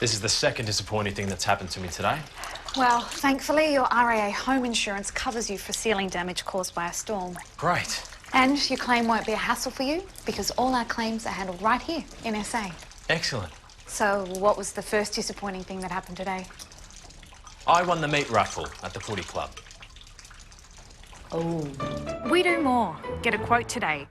This is the second disappointing thing that's happened to me today. Well, thankfully, your RAA home insurance covers you for ceiling damage caused by a storm. Great. And your claim won't be a hassle for you because all our claims are handled right here in SA. Excellent. So, what was the first disappointing thing that happened today? I won the meat raffle at the footy club. Oh. We do more. Get a quote today.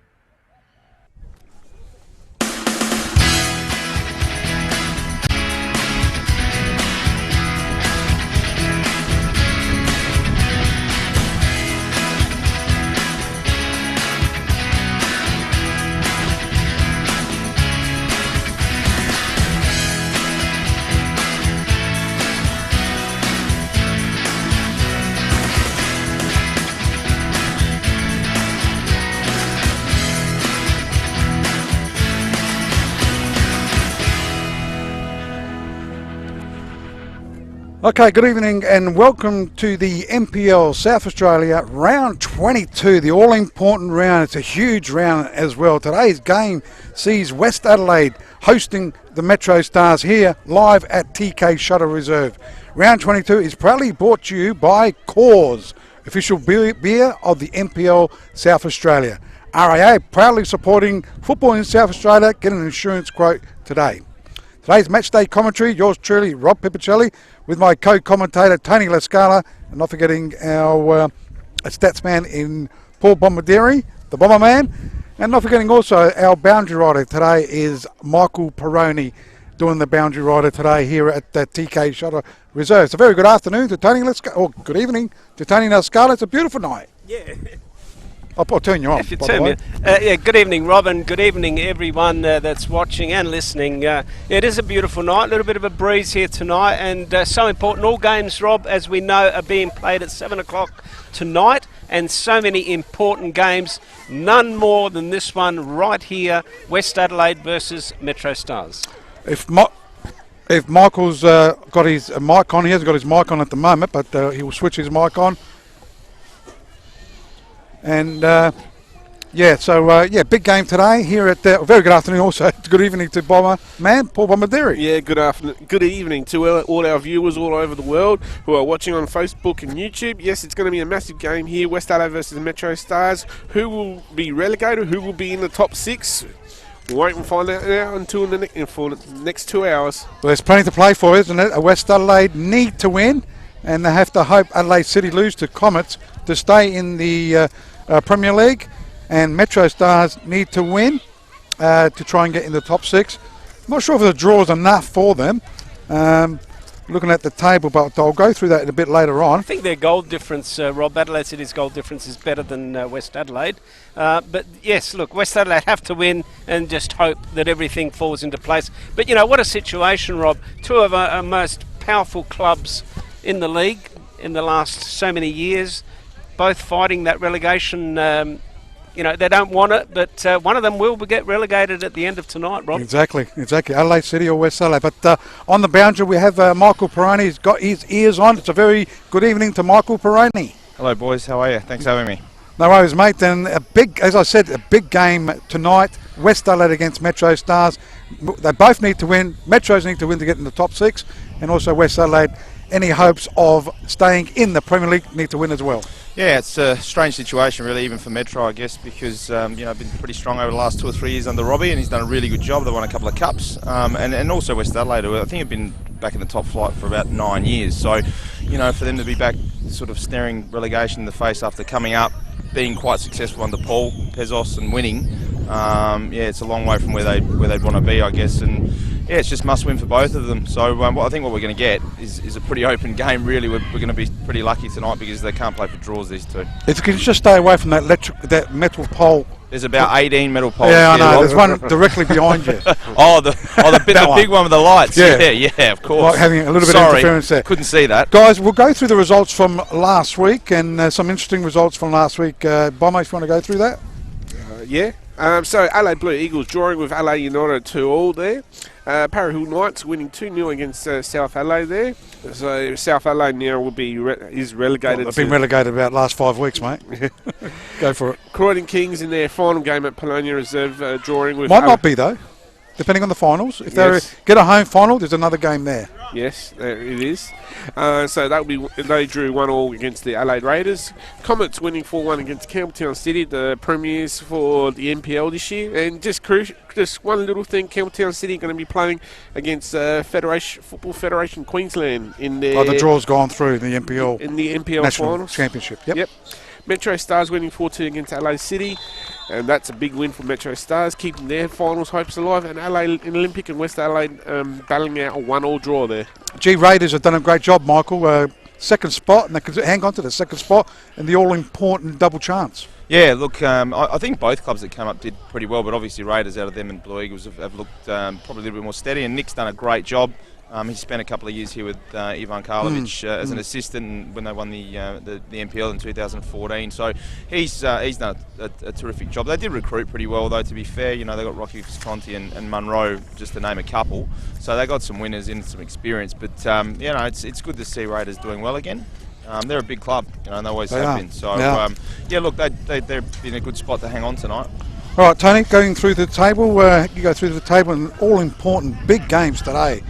Okay, good evening and welcome to the NPL South Australia round 22, the all-important round. It's a huge round as well. Today's game sees West Adelaide hosting the MetroStars here live at TK Shuttle Reserve. Round 22 is proudly brought to you by Coors, official beer of the NPL South Australia. RAA proudly supporting football in South Australia. Get an insurance quote today. Today's matchday commentary, yours truly, Rob Pipicelli, with my co-commentator, Tony Lascala, and not forgetting our stats man in Paul Bombardieri, the Bomber Man, and not forgetting also our boundary rider today is Michael Peroni, doing the boundary rider today here at the TK Shuttle Reserve. So very good afternoon to Tony Lascala, or good evening to Tony Lascala. It's a beautiful night. Yeah. I'll turn you on. If you turn me, yeah, good evening, Rob, and good evening, everyone that's watching and listening. It is a beautiful night, a little bit of a breeze here tonight, and so important. All games, Rob, as we know, are being played at 7 o'clock tonight, and so many important games, none more than this one right here, West Adelaide versus MetroStars. If Michael's got his mic on, he hasn't got his mic on at the moment, but he will switch his mic on. And big game today here at very good afternoon also. Good evening to Bomber Man, Paul Bombardieri. Yeah, good afternoon. Good evening to all our viewers all over the world who are watching on Facebook and YouTube. Yes, it's going to be a massive game here, West Adelaide versus MetroStars. Who will be relegated? Who will be in the top 6? We won't find out now until for the next 2 hours. Well, there's plenty to play for, isn't it? West Adelaide need to win, and they have to hope Adelaide City lose to Comets to stay in the Premier League, and MetroStars need to win to try and get in the top 6. Not sure if the draw is enough for them. Looking at the table, but I'll go through that a bit later on. I think their goal difference, Rob, Adelaide City's goal difference is better than West Adelaide. But yes, look, West Adelaide have to win and just hope that everything falls into place. But you know, what a situation, Rob. Two of our most powerful clubs in the league in the last so many years, both fighting that relegation. They don't want it, but one of them will get relegated at the end of tonight, Rob. Exactly. Adelaide City or West Adelaide. But on the boundary, we have Michael Peroni. He's got his ears on. It's a very good evening to Michael Peroni. Hello, boys. How are you? Thanks for having me. No worries, mate. And a big game tonight. West Adelaide against MetroStars. They both need to win. Metros need to win to get in the top 6, and also West Adelaide. Any hopes of staying in the Premier League need to win as well. Yeah, it's a strange situation, really, even for Metro, I guess, because I've been pretty strong over the last 2 or 3 years under Robbie, and he's done a really good job. They won a couple of cups, and also West Adelaide, who I think have been back in the top flight for about 9 years. So, for them to be back, sort of staring relegation in the face after coming up, being quite successful under Paul Pezos and winning, it's a long way from where they'd want to be, I guess, and. Yeah, it's just must win for both of them. So I think what we're going to get is a pretty open game, really. We're going to be pretty lucky tonight because they can't play for draws, these two. If you can just stay away from that metal pole. There's about 18 metal poles. Yeah, I know. There's one directly behind you. the big one with the lights. Yeah, of course. Like having a little bit of interference there. Couldn't see that. Guys, we'll go through the results from last week and some interesting results from last week. Bomber, if you want to go through that? Yeah. So Adelaide Blue Eagles drawing with Adelaide United 2-2 there. Parahill Knights winning 2-0 against South Adelaide there. So South Adelaide now will be is relegated. They've been relegated about last 5 weeks, mate. Go for it. Croydon Kings in their final game at Polonia Reserve drawing with. Might not be though. depending on the finals. If Yes. they get a home final, there's another game there. Yes, it is. So they drew 1-1 against the Adelaide Raiders. Comets winning 4-1 against Campbelltown City, the premiers for the NPL this year. And just one little thing, Campbelltown City going to be playing against Football Federation Queensland in their... Oh, the draw's gone through the NPL. In the NPL National finals. Championship. Yep. Yep. MetroStars winning 4-2 against Adelaide City, and that's a big win for MetroStars, keeping their finals hopes alive. And Adelaide Olympic and West Adelaide battling out a 1-1 draw there. Raiders have done a great job, Michael. Second spot, and they can hang on to the second spot and the all-important double chance. Yeah, look, I think both clubs that came up did pretty well, but obviously Raiders out of them and Blue Eagles have looked probably a little bit more steady, and Nick's done a great job. He spent a couple of years here with Ivan Karlovic as an assistant when they won the NPL in 2014. So he's done a terrific job. They did recruit pretty well, though, to be fair. You know, they got Rocky Visconti and Munro, just to name a couple. So they got some winners in, some experience. But, you know, it's good to see Raiders doing well again. They're a big club, you know, and they always have been. So, yeah, look, they're in a good spot to hang on tonight. All right, Tony, going through the table. You go through the table and all-important big games today.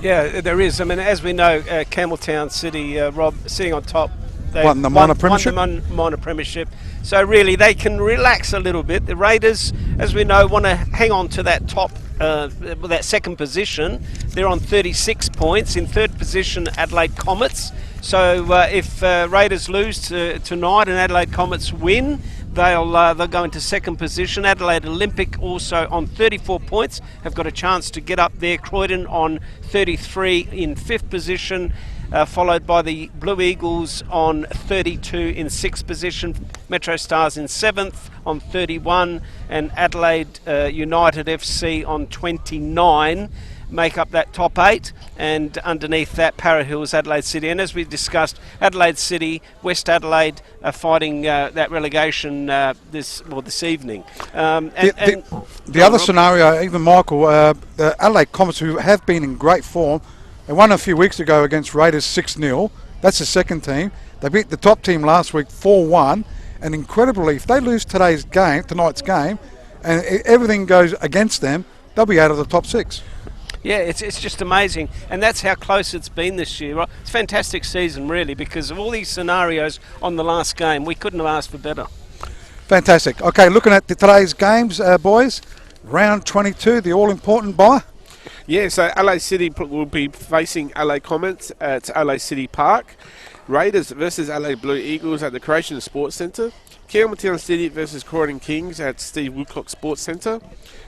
Yeah, there is. I mean, as we know, Campbelltown City, Rob, sitting on top. They Won the minor premiership? Won the minor premiership. So really, they can relax a little bit. The Raiders, as we know, want to hang on to that top, that second position. They're on 36 points. In third position, Adelaide Comets. So if Raiders lose tonight and Adelaide Comets win, they'll go into second position. Adelaide Olympic also on 34 points, have got a chance to get up there. Croydon on 33 in fifth position, followed by the Blue Eagles on 32 in sixth position. MetroStars in seventh on 31, and Adelaide United FC on 29. Make up that top eight, and underneath that, Para Hills, Adelaide City. And as we discussed, Adelaide City, West Adelaide are fighting that relegation this evening. The other scenario, even Michael, the Adelaide Comets, who have been in great form, they won a few weeks ago against Raiders 6-0. That's the second team. They beat the top team last week 4-1, and incredibly, if they lose tonight's game, and everything goes against them, they'll be out of the top six. Yeah, it's just amazing, and that's how close it's been this year. Right? It's a fantastic season, really, because of all these scenarios on the last game. We couldn't have asked for better. Fantastic. Okay, looking at today's games, boys. Round 22, the all-important bye. Yeah, so LA City will be facing LA Comets at LA City Park. Raiders versus LA Blue Eagles at the Croatian Sports Centre. Campbelltown City versus Croydon Kings at Steve Woodcock Sports Centre.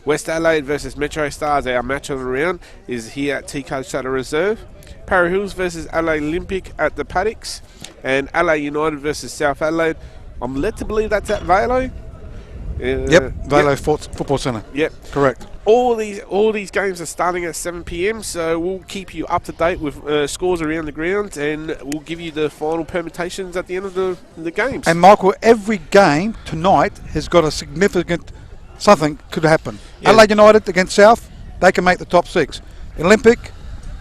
West Adelaide versus MetroStars, our match of the round, is here at Tico Sutter Reserve. Para Hills versus LA Olympic at the Paddocks. And LA United versus South Adelaide. I'm led to believe that's at Velo. Yep, Velo Football Centre. Yep. Correct. All these games are starting at 7 p.m, so we'll keep you up to date with scores around the ground, and we'll give you the final permutations at the end of the games. And Michael, every game tonight has got a significant something could happen. Yeah. Adelaide United against South, they can make the top six. Olympic,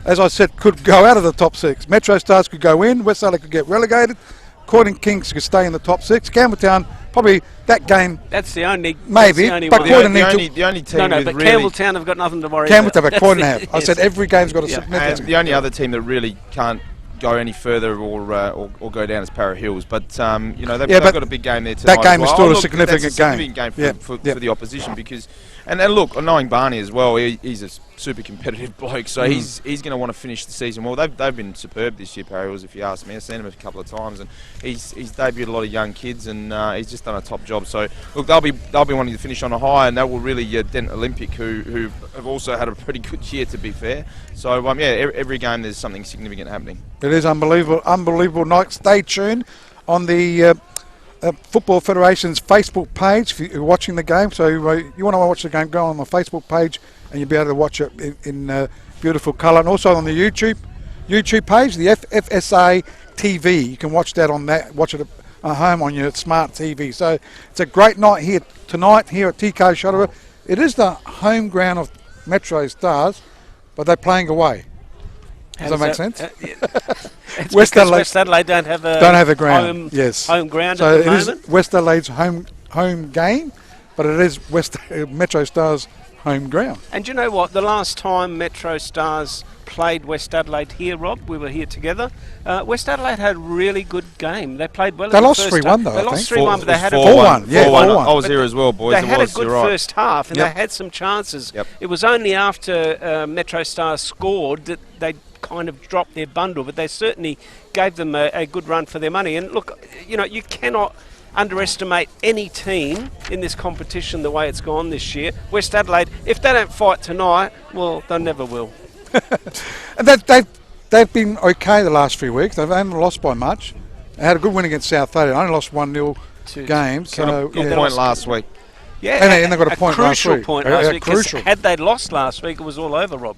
as I said, could go out of the top six. MetroStars could go in. West Adelaide could get relegated. Croydon Kings could stay in the top six. Campbelltown, probably that game. That's the only. Maybe, that's the only but one. Croydon the only team No, with but really Campbelltown have got nothing to worry about. Campbelltown, but Croydon have. I said every game's got a significance. And the only other team that really can't go any further or go down as Para Hills, but you know they've got a big game there tonight. That game as is well. still a significant game for the opposition, because and look, knowing Barney as well, he's a super competitive bloke, so he's going to want to finish the season well. They've been superb this year, Para Hills, if you ask me. I've seen him a couple of times, and he's debuted a lot of young kids, and he's just done a top job. So look, they'll be wanting to finish on a high, and that will really dent Olympic, who have also had a pretty good year, to be fair. So every game there's something significant happening. It is unbelievable night. Stay tuned on the Football Federation's Facebook page if you're watching the game. So you want to watch the game, go on the Facebook page and you'll be able to watch it in beautiful colour. And also on the YouTube page, the FFSA TV. You can watch that on that. Watch it at home on your smart TV. So it's a great night here tonight here at TK Shutterer. It is the home ground of MetroStars, but they're playing away. Does that make sense? West Adelaide don't have a ground. Home ground so at the moment. It is West Adelaide's home game, but it is MetroStars' home ground. And you know what? The last time MetroStars played West Adelaide here, Rob, we were here together. West Adelaide had a really good game. They played well. They in the lost first 3-1 half. though, They I lost think. 3-1, but they had a 4-1. Yeah, 4-1. 4-1. I was here as well, boys. They had a good you're right. first half, and Yep. they had some chances. Yep. It was only after MetroStars scored that they kind of dropped their bundle, but they certainly gave them a good run for their money. And look, you know, you cannot underestimate any team in this competition the way it's gone this year. West Adelaide, if they don't fight tonight, well, they never will. And they've been okay the last 3 weeks. They haven't lost by much. They had a good win against South Adelaide. Only lost 1-0 game. So Good point last week. Yeah, And they got a point last crucial week. point A last week. 'Cause crucial. had they lost last week, it was all over, Rob.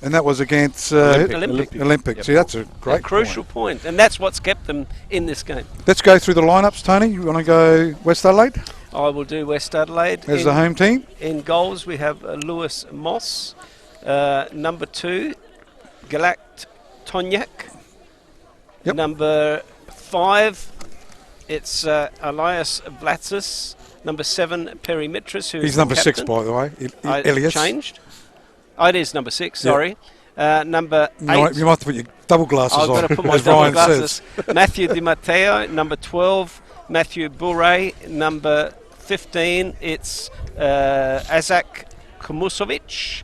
And that was against Olympic. Olympic. Yep. See, that's a great Crucial point, and that's what's kept them in this game. Let's go through the lineups, Tony. You want to go West Adelaide I will do West Adelaide. as the home team? In goals, we have Lewis Moss. Number 2, Galakt Tonyak. Yep. Number 5, it's Elias Vlatsis. Number 7, Perry Mitras, who He's is number the 6, captain. by the way. I Elias. changed. Oh, it is number 6. Sorry. Number 8. No, you might have to put your double glasses I've on, got to put my as double Ryan glasses. says. Matthew Di Matteo, number 12. Matthew Bure, number 15. It's Azak Komusovic.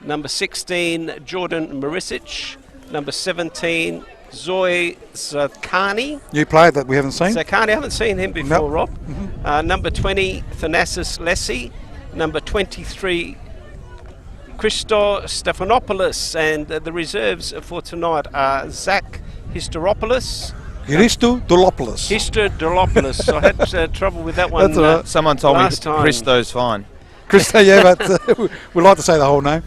Number 16, Jordan Marisic. Number 17, Zoe Zakani. New player that we haven't seen. Zakani, I haven't seen him before, Nope. Rob. Number 20, Thanasis Lessie. Number 23, Christo Stephanopoulos. And the reserves for tonight are Zach Hysteropoulos. Hristo Dolopoulos. Hysteropoulos. I had trouble with that one. That's all right. Someone told me Last time. Christo's fine. Christo, yeah, but we like to say the whole name.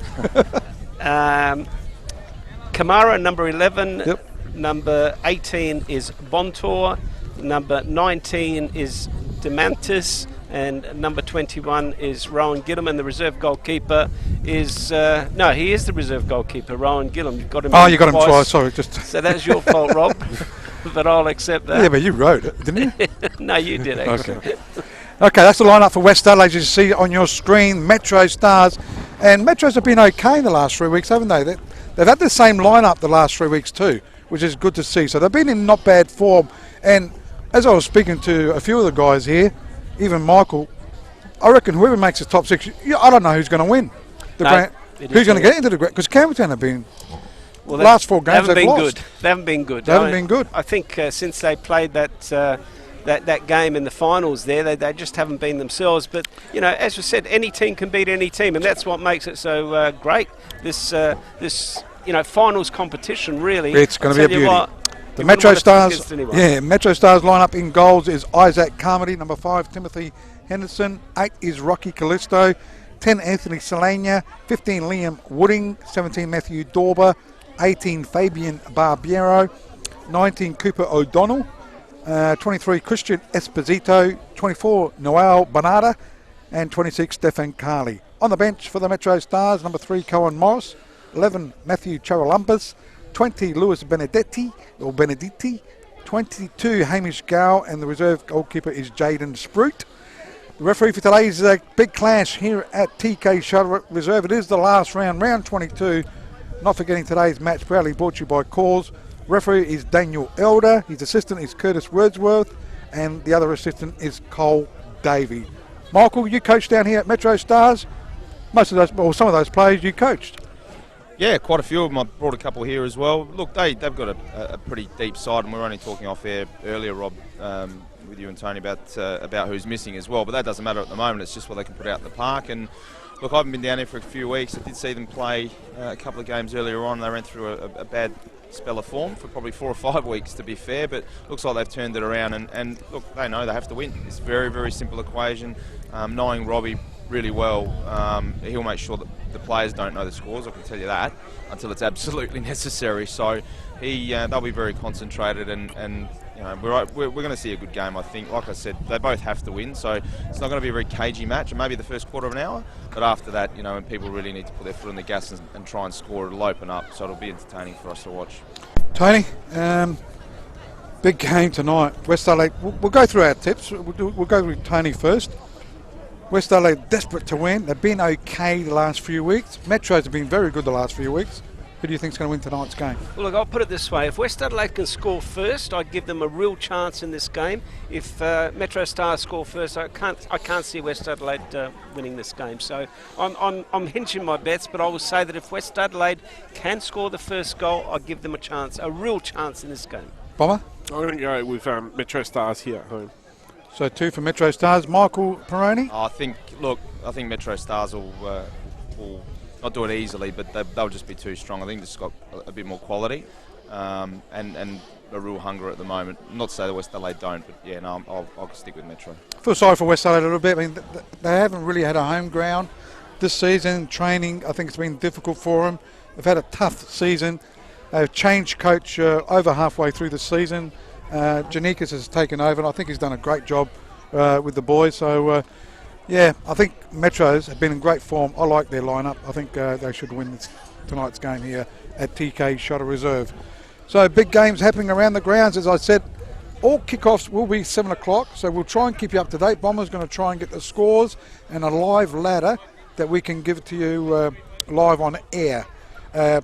Kamara, number 11. Yep. Number 18 is Bontor. Number 19 is Demantis. And number 21 is Rowan Gillum. And the reserve goalkeeper is... no, he is the reserve goalkeeper, Rowan Gillum. You've got him Oh, you got him twice. twice. Sorry, just... So that's your fault, Rob. But I'll accept that. Yeah, but you wrote it, didn't you? No, you did, actually. Okay. Okay, that's the lineup for West Adelaide. As you see on your screen, MetroStars. And Metros have been okay the last 3 weeks, haven't they? They've had the same lineup the last 3 weeks too, which is good to see. So they've been in not bad form. And as I was speaking to a few of the guys here, even Michael, I reckon whoever makes the top 6, I don't know who's going to win. Who's going to get into the grand? Because Campbelltown have been... Well, last 4 games they've lost. good. They haven't been good. They haven't been good. I think since they played that game in the finals there, they just haven't been themselves. But, you know, as we said, any team can beat any team, and that's what makes it so great. This finals competition, really. It's going to be a beauty. The you wouldn't want to pick against MetroStars, anyone. yeah, MetroStars lineup in goals is Isaac Carmody, number 5, Timothy Henderson, 8 is Rocky Callisto, 10 Anthony Salania, 15 Liam Wooding, 17 Matthew Dorber, 18 Fabian Barbiero, 19 Cooper O'Donnell, 23 Christian Esposito, 24 Noel Bernarda, and 26 Stefan Carley. On the bench for the MetroStars, number 3 Cohen Morris, 11 Matthew Charalumpus, 20 Lewis Benedetti, 22 Hamish Gow, and the reserve goalkeeper is Jaden Sprout. The referee for today's big clash here at TK Shuttle Reserve. It is the last round, round 22. Not forgetting today's match proudly brought to you by Calls. Referee is Daniel Elder. His assistant is Curtis Wordsworth, and the other assistant is Cole Davey. Michael, you coached down here at MetroStars. Most of those, or some of those players you coached. Yeah, quite a few of them. I brought a couple here as well. Look, they've got a pretty deep side, and we were only talking off air earlier, Rob, with you and Tony about who's missing as well. But that doesn't matter at the moment. It's just what they can put out in the park. And look, I haven't been down here for a few weeks. I did see them play a couple of games earlier on. They ran through a bad spell of form for probably 4 or 5 weeks, to be fair. But looks like they've turned it around. And look, they know they have to win. It's a very, very simple equation. Knowing Robbie really well, he'll make sure that the players don't know the scores, I can tell you that, until it's absolutely necessary. So they'll be very concentrated, and you know, we're going to see a good game, I think. Like I said, they both have to win, so it's not going to be a very cagey match, and maybe the first quarter of an hour, but after that, you know, when people really need to put their foot on the gas and try and score, it'll open up, so it'll be entertaining for us to watch. Tony, big game tonight. West Adelaide. We'll go through our tips. We'll go with Tony first. West Adelaide desperate to win. They've been okay the last few weeks. Metros have been very good the last few weeks. Who do you think is going to win tonight's game? Well, look, I'll put it this way. If West Adelaide can score first, I'd give them a real chance in this game. If MetroStars score first, I can't see West Adelaide winning this game. So I'm hinging my bets, but I will say that if West Adelaide can score the first goal, I'll give them a chance, a real chance in this game. Bomber? I'm going to go with MetroStars here at home. So 2 for MetroStars. Michael Peroni? I think MetroStars will not do it easily, but they'll just be too strong. I think this has got a bit more quality and a real hunger at the moment. Not to say the West Adelaide don't, but yeah, no, I'll stick with Metro. I feel sorry for West Adelaide a little bit. I mean, they haven't really had a home ground this season. Training, I think it's been difficult for them. They've had a tough season. They've changed coach over halfway through the season. Janikis has taken over, and I think he's done a great job with the boys. So, yeah, I think Metros have been in great form. I like their lineup. I think they should win tonight's game here at TK Shuttle Reserve. So big games happening around the grounds. As I said, all kickoffs will be 7 o'clock. So we'll try and keep you up to date. Bomber's going to try and get the scores and a live ladder that we can give to you live on air.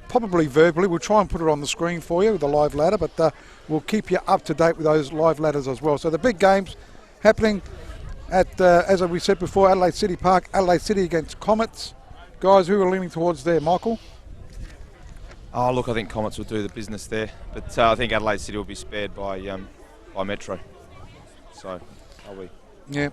Probably verbally. We'll try and put it on the screen for you with the live ladder, but we'll keep you up to date with those live ladders as well. So the big games happening at, as we said before, Adelaide City Park, Adelaide City against Comets. Guys, who are leaning towards there? Michael? Oh, look, I think Comets will do the business there, but I think Adelaide City will be spared by Metro. So, are we? Yeah,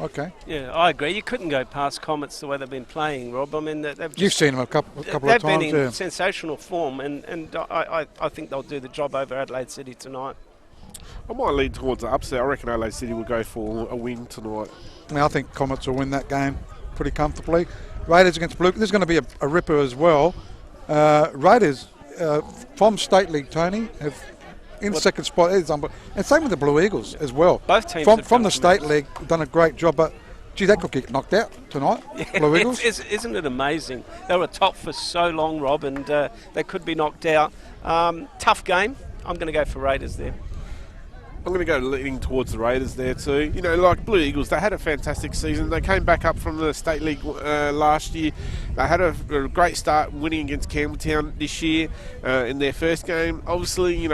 okay. Yeah, I agree. You couldn't go past Comets the way they've been playing, Rob. I mean, You've seen them a couple of times. They've been in sensational form, and I think they'll do the job over Adelaide City tonight. I might lean towards the upset. I reckon Adelaide City will go for a win tonight. I think Comets will win that game pretty comfortably. Raiders against Blue. There's going to be a ripper as well. Raiders from State League, Tony, have in second spot. And same with the Blue Eagles as well. Both teams from the State League done a great job, but gee, they could get knocked out tonight. Yeah, Blue Eagles. Isn't it amazing? They were top for so long, Rob, and they could be knocked out. Tough game. I'm going to go for Raiders there. I'm going to go leaning towards the Raiders there too. You know, like Blue Eagles, they had a fantastic season. They came back up from the State League last year. They had a great start winning against Campbelltown this year in their first game. Obviously, you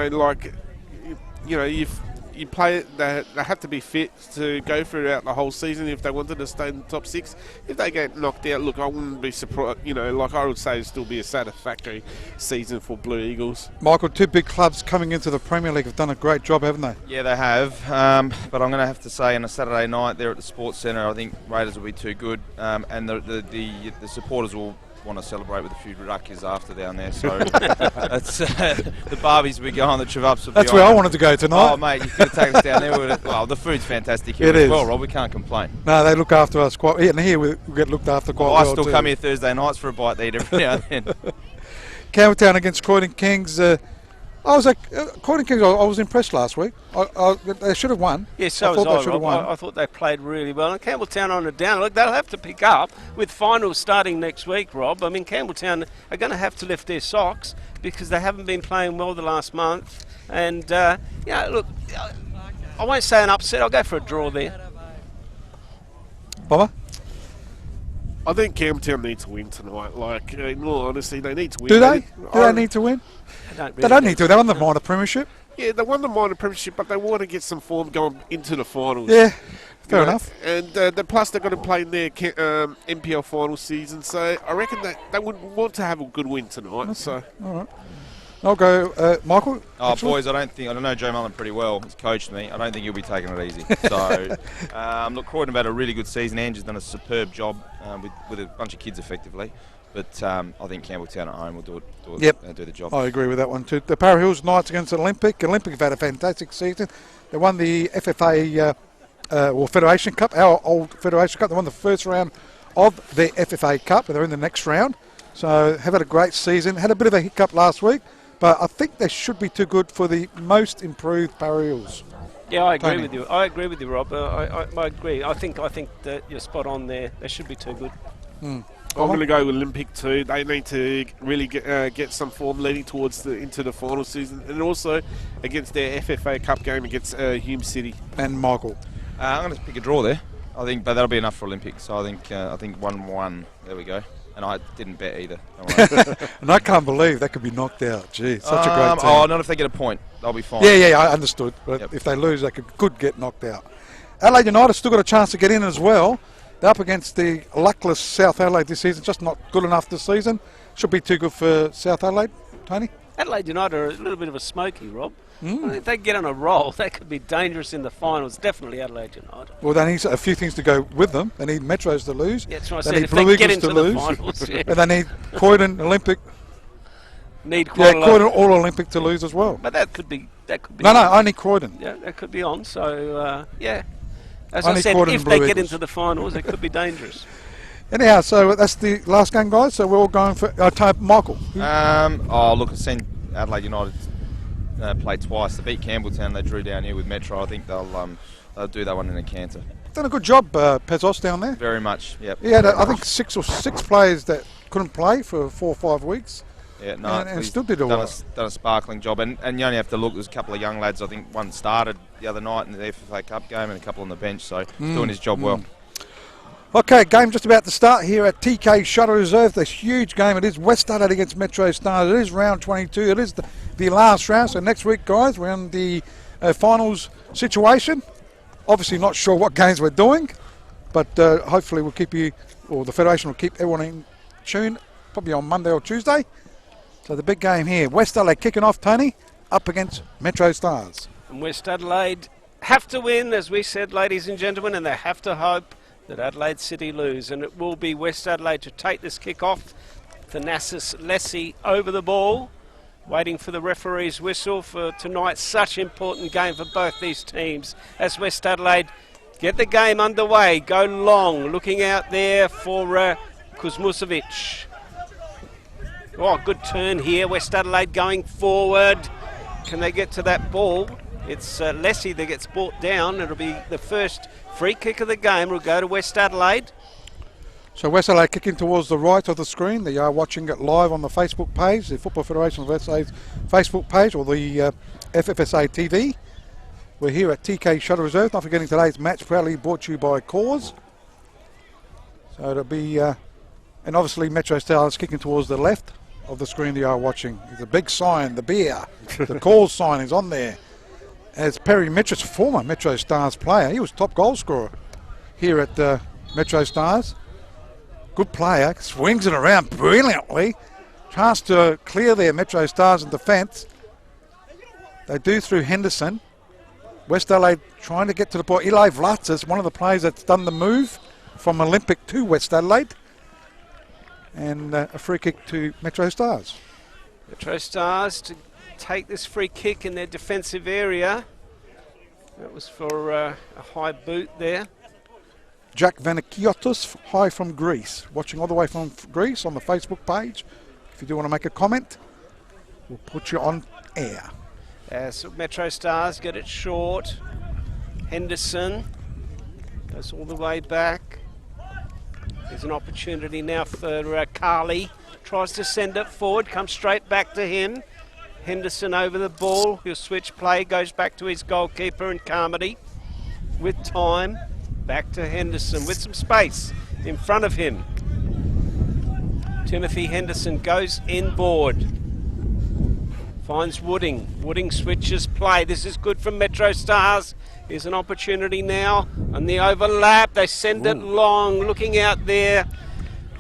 play it, they have to be fit to go throughout the whole season if they wanted to stay in the top 6. If they get knocked out, look, I wouldn't be surprised. I would say it'd still be a satisfactory season for Blue Eagles. Michael, 2 big clubs coming into the Premier League have done a great job, haven't they? Yeah, they have. But I'm going to have to say on a Saturday night there at the Sports Centre, I think Raiders will be too good, and the supporters will want to celebrate with a few ruckies after down there. So that's the Barbies will be going, the Chivups will be That's where I wanted to go tonight. Oh, mate, you could have taken us down there. Well, the food's fantastic here as well, Rob. We can't complain. No, they look after us quite. And here we get looked after quite well. I still come here Thursday nights for a bite to eat every now and then. Campbelltown against Croydon Kings. Croydon Kings, I was impressed last week. They should have won. Yes, so was I, Rob. I thought they played really well. And Campbelltown on a down. Look, they'll have to pick up with finals starting next week, Rob. I mean, Campbelltown are going to have to lift their socks because they haven't been playing well the last month. And, look, I won't say an upset. I'll go for a draw there. Bomber? I think Campbelltown need to win tonight. Like, in all honesty, they need to win. Do they? Do they need to win? They don't need to. They're on the minor premiership. Yeah, they won the minor premiership, but they want to get some form going into the finals. Yeah, fair enough. And plus they're going to play in their NPL final season, so I reckon that they would want to have a good win tonight. Okay. So, all right. I'll go, Michael. Oh, boys, I don't know Joe Mullen pretty well. He's coached me. I don't think he'll be taking it easy. So, look, Croydon have had a really good season. Angie's done a superb job with a bunch of kids effectively. But I think Campbelltown at home will do the job. I agree with that one too. The Para Hills Knights against Olympic. Olympic have had a fantastic season. They won the FFA Federation Cup, our old Federation Cup. They won the first round of the FFA Cup, and they're in the next round. So have had a great season. Had a bit of a hiccup last week, but I think they should be too good for the most improved Para Hills. Yeah, I agree with you. I agree with you, Rob. I agree. I think that you're spot on there. They should be too good. I'm going to go with Olympic too. They need to really get some form leading towards into the final season, and also against their FFA Cup game against Hume City. And Michael. I'm going to pick a draw there. I think, but that'll be enough for Olympics. So I think 1-1. There we go. And I didn't bet either. Don't worry. And I can't believe that could be knocked out. Gee, such a great team. Oh, not if they get a point. They'll be fine. Yeah, I understood. But Yep. if they lose, they could get knocked out. Adelaide United still got a chance to get in as well. They're up against the luckless South Adelaide this season. Just not good enough this season. Should be too good for South Adelaide, Tony. Adelaide United are a little bit of a smoky, Rob. If they get on a roll, they could be dangerous in the finals. Definitely Adelaide United. Well, they need a few things to go with them. They need Metros to lose. Yeah, that's what I They said. need If they Blue get Eagles into to the lose. finals, yeah. And they need Croydon Olympic. Need quite a lot. Croydon All Olympic to lose as well. But that could be. No, only Croydon. Yeah, that could be on. So yeah, as Only I said, Croydon if Blue they get Eagles. into the finals, it could be dangerous. Anyhow, so that's the last game, guys. So we're all going for Michael. Look, I've seen Adelaide United play twice. They beat Campbelltown. They drew down here with Metro. I think they'll do that one in a canter. Done a good job, Pezos down there. Very much. Yep. He had, I think, six players that couldn't play for 4 or 5 weeks. Yeah, no, and he's still did done all done a sparkling job, and you only have to look. There's a couple of young lads. I think one started the other night in the FFA Cup game, and a couple on the bench. So he's doing his job well. Okay, game just about to start here at TK Shuttle Reserve. This huge game. It is West Adelaide against MetroStars. It is round 22. It is the last round. So next week, guys, we're in the finals situation. Obviously not sure what games we're doing, but hopefully we'll keep you, or the Federation will keep everyone in tune, probably on Monday or Tuesday. So the big game here. West Adelaide kicking off, Tony, up against MetroStars. And West Adelaide have to win, as we said, ladies and gentlemen, and they have to hope that Adelaide City lose. And it will be West Adelaide to take this kick-off. Thanasis Lessie over the ball, waiting for the referee's whistle for tonight's such important game for both these teams. As West Adelaide get the game underway, go long, looking out there for Kuzmusevic. Oh, good turn here. West Adelaide going forward. Can they get to that ball? It's Lessie that gets brought down. It'll be the first free kick of the game. Will go to West Adelaide. So West Adelaide kicking towards the right of the screen. They are watching it live on the Facebook page, the Football Federation of SA's Facebook page, or the FFSA TV. We're here at TK Shuttle Reserve. Not forgetting today's match proudly brought to you by Cause. So it'll be, and obviously MetroStars kicking towards the left of the screen they are watching. The big sign, the beer, the Cause sign is on there. As Perry Mitchell, former MetroStars player, he was top goal scorer here at MetroStars. Good player, swings it around brilliantly. Chance to clear their MetroStars in defence. They do through Henderson. West Adelaide trying to get to the ball. Eli Vlatzis, one of the players that's done the move from Olympic to West Adelaide. And a free kick to MetroStars. MetroStars to take this free kick in their defensive area. That was for a high boot there. Jack Vanakiotis, hi from Greece. Watching all the way from Greece on the Facebook page. If you do want to make a comment, we'll put you on air. So MetroStars get it short. Henderson goes all the way back. There's an opportunity now for Carly. Tries to send it forward, comes straight back to him. Henderson over the ball. He'll switch play, goes back to his goalkeeper and Carmody. With time, back to Henderson with some space in front of him. Timothy Henderson goes inboard. Finds Wooding. Wooding switches play. This is good from MetroStars. Here's an opportunity now on the overlap. They send it long, looking out there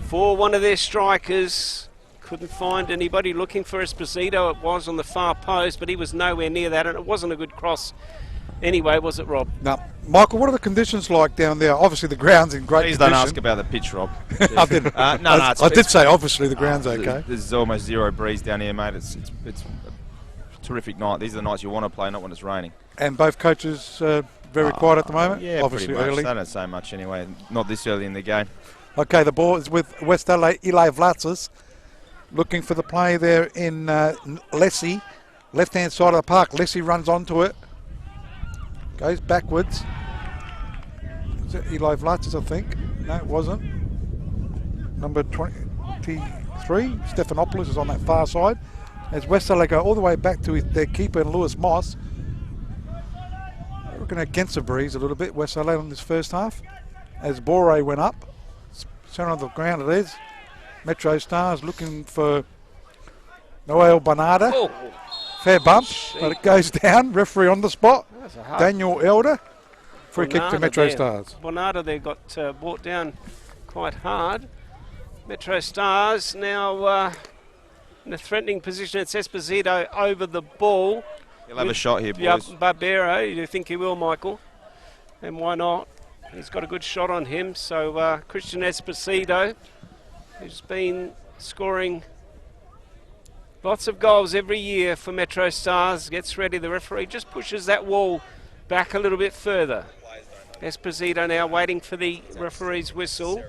for one of their strikers. Couldn't find anybody looking for Esposito. It was on the far post, but he was nowhere near that, and it wasn't a good cross anyway, was it, Rob? Now, Michael, what are the conditions like down there? Obviously, the ground's in great Please condition. don't ask about the pitch, Rob. I didn't. I did say, obviously, the ground's okay. There's almost zero breeze down here, mate. It's a terrific night. These are the nights you want to play, not when it's raining. And both coaches very quiet at the moment? Yeah, obviously pretty much. early. They don't say much anyway, not this early in the game. Okay, the ball is with West Adelaide. Eli Vlatzis looking for the play there in Lessie. Left-hand side of the park. Lessie runs onto it. Goes backwards. Is it Eli Vlatzis, I think? No, it wasn't. Number 23, Stephanopoulos, is on that far side. As West Adelaide go all the way back to their keeper, Lewis Moss. We're looking against the breeze a little bit, West Adelaide, in this first half. as Bore went up. Centre of the ground it is. Metro Stars looking for Noel Bernardo. Oh, Fair bump, but it goes down. Referee on the spot. that's a hard Daniel Elder. Free kick to Bernardo Metro there. Stars. Bernardo there got brought down quite hard. Metro Stars now in a threatening position. It's Esposito over the ball. He'll have a shot here, Yeah, boys. Barbero, you think he will, Michael? And why not? He's got a good shot on him. So Christian Esposito, who's been scoring lots of goals every year for Metro Stars, gets ready. The referee just pushes that wall back a little bit further. Esposito now waiting for the referee's whistle.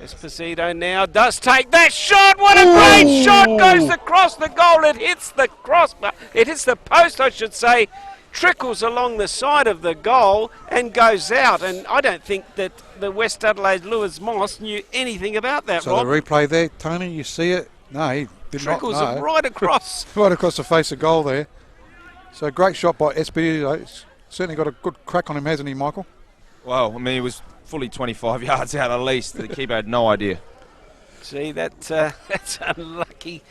Esposito now does take that shot. What a great shot! Goes across the goal. It hits the crossbar. It hits the post, I should say. Trickles along the side of the goal and goes out. And I don't think that the West Adelaide Lewis Moss knew anything about that, So Rob. the replay there, Tony, you see it? No, he did Trickles not know. it right across. Right across the face of goal there. So great shot by Esposito. He's certainly got a good crack on him, hasn't he, Michael? Well, I mean, he was fully 25 yards out at least. The keeper had no idea. See, that's unlucky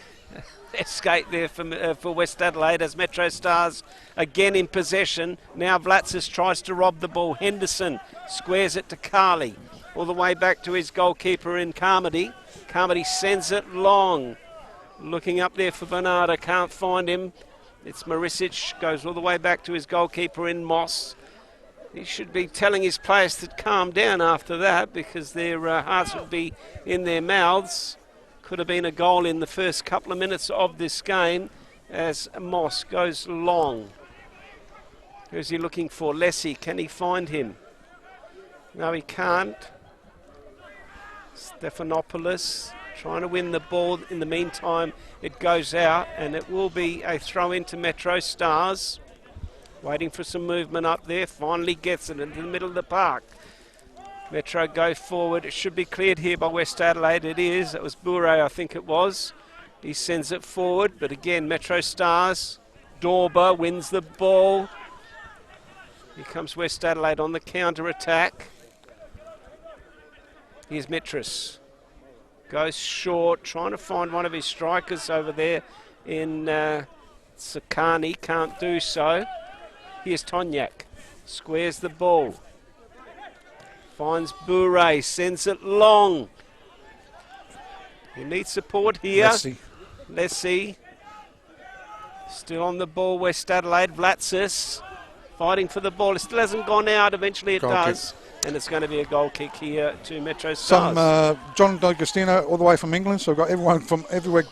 escape there for West Adelaide as Metro Stars again in possession. Now Vlatsis tries to rob the ball. Henderson squares it to Carley. All the way back to his goalkeeper in Carmody. Carmody sends it long. Looking up there for Bernardo, can't find him. It's Marisic, goes all the way back to his goalkeeper in Moss. He should be telling his players to calm down after that because their hearts would be in their mouths. Could have been a goal in the first couple of minutes of this game as Moss goes long. Who's he looking for? Lessie, can he find him? No, he can't. Stephanopoulos trying to win the ball. In the meantime, it goes out and it will be a throw into Metro Stars. Waiting for some movement up there. Finally gets it into the middle of the park. Metro go forward. It should be cleared here by West Adelaide. It is. It was Bure, I think it was. He sends it forward. But again, Metro Stars. Dorber wins the ball. Here comes West Adelaide on the counter-attack. Here's Metros. Goes short. Trying to find one of his strikers over there in Sakani. Can't do so. Here's Tonyak, squares the ball, finds Bure, sends it long. He needs support here. Lessie. Still on the ball, West Adelaide. Vlatsis fighting for the ball. It still hasn't gone out. Eventually it does. And it's going to be a goal kick here to Metro Stars. Some John D'Agostino all the way from England, so we've got everyone from everywhere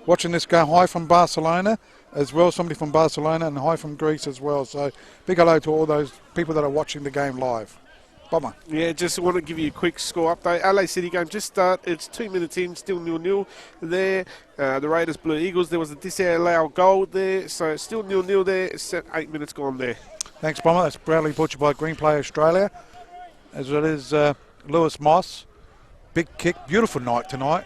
watching this game. Hi from Barcelona as well, somebody from Barcelona, and hi from Greece as well. So big hello to all those people that are watching the game live. Bomber. Yeah, just want to give you a quick score update. LA City game just started. It's 2 minutes in, still 0-0 there. The Raiders Blue Eagles, there was a disallowed goal there, so it's still 0-0 there. It's 8 minutes gone there. Thanks, Bomber. That's proudly brought to you by Green Play Australia, as it is Lewis Moss. Big kick, beautiful night tonight.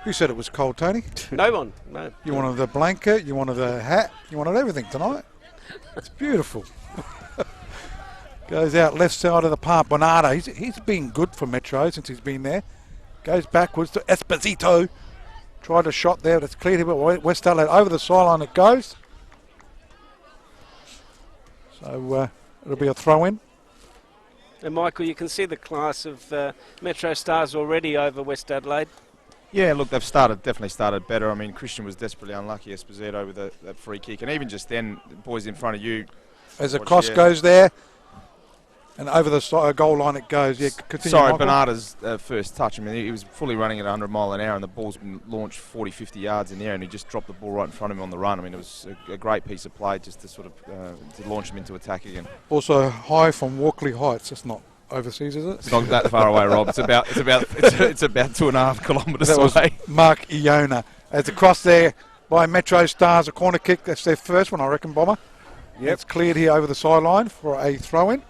Who said it was cold, Tony? No one. No. You wanted the blanket, you wanted the hat, you wanted everything tonight. It's beautiful. Goes out left side of the park. Bernardo, he's been good for Metro since he's been there. Goes backwards to Esposito. Tried a shot there, but it's cleared. West Adelaide over the sideline it goes. So it'll be a throw-in. And Michael, you can see the class of Metro Stars already over West Adelaide. Yeah, look, they've definitely started better. I mean, Christian was desperately unlucky, Esposito, with that free kick. And even just then, the boys in front of you. As the cross goes there, and over the goal line it goes. Yeah, continue, Sorry, Michael. Bernardo's first touch. I mean, he was fully running at 100 mile an hour, and the ball's been launched 40, 50 yards in the air, and he just dropped the ball right in front of him on the run. I mean, it was a great piece of play just to sort of to launch him into attack again. Also high from Walkley Heights. It's not overseas, is it? It's not that far away, Rob. It's about 2.5 kilometres That was away. Mark Iona. As a cross there by Metro Stars, a corner kick. That's their first one, I reckon, Bomber. Yep. It's cleared here over the sideline for a throw-in.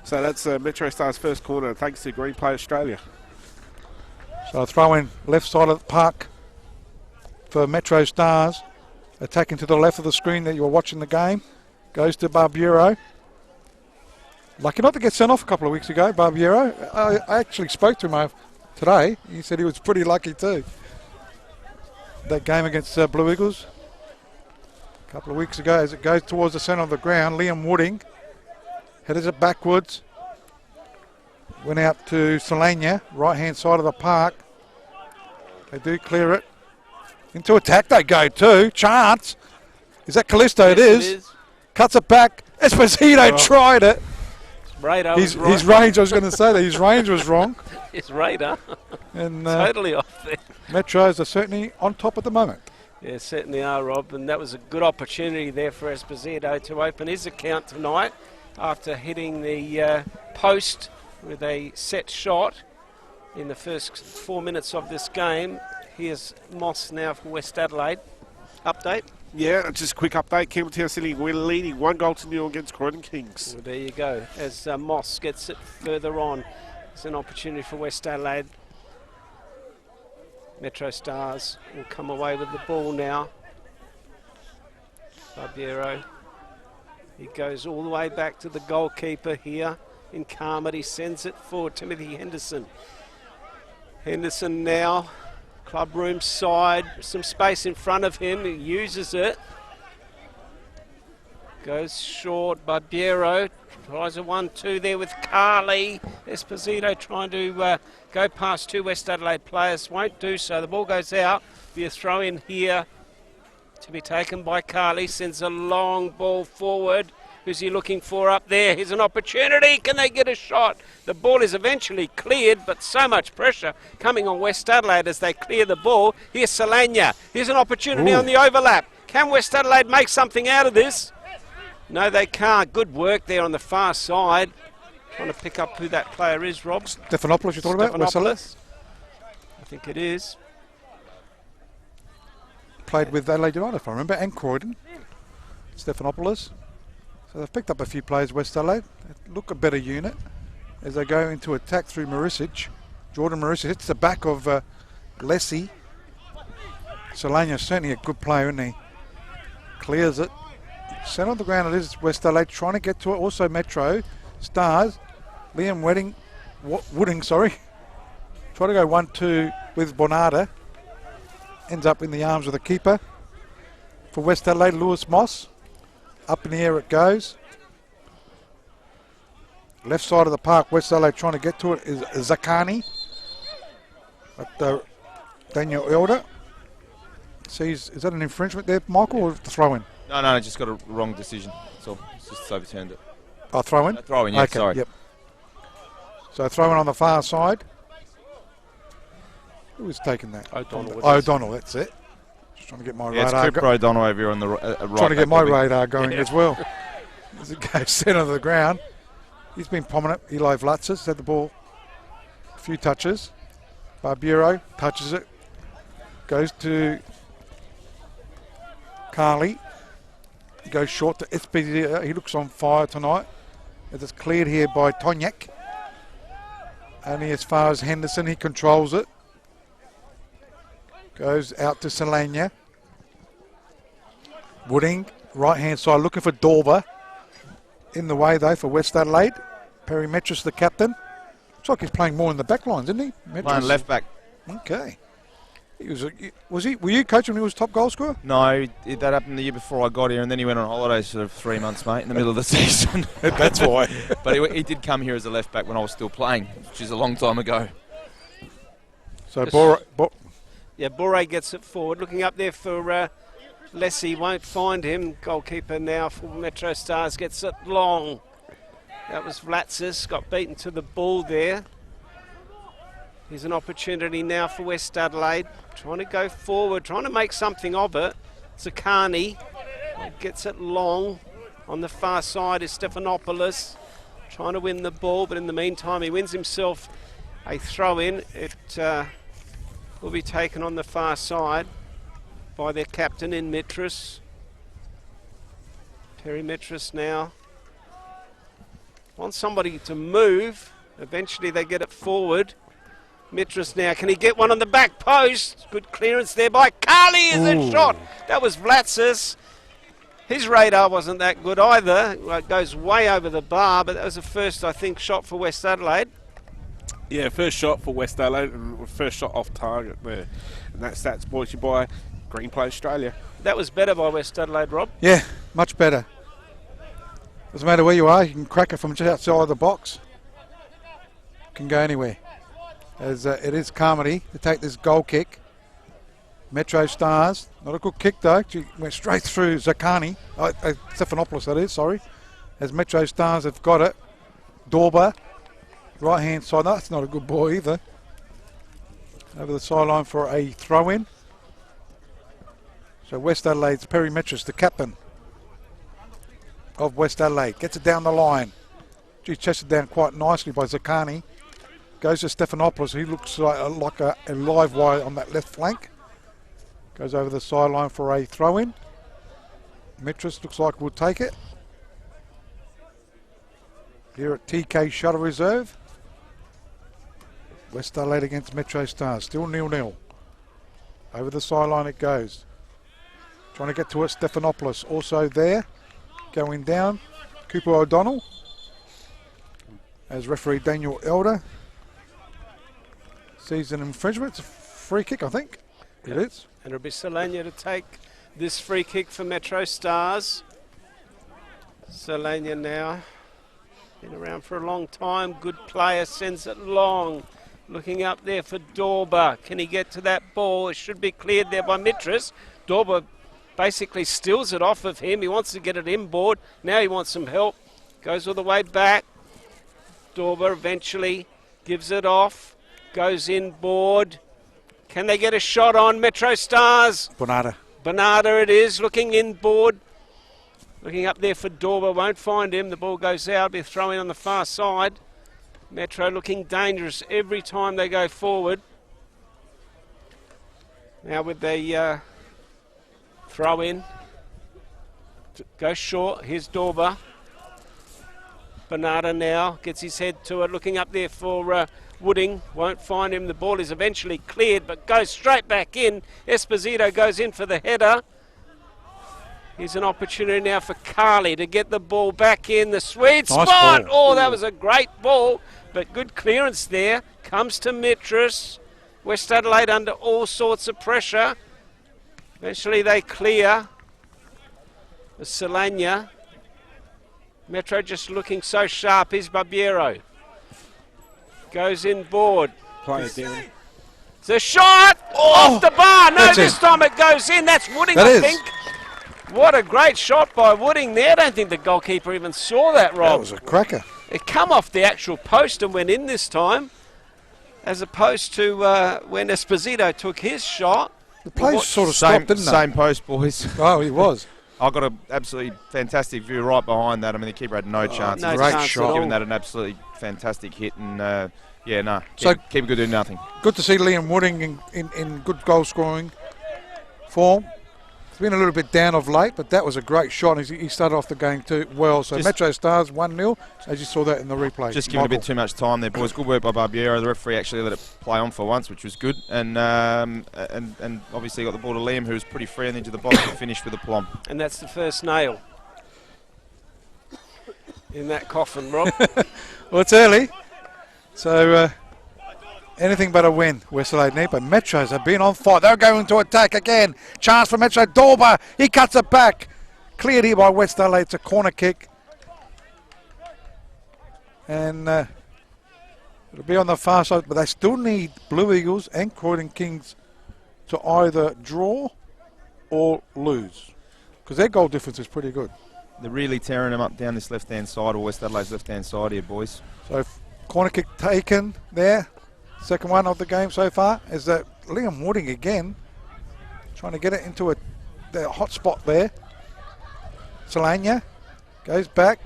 So that's Metro Stars' first corner, thanks to Green Play Australia. So a throw-in left side of the park for Metro Stars. Attacking to the left of the screen that you were watching the game. Goes to Barbiero. Lucky not to get sent off a couple of weeks ago, Barbiero. I actually spoke to him today. He said he was pretty lucky too. That game against Blue Eagles a couple of weeks ago, as it goes towards the centre of the ground, Liam Wooding headed it backwards. Went out to Solania, right-hand side of the park. They do clear it. Into attack they go too. Chance. Is that Callisto? Yes, it is. Cuts it back. Esposito tried it. Radar His was right. range, I was going to say that, his range was wrong. His radar. And Totally off there. Metros are certainly on top at the moment. Yeah, certainly are, Rob. And that was a good opportunity there for Esposito to open his account tonight after hitting the post with a set shot in the first 4 minutes of this game. Here's Moss now for West Adelaide. Update? Yeah, just a quick update. Campbelltown City, we're leading 1-0 against Croydon Kings. Well, there you go. As Moss gets it further on, it's an opportunity for West Adelaide. MetroStars will come away with the ball now. Barbiero. He goes all the way back to the goalkeeper here in Carmody. Sends it for Timothy Henderson. Henderson now. Club room side, some space in front of him, he uses it. Goes short, Barbiero tries a 1-2 there with Carly. Esposito trying to go past two West Adelaide players, won't do so. The ball goes out, be a throw in here to be taken by Carly, sends a long ball forward. Who's he looking for up there? Here's an opportunity. Can they get a shot? The ball is eventually cleared, but so much pressure coming on West Adelaide as they clear the ball. Here's Solania. Here's an opportunity on the overlap. Can West Adelaide make something out of this? No, they can't. Good work there on the far side. Trying to pick up who that player is, Rob. Stephanopoulos you're talking about? West Adelaide? I think it is. Played with Adelaide United, if I remember, and Croydon. Stephanopoulos. So they've picked up a few players, West Adelaide. They look a better unit as they go into attack through Marisic. Jordan Marisic hits the back of Lessie. Solania's certainly a good player, isn't he? Clears it. Centre on the ground it is, West Adelaide trying to get to it. Also Metro Stars. Liam Wooding, sorry. Try to go 1-2 with Bonada. Ends up in the arms of the keeper. For West Adelaide, Lewis Moss. Up in the air it goes. Left side of the park, West Adelaide trying to get to it is Zakani. But Daniel Elder. Sees, is that an infringement there, Michael, or the throw in? No, just got a wrong decision. So it's just overturned it. Oh, throw in? Throw in, yeah, okay, sorry. Yep. So throw in on the far side. Who was taking that? O'Donnell, that's it. Just trying to get my radar. It's Cooper O'Donnell over here on the right. Trying to get my radar going as well. As it goes centre of the ground. He's been prominent. Eli Vlatzis had the ball a few touches. Barbiero touches it. Goes to Carly. Goes short to Esposito. He looks on fire tonight. As it's cleared here by Tonyak. Only as far as Henderson. He controls it. Goes out to Solania. Wooding, right-hand side, looking for Dorver. In the way, though, for West Adelaide. Perry Metris, the captain. Looks like he's playing more in the back lines, isn't he? Metris? Playing left back. Okay. Were you coaching when he was top goal scorer? No, that happened the year before I got here, and then he went on holidays for 3 months, mate, in the middle of the season. That's why. But he did come here as a left back when I was still playing, which is a long time ago. So Bore gets it forward, looking up there for Lessie, won't find him. Goalkeeper now for MetroStars gets it long. That was Vlatzis, got beaten to the ball there. Here's an opportunity now for West Adelaide, trying to go forward, trying to make something of it. Zakani gets it long. On the far side is Stephanopoulos, trying to win the ball, but in the meantime he wins himself a throw-in. It will be taken on the far side by their captain in Metris. Perry Metris now wants somebody to move. Eventually they get it forward. Metris now, can he get one on the back post? Good clearance there by Carly, is it shot? That was Vlatzis. His radar wasn't that good either. Well, it goes way over the bar, but that was the first, I think, shot for West Adelaide. Yeah, first shot for West Adelaide and first shot off target there. And that's brought to you by Green Play Australia. That was better by West Adelaide, Rob. Yeah, much better. Doesn't matter where you are, you can crack it from just outside the box. Can go anywhere. As it is Carmody to take this goal kick. MetroStars, not a good kick though. She went straight through Zakani, Stephanopoulos that is, sorry. As MetroStars have got it. Dorber, right hand side, no, that's not a good ball either. Over the sideline for a throw in. So West Adelaide's Perry Metris, the captain of West Adelaide, gets it down the line. She's chested down quite nicely by Zakani. Goes to Stephanopoulos, he looks like a live wire on that left flank. Goes over the sideline for a throw in. Metris looks like we'll take it. Here at TK Shuttle Reserve. West Adelaide against MetroStars, still 0-0. Over the sideline it goes. Trying to get to it, Stephanopoulos also there. Going down, Cooper O'Donnell. As referee Daniel Elder sees an infringement. It's a free kick, I think. It is. And it'll be Solania to take this free kick for MetroStars. Solania now. Been around for a long time. Good player, sends it long. Looking up there for Dorber. Can he get to that ball? It should be cleared there by Mitris. Dorber basically steals it off of him. He wants to get it inboard. Now he wants some help. Goes all the way back. Dorber eventually gives it off. Goes inboard. Can they get a shot on MetroStars? Bernarda it is, looking inboard. Looking up there for Dorber, won't find him. The ball goes out, be throwing on the far side. Metro looking dangerous every time they go forward. Now with the throw in. Goes short, here's Dorber. Bernarda now gets his head to it, looking up there for Wooding, won't find him. The ball is eventually cleared, but goes straight back in. Esposito goes in for the header. Here's an opportunity now for Carly to get the ball back in. The sweet nice spot. Ball. Oh, that was a great ball, but good clearance there. Comes to Mitris. West Adelaide under all sorts of pressure. Eventually they clear. The Solania. Metro just looking so sharp. Here's Barbiero. Goes inboard. It's a shot off the bar. No, this time it goes in. That's Wooding, I think. What a great shot by Wooding there. I don't think the goalkeeper even saw that, Rob. That was a cracker. It come off the actual post and went in this time, as opposed to when Esposito took his shot. The play sort of stopped, didn't it? Same post, boys. Oh, he was. I got an absolutely fantastic view right behind that. I mean, the keeper had no chance. No great chance shot. Given that an absolutely fantastic hit, and So keep good doing nothing. Good to see Liam Wooding in good goal scoring form. He's been a little bit down of late, but that was a great shot. He started off the game too well. So MetroStars 1-0, as you saw that in the replay. Just giving a bit too much time there, boys. Good work by Barbiero. The referee actually let it play on for once, which was good. And obviously got the ball to Liam, who was pretty free into the box and finished with a plum. And that's the first nail in that coffin, Rob. Well, it's early, so anything but a win, West Adelaide need. But Metros have been on fire. They're going to attack again. Chance for Metro. Dorber, he cuts it back. Cleared here by West Adelaide. It's a corner kick. And it'll be on the far side, but they still need Blue Eagles and Croydon Kings to either draw or lose, because their goal difference is pretty good. They're really tearing them up down this left-hand side, or West Adelaide's left-hand side here, boys. So corner kick taken there. Second one of the game so far is that Liam Wooding again trying to get it into the hot spot there. Solania goes back.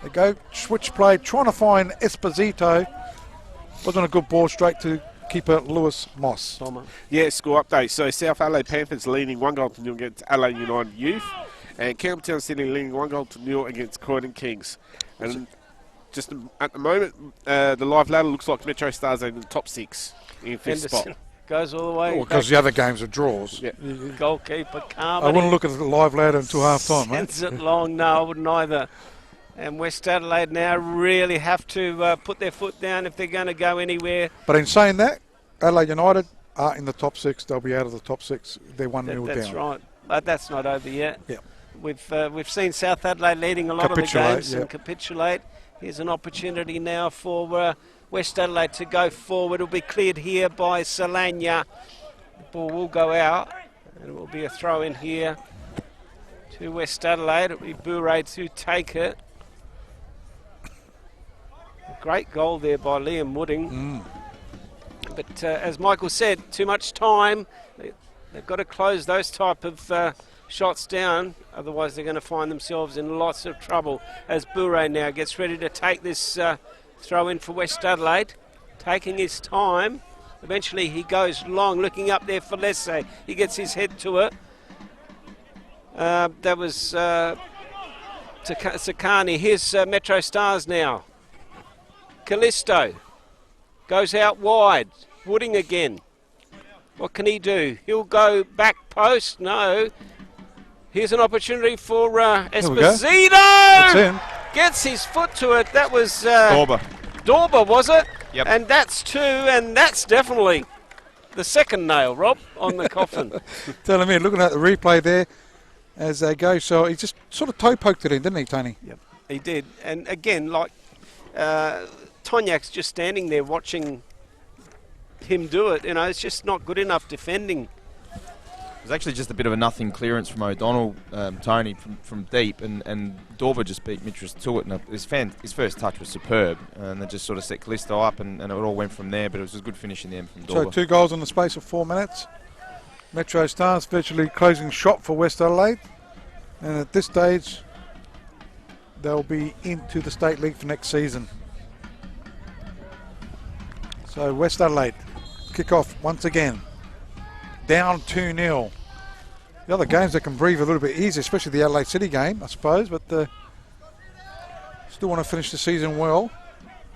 They go switch play, trying to find Esposito. Wasn't a good ball, straight to keeper Lewis Moss. Yeah, score update. So South Adelaide Panthers leading 1-0 against Adelaide United Youth, and Campbelltown City leading 1-0 against Croydon Kings. And just at the moment, the live ladder looks like MetroStars are in the top 6 in fifth spot. Goes all the way. Because the other games are draws. Yeah. Goalkeeper Carmody. I wouldn't look at the live ladder until half time, mate. Sends it long. No, I wouldn't either. And West Adelaide now really have to put their foot down if they're going to go anywhere. But in saying that, Adelaide United are in the top 6. They'll be out of the top 6. They're 1-0 down. That's right. But that's not over yet. Yeah. We've seen South Adelaide leading a lot of the games yeah. and capitulate. Here's an opportunity now for West Adelaide to go forward. It'll be cleared here by Solana. The ball will go out and it will be a throw in here to West Adelaide. It'll be Bourret to take it. A great goal there by Liam Wooding. But as Michael said, too much time. They've got to close those type of shots down, otherwise they're going to find themselves in lots of trouble as Bourret now gets ready to take this throw in for West Adelaide, taking his time. Eventually he goes long, looking up there for Lesse. He gets his head to it. That was Sakani. Here's Metro Stars now. Callisto goes out wide. Wooding again. What can he do? He'll go back post. No. Here's an opportunity for Esposito. That's in. Gets his foot to it. That was Dorber, was it? Yep. And that's 2, and that's definitely the second nail, Rob, on the coffin. Telling me, looking at the replay there as they go. So he just sort of toe poked it in, didn't he, Tony? Yep, he did. And again, like Tonyak's just standing there watching him do it. You know, it's just not good enough defending. It was actually just a bit of a nothing clearance from O'Donnell, Tony, from deep, and Dorber just beat Mitras to it. And his first touch was superb, and they just sort of set Callisto up, and it all went from there. But it was a good finish in the end from Dorber. So 2 goals in the space of 4 minutes. Metro Stars virtually closing shop for West Adelaide, and at this stage they'll be into the State League for next season. So West Adelaide kick off once again. Down 2-0. The other games they can breathe a little bit easier, especially the Adelaide City game, I suppose, but still want to finish the season well.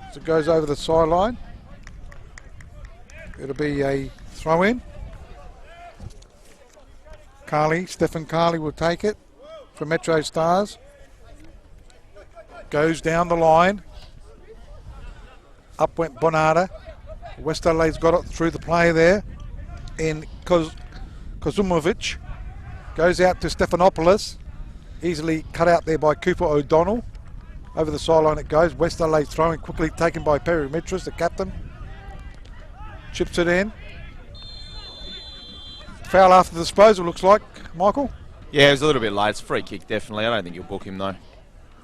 As it goes over the sideline. It'll be a throw-in. Stephen Carley will take it for Metro Stars. Goes down the line. Up went Bonata. West Adelaide's got it through the play there. In Kozumovic, goes out to Stephanopoulos, easily cut out there by Cooper O'Donnell. Over the sideline it goes. West Adelaide throwing quickly, taken by Perry Mitras, the captain. Chips it in. Foul after the disposal, looks like, Michael. Yeah, it was a little bit late. It's a free kick, definitely. I don't think you'll book him, though.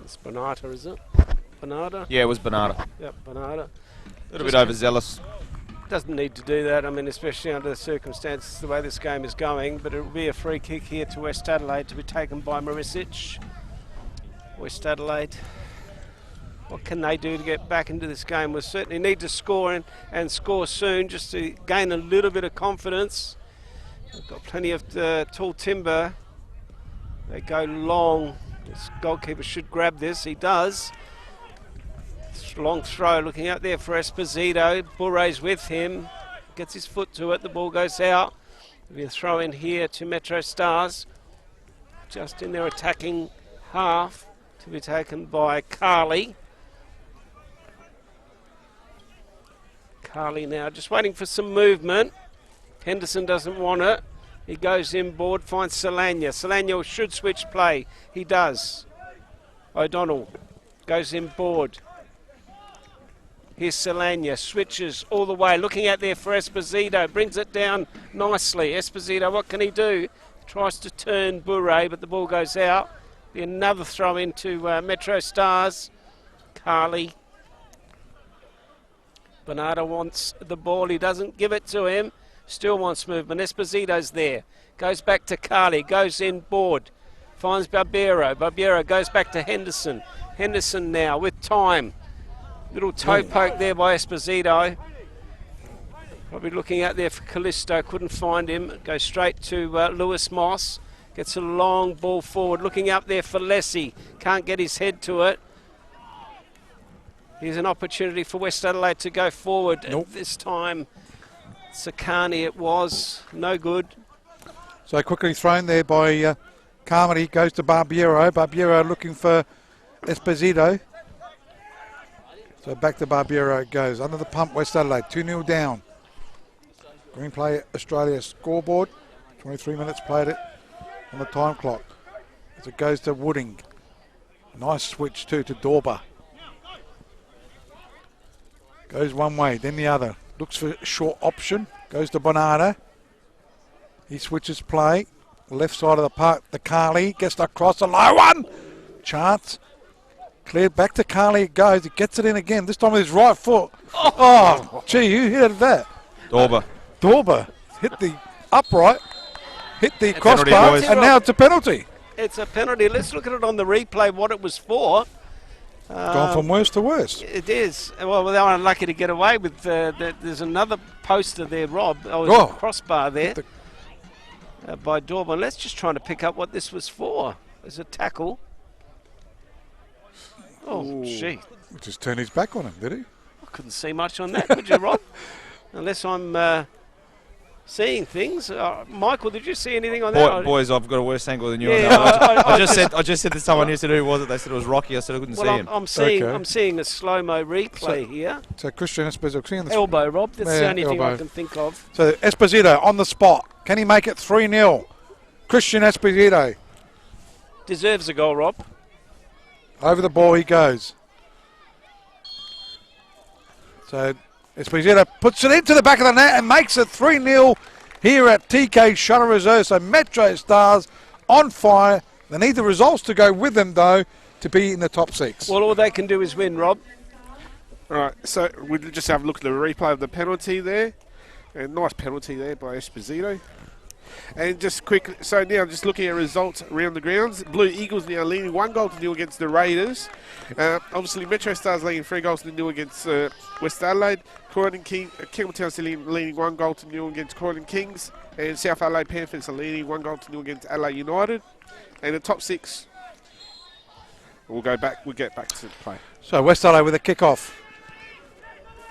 It's Bonata, is it? Bonata? Yeah, it was Bonata. Yep, Bonata. A little bit overzealous. Doesn't need to do that, I mean, especially under the circumstances, the way this game is going, but it will be a free kick here to West Adelaide to be taken by Marisic. West Adelaide, what can they do to get back into this game? We certainly need to score and score soon just to gain a little bit of confidence. They've got plenty of tall timber. They go long. This goalkeeper should grab this, he does. Long throw, looking out there for Esposito. Bourret's with him. Gets his foot to it. The ball goes out. There'll be a throw in here to Metro Stars. Just in their attacking half to be taken by Carley. Carley now just waiting for some movement. Henderson doesn't want it. He goes inboard, finds Solana. Solana should switch play. He does. O'Donnell goes inboard. Here's Solana, switches all the way, looking out there for Esposito, brings it down nicely. Esposito, what can he do? Tries to turn Bourret, but the ball goes out. Be another throw into Metro Stars. Carley. Bernardo wants the ball, he doesn't give it to him. Still wants movement. Esposito's there. Goes back to Carley, goes inboard. Finds Barbero. Barbero goes back to Henderson. Henderson now with time. Little toe poke there by Esposito. Probably looking out there for Callisto. Couldn't find him. Goes straight to Lewis Moss. Gets a long ball forward. Looking up there for Lesse. Can't get his head to it. Here's an opportunity for West Adelaide to go forward. Nope. This time Sakani it was. No good. So quickly thrown there by Carmody, goes to Barbiero. Barbiero looking for Esposito. So back to Barbiero it goes. Under the pump, West Adelaide, 2-0 down. Green play Australia scoreboard. 23 minutes played it on the time clock. As it goes to Wooding. Nice switch too to Dorber. Goes one way, then the other. Looks for a short option. Goes to Bonarda. He switches play. Left side of the park, the Carly. Gets across a low one. Chance. Cleared back to Carly it goes. He gets it in again. This time with his right foot. Oh, gee, who hit that? Dorber hit the upright. Hit the crossbar. And now it's a penalty. It's a penalty. Let's look at it on the replay, what it was for. Gone from worse to worse. It is. Well, they were unlucky to get away with. There's another poster there, Rob. A crossbar there by Dorban. Let's just try to pick up what this was for. There's a tackle. Oh, gee. He just turned his back on him, did he? I couldn't see much on that, could you, Rob? Unless I'm seeing things. Michael, did you see anything on that? Boys, I've got a worse angle than you. I just said to someone who said who was it. They said it was Rocky. I said I couldn't see him. I'm seeing a slow-mo replay here. So Christian Esposito. Elbow, Rob. That's the only thing I can think of. So Esposito on the spot. Can he make it 3-0? Christian Esposito. Deserves a goal, Rob. Over the ball he goes. So Esposito puts it into the back of the net and makes it 3-0 here at TK Shuttle Reserve. So Metro Stars on fire. They need the results to go with them, though, to be in the top 6. Well, all they can do is win, Rob. All right, so we'll just have a look at the replay of the penalty there. And nice penalty there by Esposito. And just quickly, so now just looking at results around the grounds. Blue Eagles now leading 1-0 against the Raiders. Obviously, Metro Stars leading 3-0 against West Adelaide. Campbelltown leading 1-0 against Croydon Kings. And South Adelaide Panthers are leading 1-0 against Adelaide United. And the top 6, we'll get back to the play. So West Adelaide with a kick-off.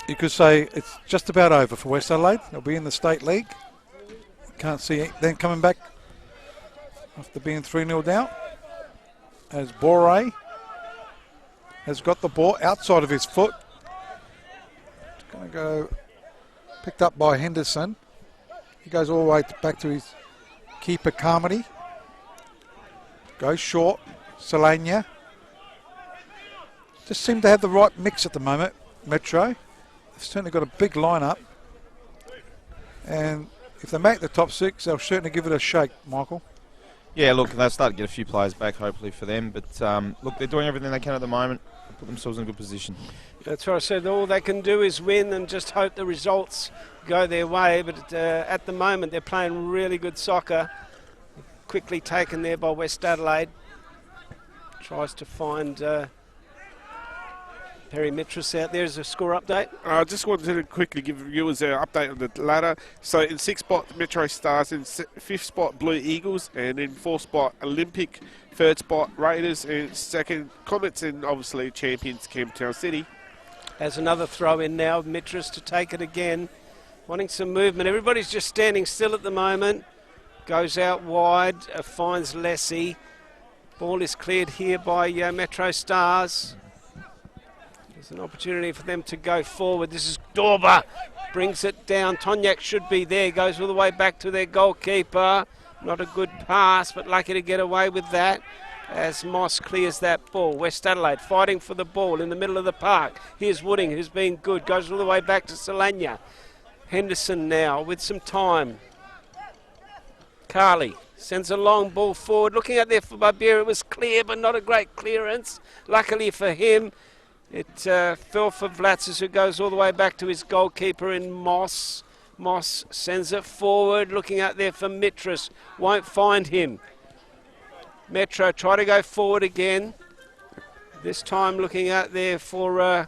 You could say it's just about over for West Adelaide. They'll be in the State League. Can't see it. Then coming back after being 3-0 down as Bore has got the ball outside of his foot. It's going to go picked up by Henderson. He goes all the way back to his keeper Carmody. Goes short. Solania. Just seem to have the right mix at the moment, Metro. They've certainly got a big lineup. And if they make the top 6, they'll certainly give it a shake, Michael. Yeah, look, they'll start to get a few players back, hopefully, for them. But, look, they're doing everything they can at the moment to put themselves in a good position. That's what I said. All they can do is win and just hope the results go their way. But at the moment, they're playing really good soccer. Quickly taken there by West Adelaide. Tries to find Perry Mitras out there as a score update. I just wanted to quickly give viewers an update on the ladder. So in 6th spot, Metro Stars. In 5th spot, Blue Eagles. And in 4th spot, Olympic. 3rd spot, Raiders. And 2nd, Comets. And obviously champions, Campbelltown City. Has another throw in now. Mitras to take it again. Wanting some movement. Everybody's just standing still at the moment. Goes out wide. Finds Lessie. Ball is cleared here by Metro Stars. There's an opportunity for them to go forward. This is Dorber. Brings it down. Tonyak should be there. Goes all the way back to their goalkeeper. Not a good pass, but lucky to get away with that as Moss clears that ball. West Adelaide fighting for the ball in the middle of the park. Here's Wooding, who's been good. Goes all the way back to Solania. Henderson now with some time. Carly sends a long ball forward. Looking out there for Barbier. It was clear, but not a great clearance. Luckily for him, it fell for Vlatzis, who goes all the way back to his goalkeeper in Moss. Moss sends it forward, looking out there for Mitras. Won't find him. Metro try to go forward again. This time looking out there for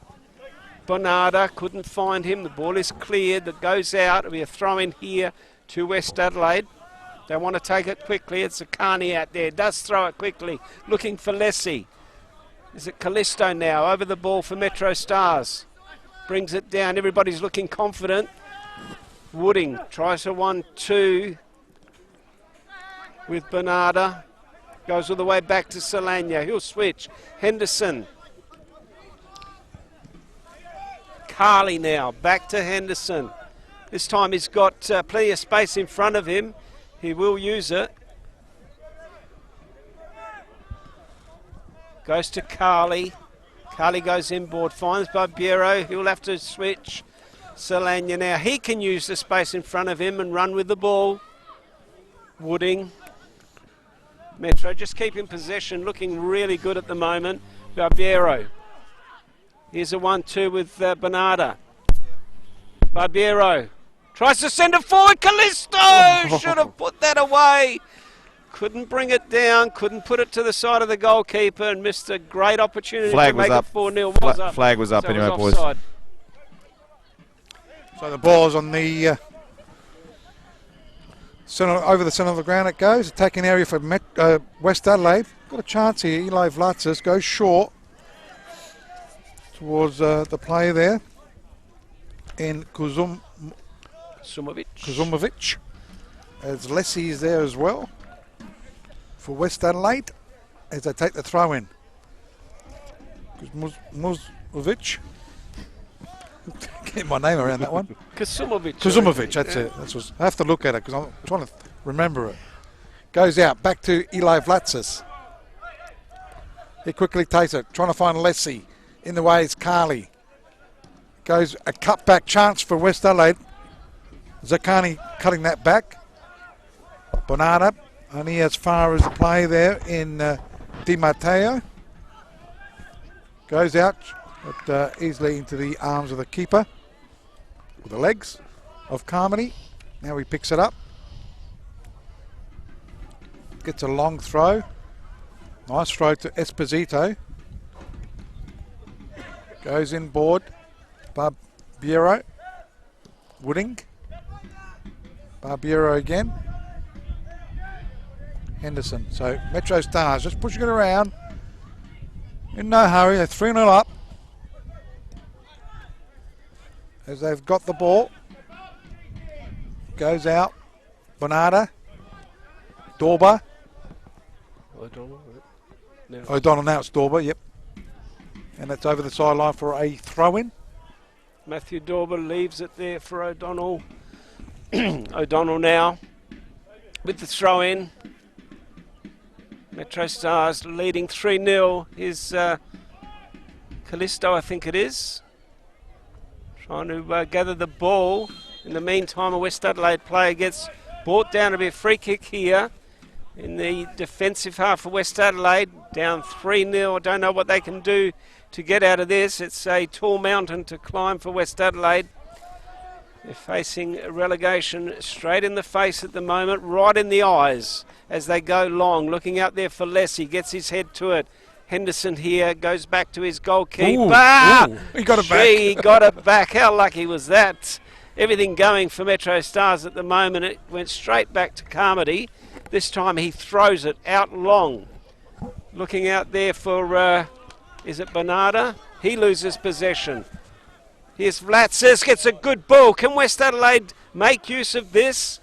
Bonarda. Couldn't find him. The ball is cleared. That goes out. It'll be a throw in here to West Adelaide. They want to take it quickly. It's a Carney out there. Does throw it quickly. Looking for Lessie. Is it Callisto now? Over the ball for Metro Stars. Brings it down. Everybody's looking confident. Wooding tries a 1-2 with Bernarda. Goes all the way back to Solana. He'll switch. Henderson. Carley now. Back to Henderson. This time he's got plenty of space in front of him. He will use it. Goes to Carley. Carley goes inboard. Finds Barbiero. He'll have to switch. Solana now. He can use the space in front of him and run with the ball. Wooding. Metro just keeping possession, looking really good at the moment. Barbiero. Here's a 1-2 with Bernarda. Barbiero tries to send it forward. Callisto should have put that away. Couldn't bring it down, couldn't put it to the side of the goalkeeper, and missed a great opportunity to make it 4-0. Flag was up So anyway, it was boys. offside. So the ball's on the center, over the centre of the ground it goes. Attacking area for West Adelaide. Got a chance here. Eli Vlatsis goes short towards the play there. And Kuzumovic. As Lessie's there as well for West Adelaide as they take the throw in. Kuzumovic. Get my name around that one. Kuzumovic, that's it. I have to look at it because I'm trying to remember it. Goes out, back to Eli Vlatsis. He quickly takes it, trying to find Lessie. In the way is Carley. Goes a cutback chance for West Adelaide. Zakani cutting that back. Bernarda only as far as the play there in Di Matteo. Goes out. But easily into the arms of the keeper with the legs of Carmody. Now he picks it up. Gets a long throw. Nice throw to Esposito. Goes inboard. Barbiero. Wooding. Barbiero again. Henderson. So MetroStars just pushing it around. In no hurry. They're 3-0 up. As they've got the ball. Goes out. Bernarda. Dorber. O'Donnell now it's Dorber, yep. And it's over the sideline for a throw-in. Matthew Dorber leaves it there for O'Donnell. O'Donnell now with the throw-in. MetroStars leading 3-0. Here's Callisto, I think it is. Trying to gather the ball. In the meantime, a West Adelaide player gets brought down to be a free kick here in the defensive half of West Adelaide. Down 3-0. I don't know what they can do to get out of this. It's a tall mountain to climb for West Adelaide. They're facing relegation straight in the face at the moment, right in the eyes as they go long. Looking out there for Lessie, gets his head to it. Henderson here goes back to his goalkeeper. Ooh, he got it back. He got it back. How lucky was that? Everything going for MetroStars at the moment. It went straight back to Carmody. This time he throws it out long. Looking out there for, is it Bernarda? He loses possession. Here's Vlatsis, gets a good ball. Can West Adelaide make use of this?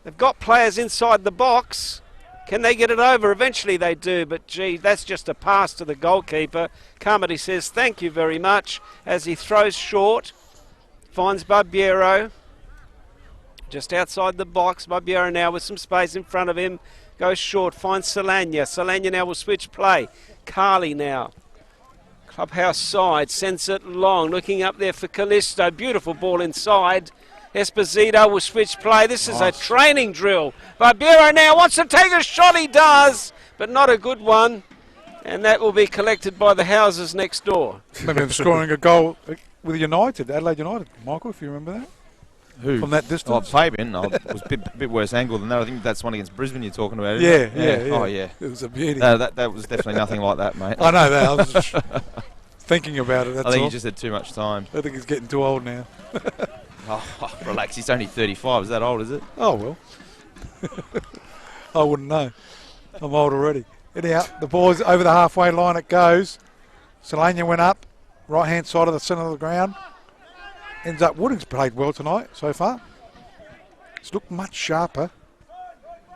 They've got players inside the box. Can they get it over? Eventually they do, but gee, that's just a pass to the goalkeeper. Carmody says thank you very much as he throws short. Finds Barbiero just outside the box. Barbiero now with some space in front of him. Goes short, finds Solana. Solana now will switch play. Carley now. Clubhouse side, sends it long. Looking up there for Callisto. Beautiful ball inside. Esposito will switch play. This is a training drill. Barbiero now wants to take a shot. He does, but not a good one. And that will be collected by the houses next door. Maybe they're scoring a goal with United, Adelaide United. Michael, if you remember that. Who? From that distance? Oh, Fabian. Oh, it was a bit worse angle than that. I think that's one against Brisbane you're talking about, Yeah, isn't yeah, it? yeah. Oh, yeah. It was a beauty. No, that was definitely nothing like that, mate. I know that. I was just thinking about it, that's I think all. he just had too much time. I think he's getting too old now. Oh, relax. He's only 35. Is that old, is it? Oh, well. I wouldn't know. I'm old already. Anyhow, the ball's over the halfway line it goes. Solana went up, right-hand side of the centre of the ground. ends up Wooding's played well tonight so far. It's looked much sharper.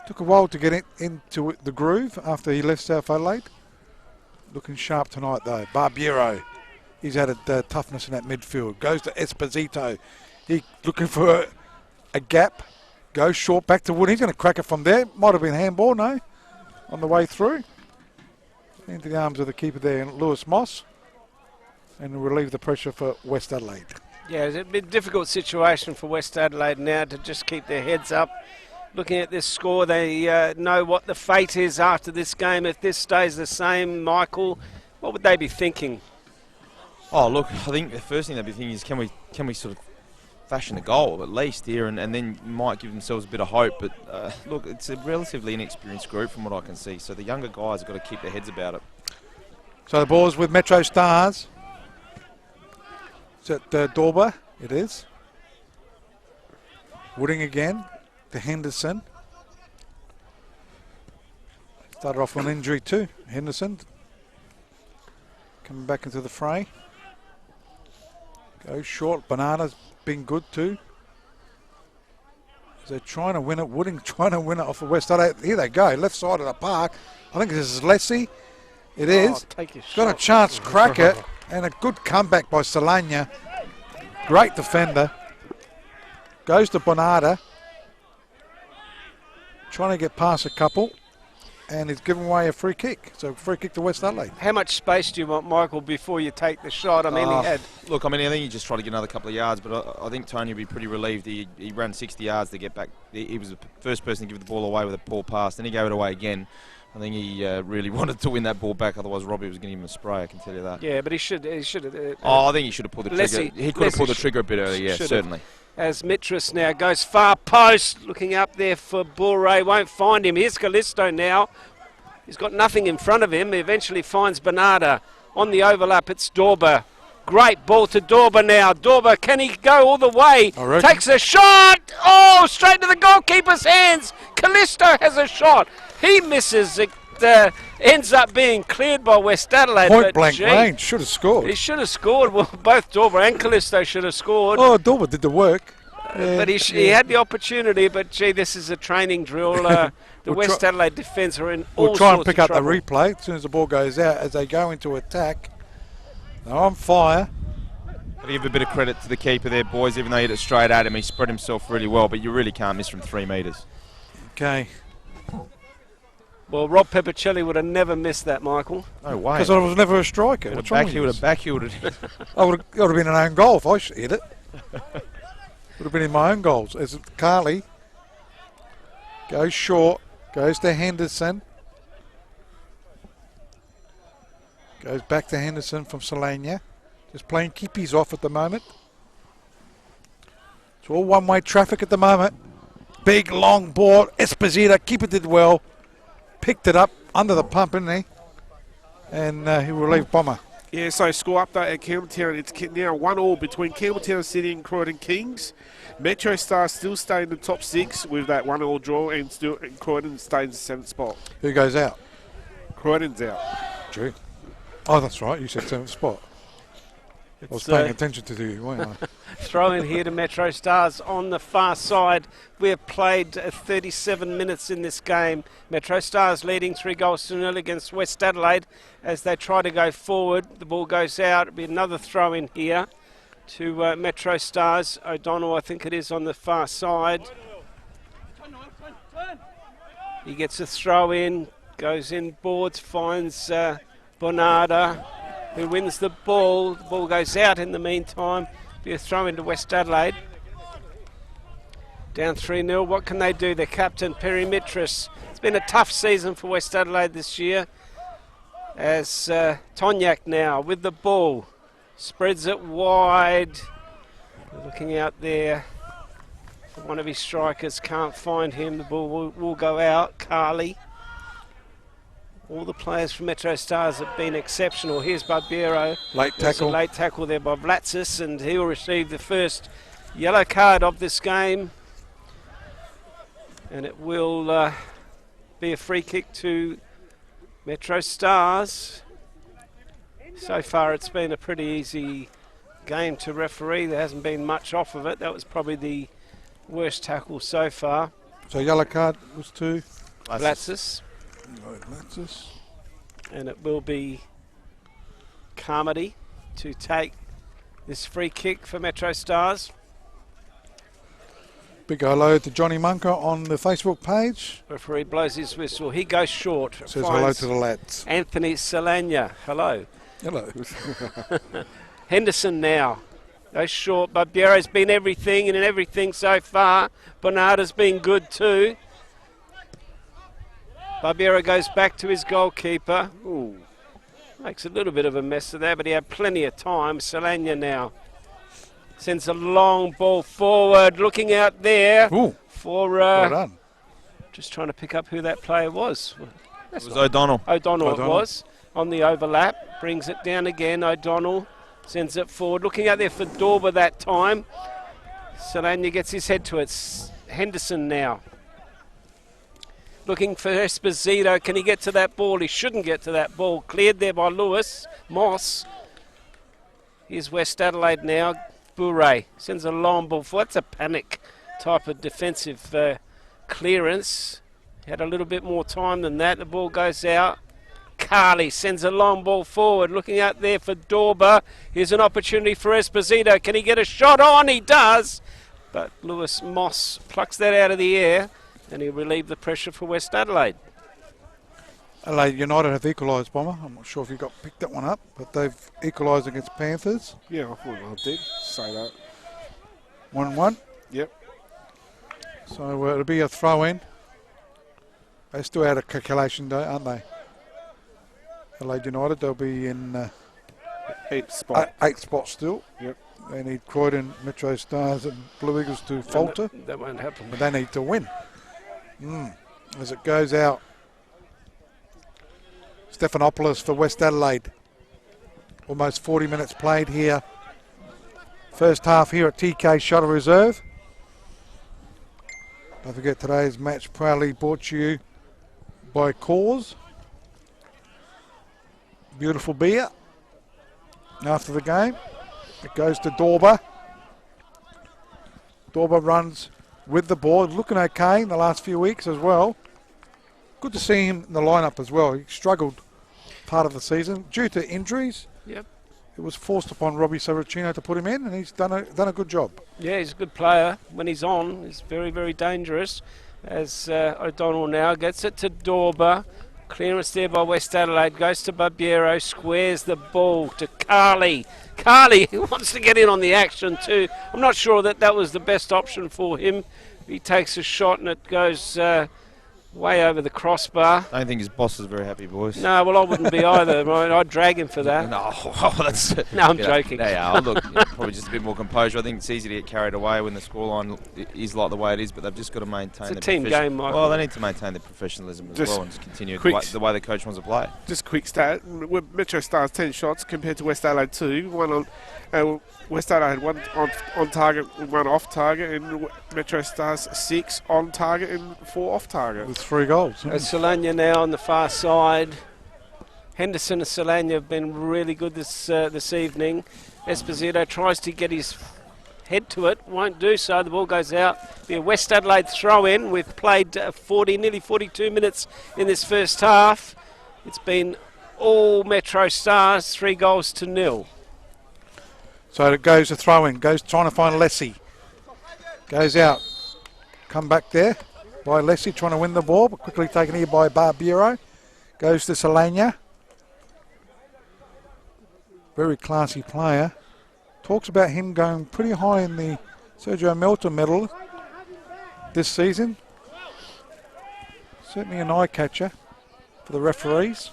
Took a while to get into the groove after he left South Adelaide. Looking sharp tonight though. Barbiero, he's added toughness in that midfield. Goes to Esposito. He looking for a gap. Goes short back to Wooding. He's going to crack it from there. Might have been handball, no? On the way through. Into the arms of the keeper there, Lewis Moss. And relieve the pressure for West Adelaide. Yeah, it's a bit difficult situation for West Adelaide now to just keep their heads up. Looking at this score, they know what the fate is after this game. If this stays the same, Michael, what would they be thinking? Oh, look, I think the first thing they'd be thinking is can we sort of fashion a goal at least here, and then might give themselves a bit of hope. But look, it's a relatively inexperienced group from what I can see, so the younger guys have got to keep their heads about it. So the ball's with MetroStars. Is it Dorber? It is. Wooding again to Henderson. Started off with an injury too, Henderson. Coming back into the fray. Goes short. Banana's been good too. They're trying to win it. Wooding trying to win it off the West Adelaide. Here they go, left side of the park. I think this is Lessie. It is. Got a chance to crack it. And a good comeback by Solana. Great defender. Goes to Bonata. Trying to get past a couple. And he's given away a free kick. So free kick to West Adelaide. How much space do you want, Michael, before you take the shot? I mean, he had... Look, I mean, I think he just tried to get another couple of yards, but I think Tony would be pretty relieved. He ran 60 yards to get back. He was the first person to give the ball away with a poor pass. Then he gave it away again. I think he really wanted to win that ball back, otherwise Robbie was going to give him a spray, I can tell you that. Yeah, but he should have... I think he should have pulled the trigger. He could have pulled the trigger a bit earlier, yeah, certainly. As Mitras now goes far post, looking up there for Bure, won't find him. Here's Callisto now. He's got nothing in front of him. He eventually finds Bernarda. On the overlap, it's Dorber. Great ball to Dorber now. Dorber, can he go all the way? Takes a shot. Oh, straight to the goalkeeper's hands. Callisto has a shot. He misses. It ends up being cleared by West Adelaide. Point blank range. Should have scored. He should have scored. Well, both Dorber and Callisto should have scored. Oh, Dorber did the work. But he had the opportunity. But, gee, this is a training drill. The West Adelaide defence are in all sorts of trouble. We'll try and pick up the replay as soon as the ball goes out as they go into attack. They're on fire. I'll give a bit of credit to the keeper there, boys. Even though he hit it straight at him, he spread himself really well, but you really can't miss from 3 metres. Okay. Well, Rob Peppercelli would have never missed that, Michael. No way. Because I was never a striker. He would have backheeled it. I would have been an own goal if I hit it. Would have been in my own goals. As Carly goes short, goes to Henderson. Goes back to Henderson from Solana. Just playing keepies off at the moment. It's all one-way traffic at the moment. Big, long ball. Esposito, keeper did well. Picked it up under the pump, isn't he? And he relieved Bomber. Yeah, so score update at Campbelltown. It's now 1-1 between Campbelltown City and Croydon Kings. MetroStars still stay in the top 6 with that 1-1 draw, and Croydon stays in the 7th spot. Who goes out? Croydon's out. Gee. Oh, that's right. You said 7th spot. I was paying attention to you, weren't I? Throw in here to MetroStars on the far side. We have played 37 minutes in this game. MetroStars leading 3-0 against West Adelaide as they try to go forward. The ball goes out. It'll be another throw in here to MetroStars. O'Donnell, I think it is, on the far side. He gets a throw in, goes in boards, finds Bonarda, who wins the ball. The ball goes out in the meantime. Be a throw into West Adelaide. Down 3-0. What can they do? Their captain, Perry Mitras. It's been a tough season for West Adelaide this year. As Tonyak now with the ball. Spreads it wide. Looking out there. One of his strikers can't find him. The ball will go out. Carly. All the players from MetroStars have been exceptional. Here's Barbiero. Late There's tackle. a late tackle there by Blatsis, and he'll receive the first yellow card of this game. And it will be a free kick to MetroStars. So far it's been a pretty easy game to referee. There hasn't been much off of it. That was probably the worst tackle so far. So yellow card was to Blatsis. Blatsis. And it will be Carmody to take this free kick for MetroStars. Big hello to Johnny Munker on the Facebook page. Referee blows his whistle. He goes short. Says hello to the lads. Anthony Solana. Hello. Hello. Henderson now. Goes short. Barbiero's been everything and in everything so far. Bernarda's been good too. Barbiero goes back to his goalkeeper. Ooh. Makes a little bit of a mess of that, but he had plenty of time. Solana now. Sends a long ball forward, looking out there. Ooh. For well done. just trying to pick up who that player was. It was O'Donnell. O'Donnell it was on the overlap. Brings it down again. O'Donnell sends it forward, looking out there for Dorber that time. Solana gets his head to it. Henderson now. Looking for Esposito. Can he get to that ball? He shouldn't get to that ball. Cleared there by Lewis. Moss. Here's West Adelaide now. Bourret sends a long ball forward. That's a panic type of defensive clearance. Had a little bit more time than that. The ball goes out. Carley sends a long ball forward. Looking out there for Dorber. Here's an opportunity for Esposito. Can he get a shot on? He does. But Lewis Moss plucks that out of the air. And he relieved the pressure for West Adelaide. Adelaide United have equalised, Bomber. I'm not sure if you picked that one up, but they've equalised against Panthers. Yeah, I thought I did say that. 1-1. Yep. So it'll be a throw-in. They're still out of calculation, aren't they? Adelaide United, they'll be in 8 spots. 8 spots still. Yep. They need Croydon, MetroStars and Blue Eagles to falter. That won't happen. But they need to win. As it goes out, Stephanopoulos for West Adelaide. Almost 40 minutes played here. First half here at TK Shuttle Reserve. Don't forget today's match proudly brought to you by Cause. Beautiful beer. After the game, it goes to Dorber. Dorber runs with the ball, looking okay in the last few weeks as well. Good to see him in the lineup as well. He struggled part of the season due to injuries. Yep. It was forced upon Robbie Saracino to put him in, and he's done a good job. Yeah, he's a good player. When he's on, he's very, very dangerous. As O'Donnell now gets it to Dorber. Clearance there by West Adelaide. Goes to Barbiero. Squares the ball to Carley. Carley wants to get in on the action too. I'm not sure that was the best option for him. He takes a shot and it goes way over the crossbar. I don't think his boss is very happy, boys. No, well, I wouldn't be either. I'd drag him for that. No, that's... No, I'm joking. Yeah, look, probably just a bit more composure. I think it's easy to get carried away when the scoreline is like the way it is, but they've just got to maintain it's a team game, Michael. Well, they need to maintain their professionalism as well and just continue the way the coach wants to play. Just a quick stat. Metro Stars 10 shots compared to West Adelaide 2. One on West Adelaide had 1 on target, 1 off target, and Metro Stars 6 on target and 4 off target. With 3 goals. Solana now on the far side. Henderson and Solana have been really good this evening. Esposito tries to get his head to it, won't do so. The ball goes out. Be a West Adelaide throw-in. We've played nearly 42 minutes in this first half. It's been all Metro Stars, 3-0. So it goes to throw-in. Goes trying to find Lessie. Goes out. Come back there by Lessie trying to win the ball, but quickly taken here by Barbiero. Goes to Solana. Very classy player. Talks about him going pretty high in the Sergio Melton medal this season. Certainly an eye catcher for the referees.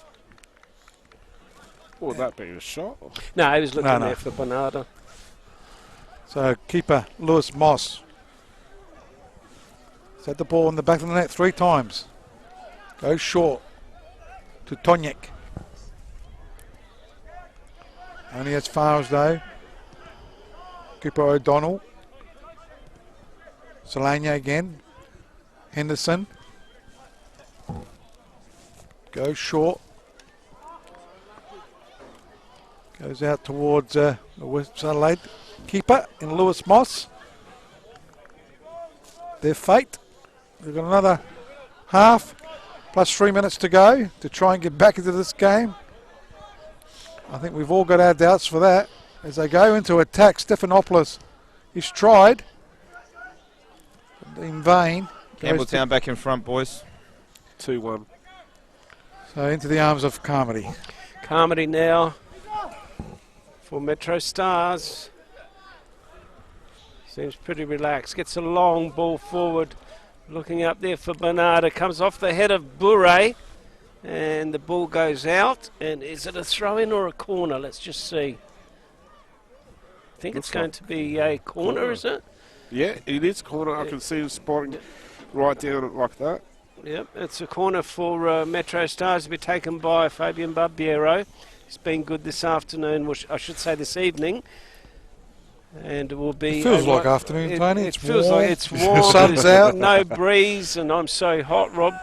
Would that be a shot? No, he was looking there for Bernarda. So keeper Lewis Moss set the ball in the back of the net 3 times. Goes short to Tonyek. Only as far as though. Keeper O'Donnell. Solana again. Henderson. Goes short. Goes out towards the West Adelaide keeper in Lewis Moss. Their fate. We've got another half plus 3 minutes to go to try and get back into this game. I think we've all got our doubts for that. As they go into attack, Stephanopoulos, he's tried in vain. Campbelltown back in front, boys. 2-1. So into the arms of Carmody. Carmody now for MetroStars. Seems pretty relaxed. Gets a long ball forward. Looking up there for Bernarda. Comes off the head of Bure. And the ball goes out. And is it a throw-in or a corner? Let's just see. I think it's going to be a corner, is it? Yeah, it is corner. I can see him spotting right down it like that. Yep, it's a corner for MetroStars to be taken by Fabian Barbiero. He's been good this afternoon, which I should say this evening. And it will be... It feels like afternoon, Tony. It feels like it's warm. The sun's out. No breeze, and I'm so hot, Rob.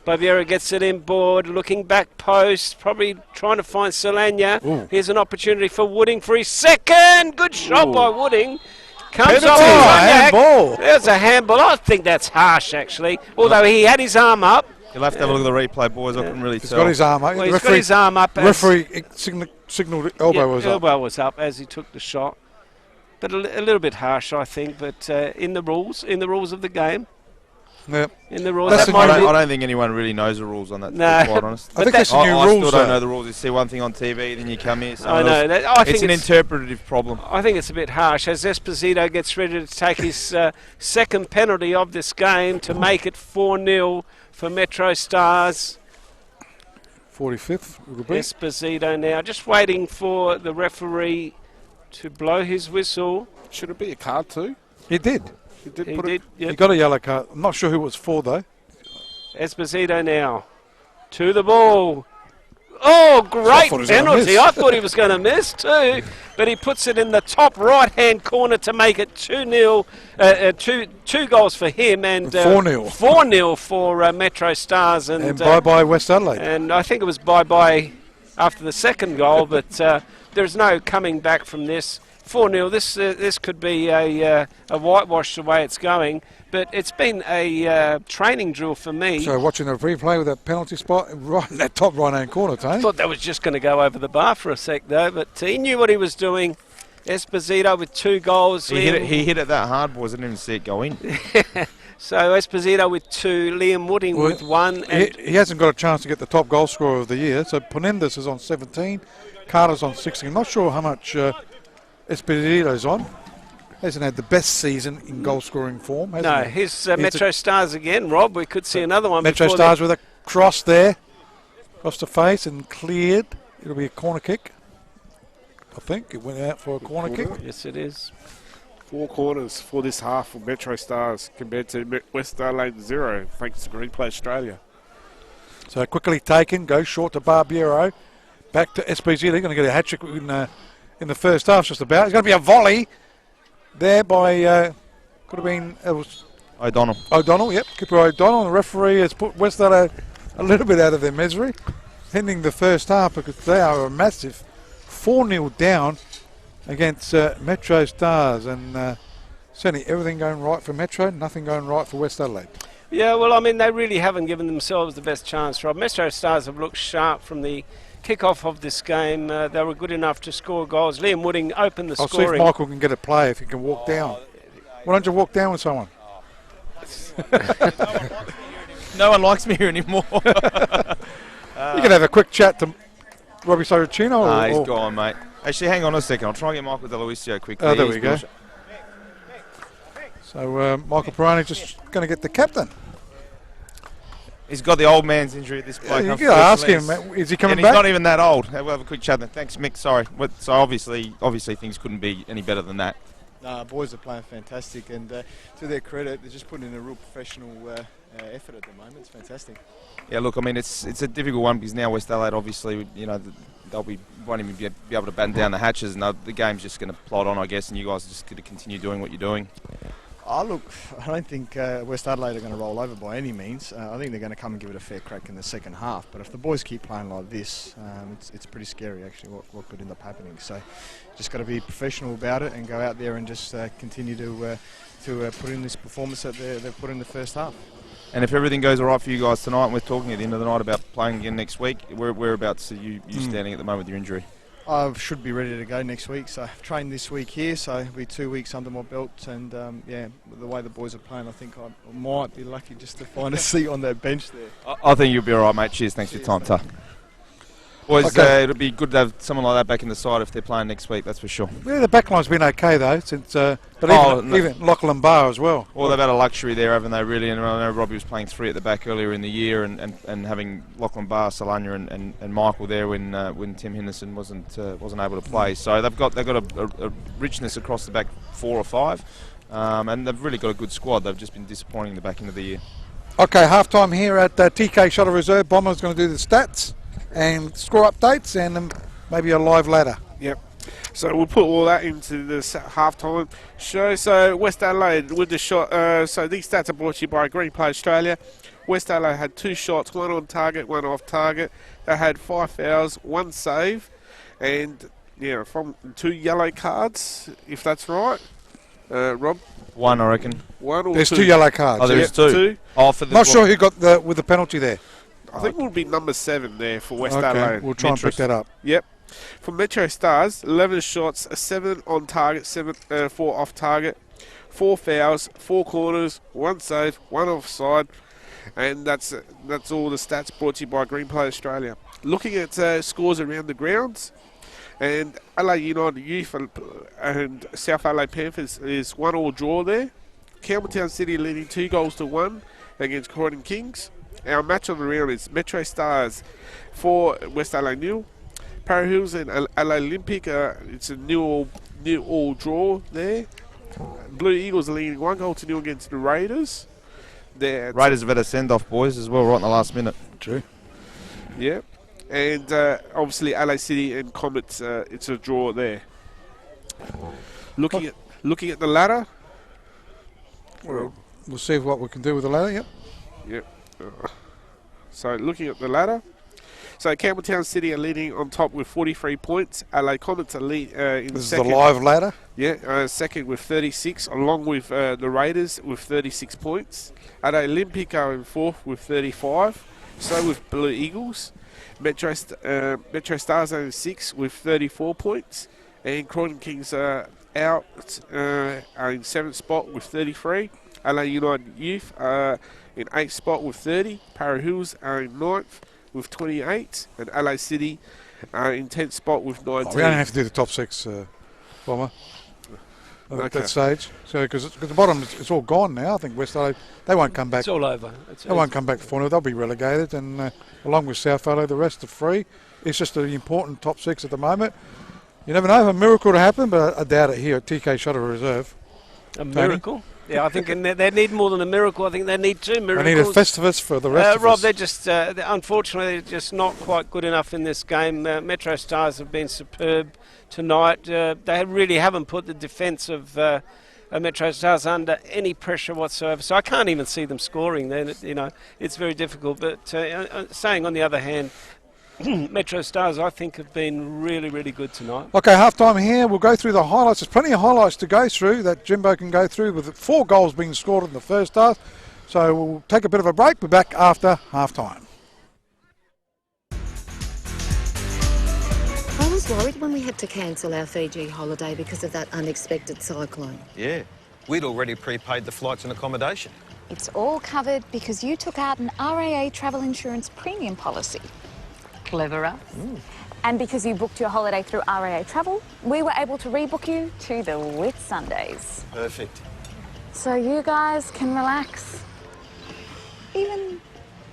Barbiero gets it inboard, looking back post, probably trying to find Solana. Ooh. Here's an opportunity for Wooding for his second. Good shot by Wooding. Comes Penalty. off Cognac. Handball. There's a handball. I think that's harsh, actually. Although he had his arm up. You'll have to have a look at the replay, boys. I couldn't really He's tell. got his arm up. Well, he's got his arm up. Referee signalled elbow was up. Elbow was up as he took the shot. But a little bit harsh, I think. But in the rules of the game. Yep. In the rules. That's That the might I have don't, been- I don't think anyone really knows the rules on that, to No. be quite honest. I think that's the new I rules. still don't though. know the rules. You see one thing on TV, then you come here. I know. I think It's an interpretative problem. I think it's a bit harsh as Esposito gets ready to take his second penalty of this game to make it 4-0 for MetroStars. 45th will be. Esposito now just waiting for the referee to blow his whistle. Should it be a card too? He did. He did He put did. He Yep. got a yellow card. I'm not sure who it was for though. Esposito now to the ball. Oh, great thought he was gonna penalty. miss. I thought he was going to miss too, but he puts it in the top right-hand corner to make it 2-0. Two goals for him and 4-0. 4-0 for MetroStars. And bye-bye West Adelaide. And I think it was bye-bye after the second goal, but there's no coming back from this. 4-0. This could be a whitewash the way it's going, but it's been a training drill for me. So watching the replay with that penalty spot right in that top right-hand corner, I Tony. thought that was just going to go over the bar for a sec, though, but he knew what he was doing. Esposito with 2 goals. He hit it that hard, boys. I didn't even see it go in. So Esposito with 2, Liam Wooding with 1. And He hasn't got a chance to get the top goal scorer of the year. So Penendez is on 17, Carter's on 16. I'm not sure how much Esposito's on. Hasn't had the best season in goal scoring form, hasn't no, he? here's MetroStars again, Rob. We could see another one. before MetroStars with a cross there. Cross the face and cleared. It'll be a corner kick. I think it went out for a corner kick. Yes, it is. 4 corners for this half for MetroStars compared to West Adelaide 0, thanks to Replay Australia. So quickly taken, goes short to Barbiero. Back to Esposito. They're going to get a hat-trick in the first half just about. It's going to be a volley there by, could have been, it was O'Donnell. Yep, Cooper O'Donnell. The referee has put West Adelaide a little bit out of their misery, ending the first half because they are a massive 4-0 down against MetroStars, and certainly everything going right for Metro, nothing going right for West Adelaide. Yeah, well, I mean, they really haven't given themselves the best chance, Rob. MetroStars have looked sharp from the kick-off of this game. They were good enough to score goals. Liam Wooding opened the I'll scoring. see if Michael can get a play if he can walk down. Why don't you walk down with someone? No one likes me here anymore. You can have a quick chat to Robbie Sorrentino. He's gone, mate. Actually, hang on a second. I'll try and get Michael Deluisio quickly. Oh, there we go. So Michael Perrone just going to get the captain. He's got the old man's injury at this point. You got to ask him, is he coming and back? he's not even that old. We'll have a quick chat then. Thanks, Mick. Sorry. So obviously things couldn't be any better than that. Boys are playing fantastic, and to their credit, they're just putting in a real professional effort at the moment. It's fantastic. Yeah, look, I mean, it's a difficult one because now West Adelaide, obviously, you know, won't even be able to batten down the hatches, and the game's just going to plod on, I guess, and you guys are just going to continue doing what you're doing. Oh, look, I don't think West Adelaide are going to roll over by any means. I think they're going to come and give it a fair crack in the second half. But if the boys keep playing like this, it's pretty scary actually what could end up happening. So just got to be professional about it and go out there and just continue to put in this performance that they've put in the first half. And if everything goes all right for you guys tonight, and we're talking at the end of the night about playing again next week, whereabouts are you standing at the moment with your injury? I should be ready to go next week, so I've trained this week here, so it'll be 2 weeks under my belt, and yeah, the way the boys are playing, I think I might be lucky just to find a seat on that bench there. I think you'll be all right, mate. Cheers, thanks for your time, Tuck. Boys, it'll be good to have someone like that back in the side if they're playing next week, that's for sure. Yeah, the backline's been okay though, since but even Lachlan Barr as well. Well, they've had a luxury there, haven't they, really? And I know Robbie was playing 3 at the back earlier in the year, and having Lachlan Barr, Solana and Michael there when Tim Henderson wasn't able to play. So they've got a richness across the back 4 or 5, and they've really got a good squad. They've just been disappointing the back end of the year. Okay, half-time here at TK Shuttle Reserve. Bomber's going to do the stats and score updates and maybe a live ladder. Yep. So we'll put all that into the half-time show. So West Adelaide with the shot. So these stats are brought to you by Green Play Australia. West Adelaide had 2 shots, 1 on target, 1 off target. They had 5 fouls, 1 save, and from 2 yellow cards, if that's right. Rob? 1, I reckon. 1 or There's 2? 2 yellow cards. Oh, there's 2. Oh, for the Not sure who got with the penalty there. I think it will be number 7 there for West Okay, Adelaide. we'll try and pick that up. Yep. For MetroStars, 11 shots, 7 on target, 4 off target, 4 fouls, 4 corners, 1 save, 1 offside, and that's all the stats brought to you by Green Play Australia. Looking at scores around the grounds, and Adelaide United Youth and South Adelaide Panthers is 1-1 draw there. Campbelltown City leading 2-1 against Croydon Kings. Our match on the round is MetroStars for West Adelaide 0. Para Hills and Adelaide Olympic, it's a nil all draw there. Blue Eagles are leading 1-0 against the Raiders. Raiders have had a send-off, boys, as well, right in the last minute. True. Yeah. And obviously Adelaide City and Comets, it's a draw there. Looking at the ladder. We'll see what we can do with the ladder, yep. Yep. So looking at the ladder, so Campbelltown City are leading on top with 43 points. Adelaide Comets are in This is second. the live ladder. Yeah, second with 36, along with the Raiders with 36 points. Adelaide Olympic are in 4th with 35. So with Blue Eagles. MetroStars are in 6th with 34 points, and Croydon Kings are out are in 7th spot with 33. Adelaide United Youth are in 8th spot with 30. Para Hills are in 9th with 28. And Adelaide City are in 10th spot with 19. We don't have to do the top 6, Bomber, at Okay. that stage. So because the bottom, it's all gone now. I think West Adelaide, they won't come back. It's all over. They won't come back to 4-0. They'll be relegated, and along with South Adelaide, the rest are free. It's just the important top 6 at the moment. You never know if a miracle to happen, but I doubt it here at TK Shuttle Reserve. A miracle? Yeah, I think they need more than a miracle. I think they need 2 miracles. They need a Festivus for the rest of Rob, us. they're just, unfortunately, they're just not quite good enough in this game. MetroStars have been superb tonight. They really haven't put the defence of MetroStars under any pressure whatsoever. So I can't even see them scoring. Then it's very difficult. But saying on the other hand, MetroStars, I think, have been really, really good tonight. Okay, half-time here. We'll go through the highlights. There's plenty of highlights to go through that Jimbo can go through, with 4 goals being scored in the first half. So we'll take a bit of a break. We're back after half-time. I was worried when we had to cancel our Fiji holiday because of that unexpected cyclone. Yeah, we'd already prepaid the flights and accommodation. It's all covered because you took out an RAA travel insurance premium policy. Clever us. And because you booked your holiday through RAA Travel, we were able to rebook you to the Whitsundays. Perfect. So you guys can relax even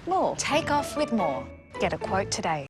more. Take off with more. Get a quote today.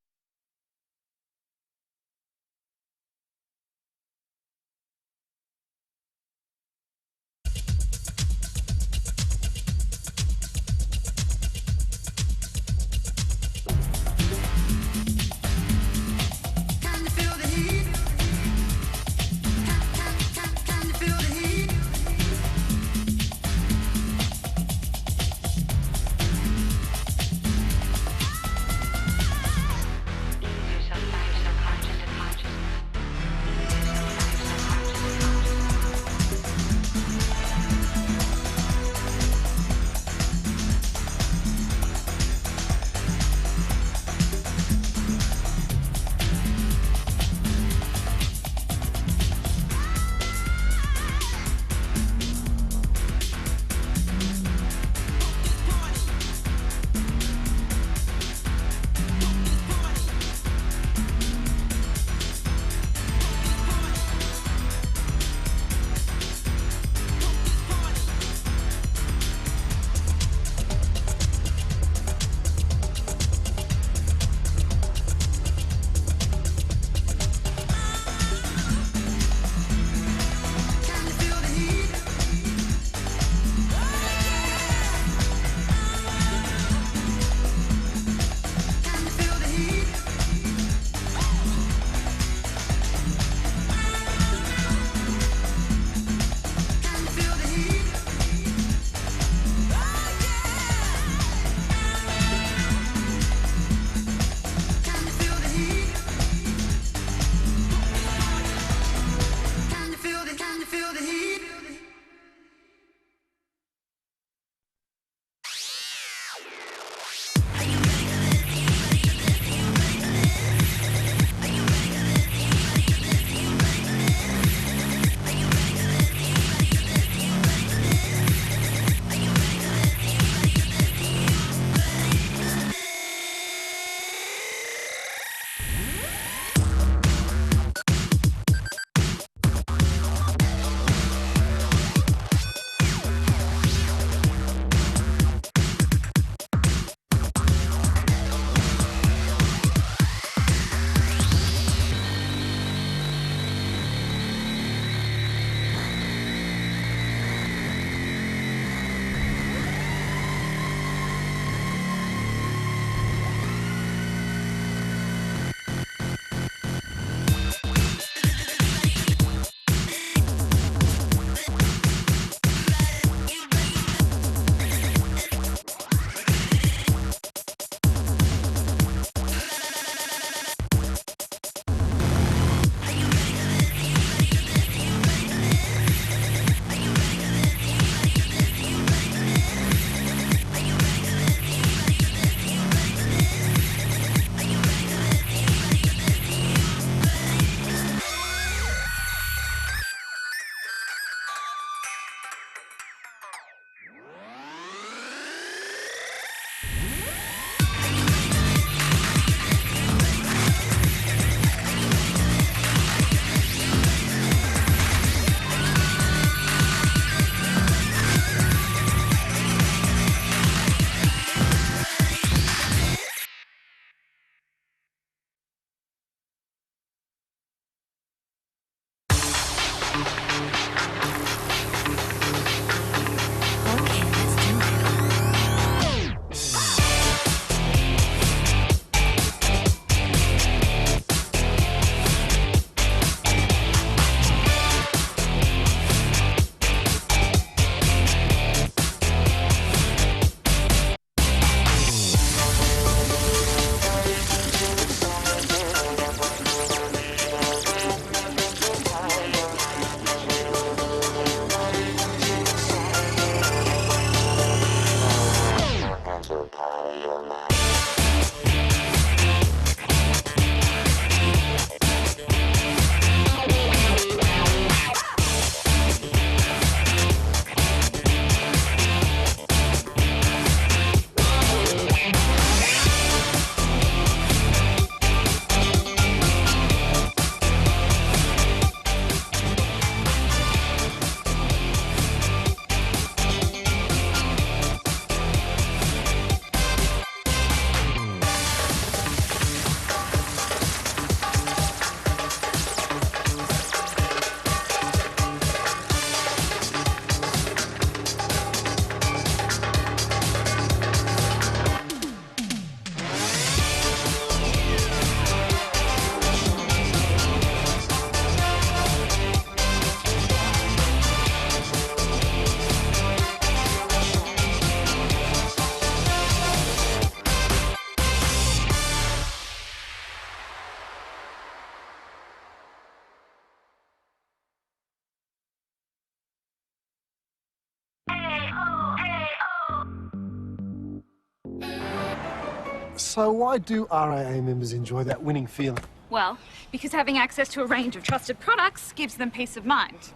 So why do RAA members enjoy that winning feeling? Well, because having access to a range of trusted products gives them peace of mind.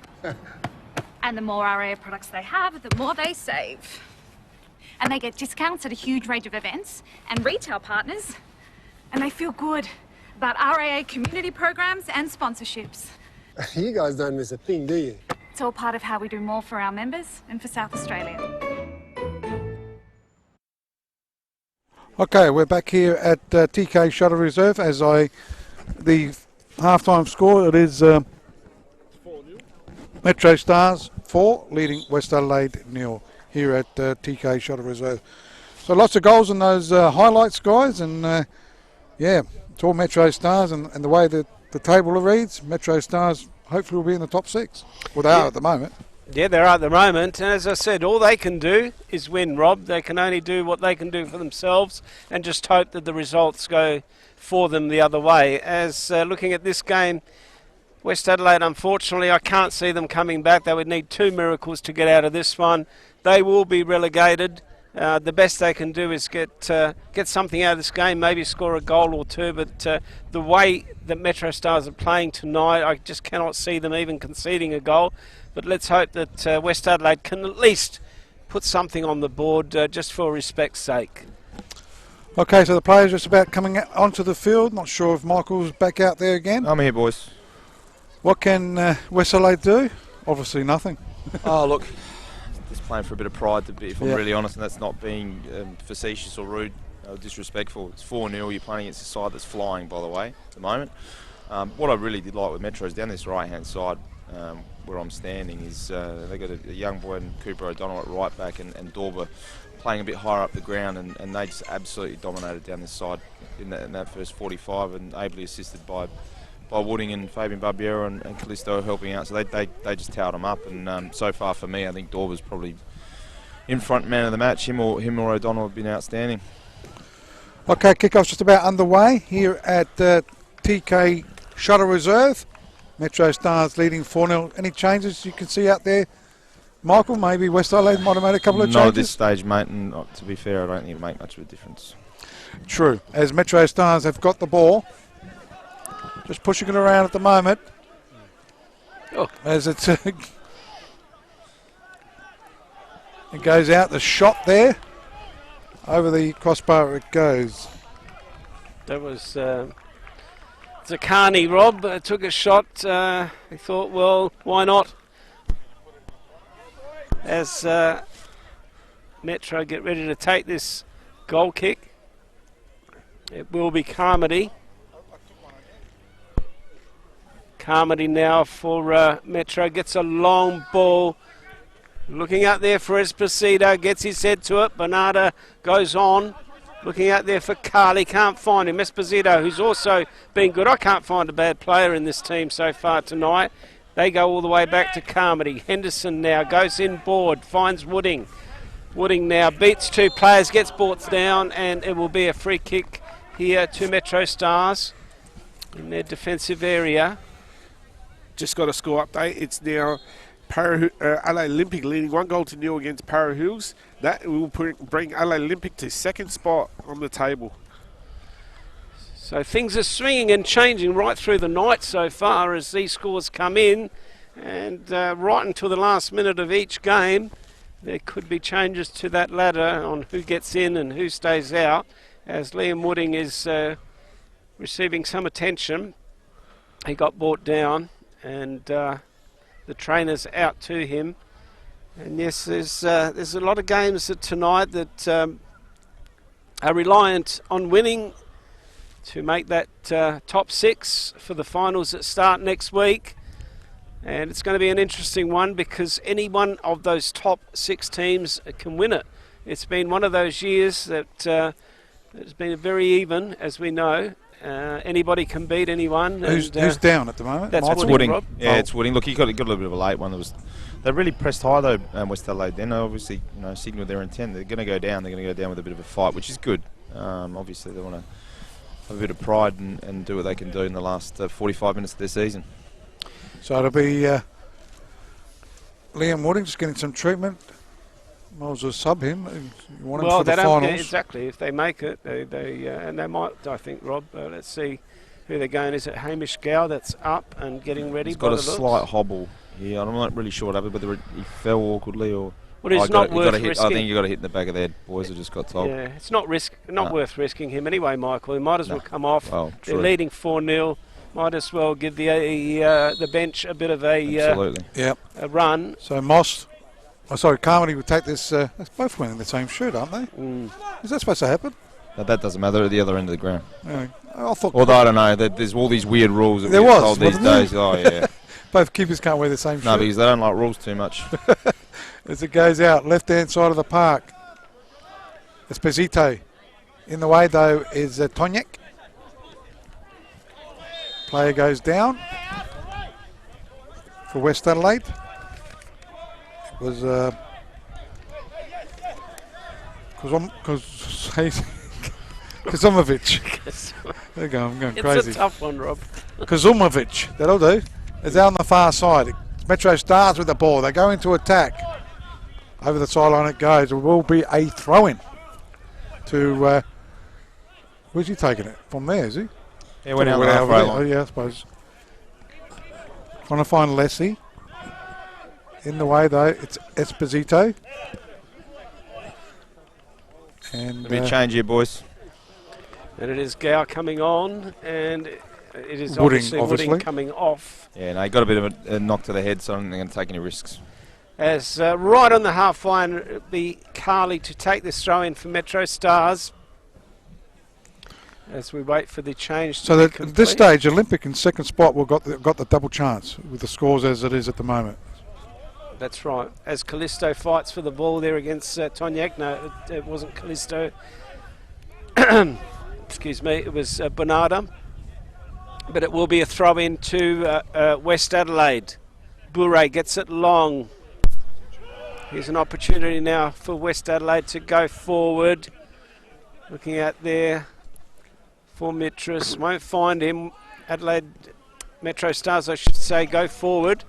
And the more RAA products they have, the more they save. And they get discounts at a huge range of events and retail partners. And they feel good about RAA community programs and sponsorships. You guys don't miss a thing, do you? It's all part of how we do more for our members and for South Australia. Okay, we're back here at TK Shuttle Reserve the halftime score, it is MetroStars 4 leading West Adelaide 0 here at TK Shuttle Reserve. So lots of goals in those highlights, guys, and yeah, it's all MetroStars, and the way that the table reads, MetroStars hopefully will be in the top 6. Well, they are at the moment. Yeah, they are at the moment, and as I said, all they can do is win, Rob. They can only do what they can do for themselves and just hope that the results go for them the other way. As looking at this game, West Adelaide, unfortunately, I can't see them coming back. They would need 2 miracles to get out of this one. They will be relegated. The best they can do is get something out of this game, maybe score a goal or 2, but the way that MetroStars are playing tonight, I just cannot see them even conceding a goal. But let's hope that West Adelaide can at least put something on the board just for respect's sake. Okay, so the players just about coming onto the field. Not sure if Michael's back out there again. I'm here, boys. What can West Adelaide do? Obviously nothing. Oh, look, just playing for a bit of pride, if I'm really honest, and that's not being facetious or rude or disrespectful. It's 4-0. You're playing against a side that's flying, by the way, at the moment. What I really did like with Metro is down this right-hand side, where I'm standing, is they've got a young boy in Cooper O'Donnell at right back, and Dorber playing a bit higher up the ground, and they just absolutely dominated down this side in that first 45, and ably assisted by Wooding and Fabian Barbiero and Callisto helping out. So they just towed them up, and so far for me, I think Dorber's probably in front man of the match. Him or O'Donnell have been outstanding. Okay, kickoff's just about underway here at TK Shuttle Reserve. MetroStars leading 4-0. Any changes you can see out there, Michael? Maybe West Adelaide might have made a couple of changes? Not at this stage, mate, and to be fair, I don't think it'll make much of a difference. True, as MetroStars have got the ball. Just pushing it around at the moment. Oh. As it goes out, the shot there. Over the crossbar it goes. That was Zakani, Rob. Took a shot. He thought, well, why not? As Metro get ready to take this goal kick. It will be Carmody. Carmody now for Metro. Gets a long ball. Looking out there for Esposito. Gets his head to it. Bernardo goes on. Looking out there for Carly. Can't find him. Esposito, who's also been good. I can't find a bad player in this team so far tonight. They go all the way back to Carmody. Henderson now goes in board. Finds Wooding. Wooding now beats 2 players. Gets brought down. And it will be a free kick here to MetroStars in their defensive area. Just got a score update. It's now Adelaide Olympic leading 1-0 against Para Hills. That will bring Adelaide Olympic to 2nd spot on the table. So things are swinging and changing right through the night so far as these scores come in, and right until the last minute of each game there could be changes to that ladder on who gets in and who stays out, as Liam Wooding is receiving some attention. He got brought down, and the trainer's out to him. And yes, there's a lot of games tonight that are reliant on winning to make that top 6 for the finals that start next week. And it's going to be an interesting one because any one of those top 6 teams can win it. It's been one of those years that it's been very even, as we know. Anybody can beat anyone. Who's down at the moment? That's Wooding. Rob. Yeah, it's Wooding. Look, he got a little bit of a late one. They really pressed high though, West Adelaide. Then obviously, signalled their intent. They're going to go down. They're going to go down with a bit of a fight, which is good. Obviously, they want to have a bit of pride and do what they can do in the last 45 minutes of their season. So it'll be Liam Wooding just getting some treatment. Might as well sub him. You want him Well, for the they don't finals. exactly. If they make it, and they might. I think, Rob. Let's see who they're going. Is it Hamish Gow that's up and getting ready? He's got a by the looks? slight hobble here. I'm not really sure what happened, whether he fell awkwardly or. Well, it's not worth risking. I think you got to hit in the back of the head, boys. I just got told. Yeah, it's not worth risking him anyway, Michael. He might as well come off. Well, They're leading 4-0. Might as well give the bench a bit of a run. So Moss, Carmody would take this. They're both wearing the same shirt, aren't they? Is that supposed to happen? No, that doesn't matter. They're at the other end of the ground. Yeah. I thought. Although I don't know, there's all these weird rules that There we're told was, these days. Oh yeah. Both keepers can't wear the same shirt. No, because they don't like rules too much. As it goes out, left-hand side of the park. Esposito. In the way, though, is Tonyak. Player goes down for West Adelaide. It was Kazumovic. There you go, I'm going crazy. It's a tough one, Rob. Kazumovic, that'll do. It's out on the far side. MetroStars with the ball. They go into attack. Over the sideline it goes. It will be a throw-in to... where's he taking it? From there, is he? Yeah, went out the halfway line. Oh, yeah, I suppose. Trying to find Lessie. In the way, though, it's Esposito. And There'll be a change here, boys. And it is Gow coming on, and it is Wooding, Wooding coming off. Yeah, no, he got a bit of a knock to the head, so I don't think they're going to take any risks. As right on the half line, it'll be Carly to take this throw in for MetroStars. As we wait for the change to so be that complete. at this stage, Olympic in second spot will got the double chance with the scores as it is at the moment. That's right. As Callisto fights for the ball there against Tonyak. No, it wasn't Callisto. Excuse me, it was Bernarda. But it will be a throw in to West Adelaide. Bure gets it long. Here's an opportunity now for West Adelaide to go forward. Looking out there for Metros. Won't find him. Adelaide MetroStars, I should say, go forward.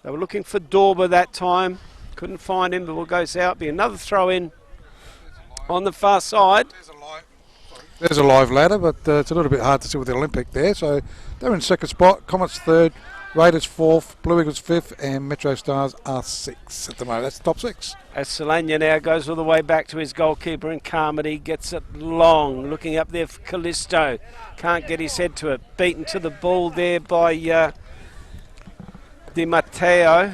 They were looking for Dorber that time. Couldn't find him. The ball goes out. Be another throw in on the far side. There's a live ladder, but it's a little bit hard to see with the Olympic there. So they're in second spot. Comets third. Raiders fourth. Blue Eagles fifth. And MetroStars are sixth at the moment. That's the top six. As Solania now goes all the way back to his goalkeeper, and Carmody gets it long. Looking up there for Callisto. Can't get his head to it. Beaten to the ball there by Di Matteo.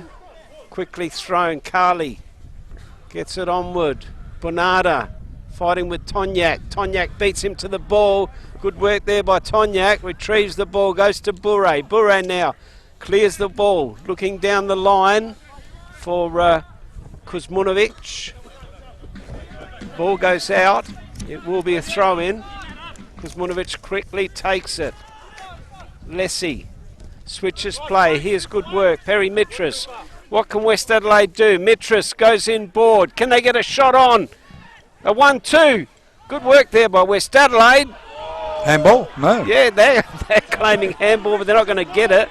Quickly thrown. Carly gets it onward. Bonarda fighting with Tonyak. Tonyak beats him to the ball. Good work there by Tonyak. Retrieves the ball. Goes to Bure. Bure now clears the ball. Looking down the line for Kuzmunovic. Ball goes out. It will be a throw in. Kuzmunovic quickly takes it. Lessie switches play. Here's good work. Perry Mitras. What can West Adelaide do? Mitras goes in board. Can they get a shot on? A 1-2. Good work there by West Adelaide. Handball? No. Yeah, they're claiming handball, but they're not going to get it.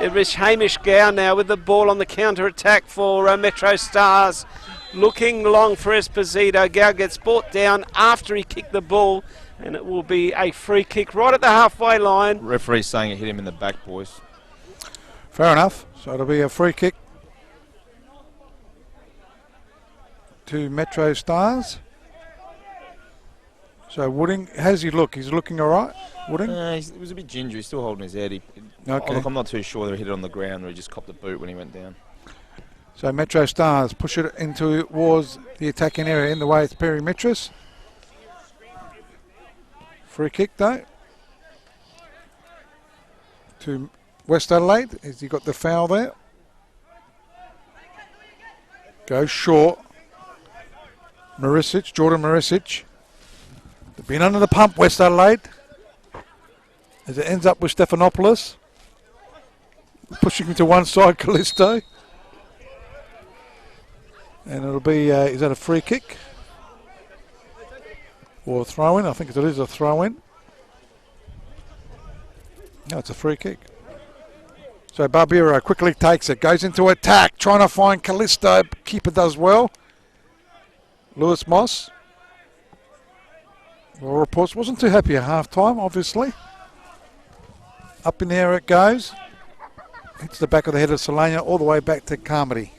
It is Hamish Gow now with the ball on the counter-attack for MetroStars. Looking long for Esposito. Gow gets brought down after he kicked the ball, and it will be a free kick right at the halfway line. Referee's saying it hit him in the back, boys. Fair enough. So it'll be a free kick to MetroStars. So Wooding, how does he look? He's looking all right, Wooding? He was a bit ginger. He's still holding his head. Okay. Look, I'm not too sure they hit it on the ground or he just copped the boot when he went down. So MetroStars push it into towards the attacking area. In the way, it's Perry Mitras. Free kick though to West Adelaide. Has he got the foul there? Goes short. Marisic, Jordan Marisic. They've been under the pump, West Adelaide. As it ends up with Stephanopoulos. Pushing him to one side, Callisto. And it'll be, is that a free kick? Or a throw-in? I think it is a throw-in. No, it's a free kick. So Barbero quickly takes it, goes into attack, trying to find Callisto. Keeper does well. Lewis Moss. Well, reports wasn't too happy at half-time, obviously. Up in the air it goes. Hits the back of the head of Solana all the way back to Carmody.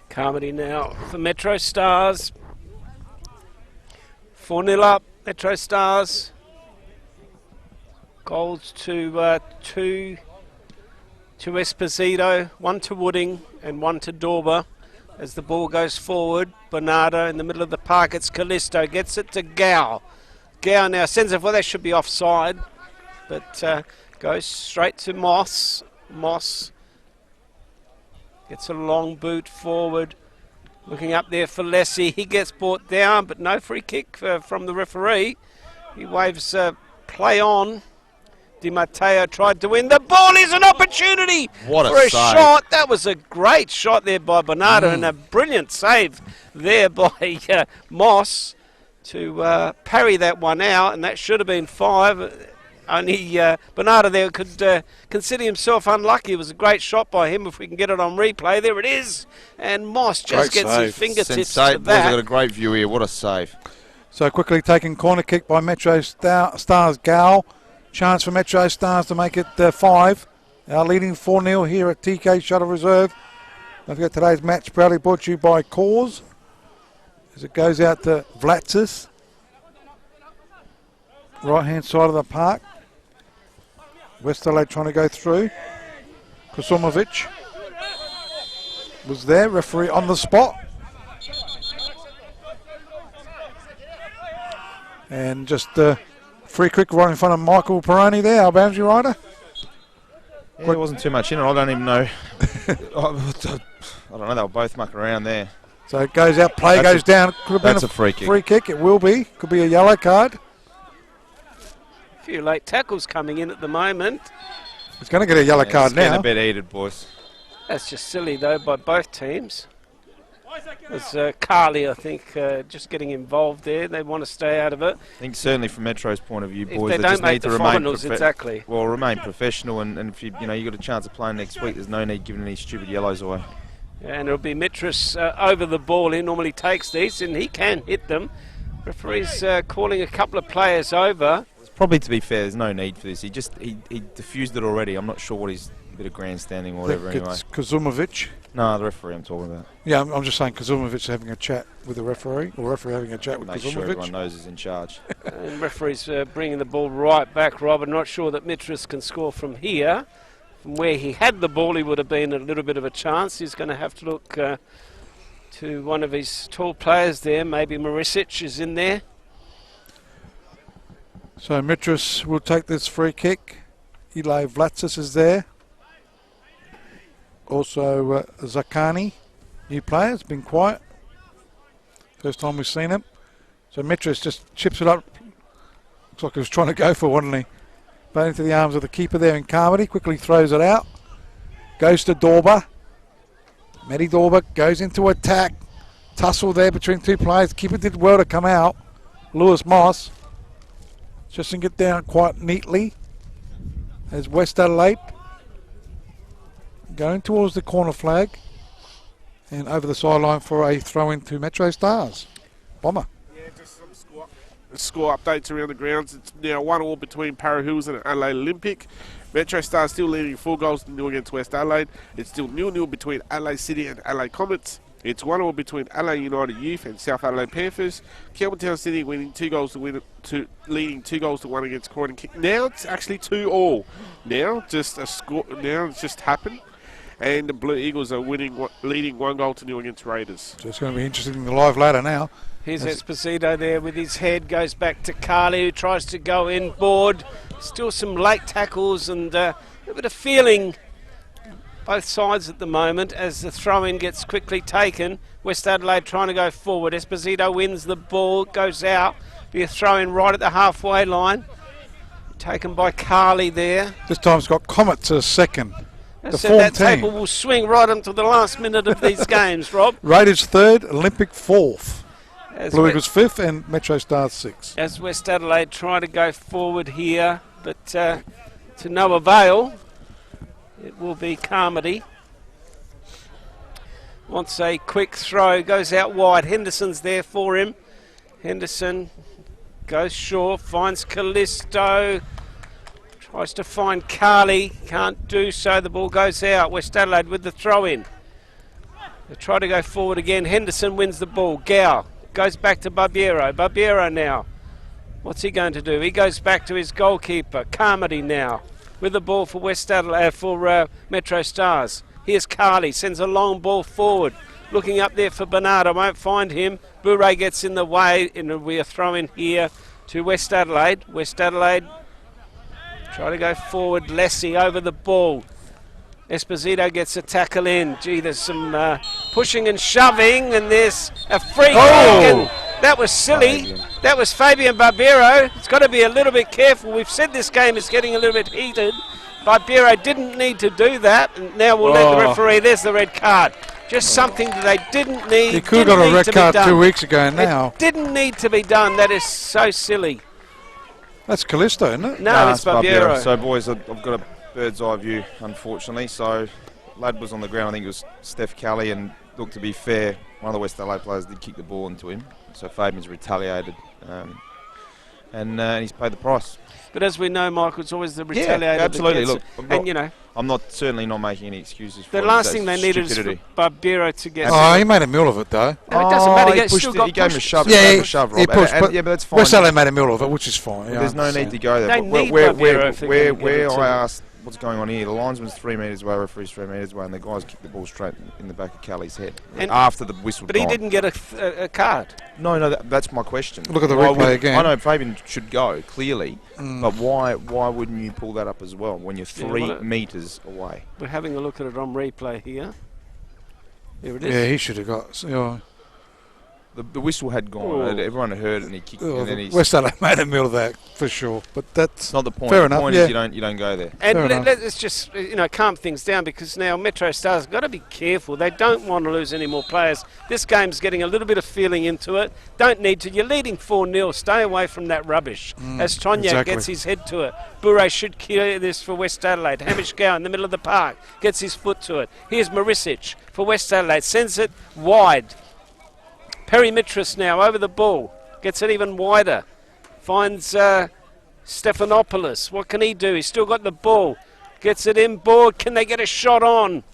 Carmody now for MetroStars. 4-0 up, MetroStars. Goals to 2 to Esposito, 1 to Wooding and 1 to Dorber. As the ball goes forward, Bernardo in the middle of the park, it's Callisto, gets it to Gow. Gow now sends it, well that should be offside, but goes straight to Moss. Moss gets a long boot forward, looking up there for Lessie. He gets brought down, but no free kick from the referee. He waves play on. Di Matteo tried to win. The ball is an opportunity What a for a save. shot. That was a great shot there by Bernardo and a brilliant save there by Moss to parry that one out, and that should have been 5. Only Bernardo there could consider himself unlucky. It was a great shot by him. If we can get it on replay, there it is. And Moss just Great gets save. his fingertips Sensate. to Boys, I've got a that. great view here. What a save. So quickly taken corner kick by Metro Stars Gal. Chance for Metro Stars to make it 5. Our leading 4-0 here at TK Shuttle Reserve. Don't forget today's match proudly brought to you by Cause. As it goes out to Vlatsis. Right hand side of the park. West Adelaide trying to go through. Kosumovic was there, referee on the spot. And just free kick right in front of Michael Peroni there, our boundary rider. Yeah, there wasn't too much in it. I don't even know. I don't know. They were both mucking around there. So it goes out, play goes down. Could have been That's a free kick. Free kick, it will be. Could be a yellow card. A few late tackles coming in at the moment. It's going to get a yellow card It's getting now. a bit heated, boys. That's just silly though by both teams. It's Carly, I think, just getting involved there. They want to stay out of it. I think certainly from Metro's point of view, If boys, they they don't just make need to the remain finals, exactly. Well, remain professional, and if you got a chance of playing next week, there's no need giving any stupid yellows away. And it'll be Mitras over the ball. He normally takes these, and he can hit them. Referee's calling a couple of players over. Probably, to be fair, there's no need for this. He diffused it already. I'm not sure what his bit of grandstanding or whatever. Anyway, It's Kosumovic. No, the referee I'm talking about. Yeah, I'm just saying Kosumovic having a chat with the referee, or referee having a chat with Make Kosumovic. sure everyone knows he's in charge. And referee's bringing the ball right back, Rob. I'm not sure that Mitras can score from here. From where he had the ball, he would have been a little bit of a chance. He's going to have to look to one of his tall players there. Maybe Marisic is in there. So Mitras will take this free kick. Eli Vlatsis is there. Also Zakani, new player, has been quiet. First time we've seen him. So Mitras just chips it up. Looks like he was trying to go for one, didn't he? But into the arms of the keeper there in Carmody. Quickly throws it out. Goes to Dorber. Matty Dorber goes into attack. Tussle there between two players. Keeper did well to come out. Lewis Moss just didn't get down quite neatly. As West Adelaide going towards the corner flag and over the sideline for a throw into Metro Stars. Bomber. Yeah, just some score updates around the grounds. It's now 1-1 between Para Hills and Adelaide Olympic. Metro Stars still leading 4 goals to 0 against West Adelaide. It's still 0-0 between Adelaide City and Adelaide Comets. It's 1-1 between Adelaide United Youth and South Adelaide Panthers. Campbelltown City winning 2 goals to win, leading 2 goals to 1 against Croydon. Now it's actually 2-2. Now just a score. Now it's just happened. And the Blue Eagles are leading 1 goal to 0 against Raiders. So it's going to be interesting in the live ladder now. Here's Esposito there with his head, goes back to Carly, who tries to go inboard. Still some late tackles and a bit of feeling both sides at the moment as the throw-in gets quickly taken. West Adelaide trying to go forward. Esposito wins the ball, goes out. Be a throw-in right at the halfway line. Taken by Carly there. This time it's got Comets as second. The So form that team. table will swing right until the last minute of these games, Rob. Raiders third, Olympic fourth. As Blue we- Eagles fifth and Metro Stars sixth. As West Adelaide try to go forward here, but to no avail. It will be Carmody. Wants a quick throw, goes out wide. Henderson's there for him. Henderson goes short, finds Callisto. Tries to find Carley, can't do so. The ball goes out. West Adelaide with the throw in. They try to go forward again. Henderson wins the ball. Gow goes back to Barbiero. Barbiero now. What's he going to do? He goes back to his goalkeeper. Carmody now with the ball for West Adelaide, for Metro Stars. Here's Carley, sends a long ball forward. Looking up there for Bernardo, won't find him. Bourret gets in the way, and it'll be a throw in here to West Adelaide. West Adelaide try to go forward. Lessie over the ball. Esposito gets a tackle in. Gee, there's some pushing and shoving, and there's a free kick, and that was silly. That was Fabian Barbiero. It's got to be a little bit careful. We've said this game is getting a little bit heated. Barbiero didn't need to do that, and now we'll let the referee. There's the red card. Just something that they didn't need. He could have got a red card 2 weeks ago now. It didn't need to be done. That is so silly. That's Callisto, isn't it? No, it's Barbiero. So, boys, I've got a bird's eye view, unfortunately. So, lad was on the ground. I think it was Steph Kelly, and look, to be fair, one of the West Adelaide players did kick the ball into him. So Fabian's retaliated, and he's paid the price. But as we know, Michael, it's always the retaliator. Yeah, absolutely. That Look, gets it. And you know, I'm certainly not making any excuses for the last thing they needed is for Barbiero to get. Oh, he made a meal of it, though. No, it doesn't matter. He gave him a shove. Yeah, he pushed. But that's fine. West Adelaide made a meal of it, which is fine. Well, there's no need to go there. They need Barbiero Where I asked what's going on here, the linesman's 3 metres away, referee's 3 metres away, and the guys kicked the ball straight in the back of Kelly's head after the whistle. But he didn't get a card. No, that's my question. Look at the replay again. I know Fabian should go, clearly, but why wouldn't you pull that up as well when you're 3 metres away? We're having a look at it on replay here. Here it is. Yeah, he should have got. The whistle had gone. Everyone had heard it, and he kicked. And then West Adelaide made a meal of that for sure. But that's not the point. Fair the enough. point is you don't go there. And let's just calm things down, because now Metro Stars have got to be careful. They don't want to lose any more players. This game's getting a little bit of feeling into it. Don't need to. You're leading 4-0. Stay away from that rubbish. As Tonyak gets his head to it. Bourret should clear this for West Adelaide. Hamish Gow in the middle of the park gets his foot to it. Here's Marisic for West Adelaide. Sends it wide. Perry Mitras now over the ball. Gets it even wider. Finds Stephanopoulos. What can he do? He's still got the ball. Gets it inboard. Can they get a shot on?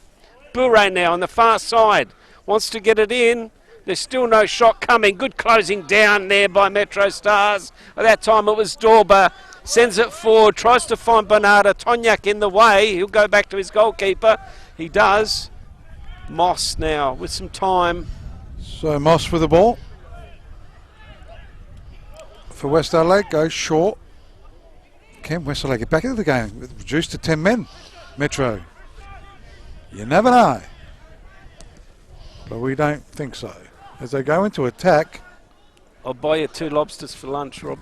Bourret now on the far side. Wants to get it in. There's still no shot coming. Good closing down there by Metro Stars. At that time it was Dorber. Sends it forward. Tries to find Bernardo. Tonyak in the way. He'll go back to his goalkeeper. He does. Moss now with some time. So Moss with the ball for West Adelaide, goes short. Can West Adelaide get back into the game? Reduced to 10 men. Metro. You never know. But we don't think so. As they go into attack. I'll buy you 2 lobsters for lunch, Rob.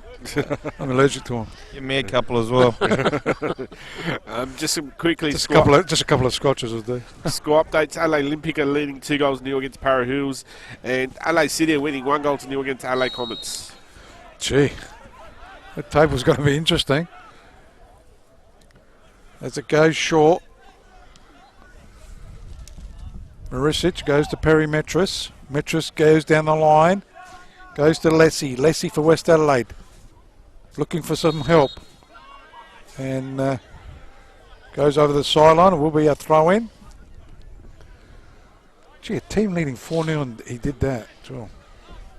I'm allergic to them. Give me a couple as well. Just quickly, just a couple of scotches will do. Score updates: Adelaide Olympic are leading 2-0 against Para Hills, and Adelaide City are winning 1-0 against Adelaide Comets. Gee, that table's going to be interesting. As it goes short, Marisic goes to Perry Metras. Metras goes down the line. Goes to Lessie. Lessie for West Adelaide. Looking for some help. And goes over the sideline. It will be a throw in. Gee, a team leading 4-0 and he did that. Well,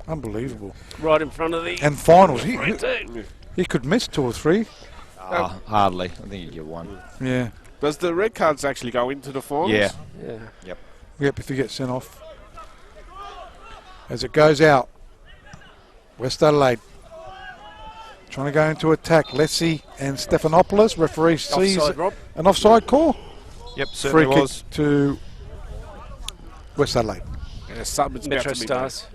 unbelievable. Right in front of the... And finals. He could miss 2 or 3. Hardly. I think you get 1. Yeah. Does the red cards actually go into the finals? Yeah. Yep, if you get sent off. As it goes out. West Adelaide trying to go into attack. Lessie and Stephanopoulos. Referee sees an offside call. Yep, certainly Free was. kick to West Adelaide. Metro Stars.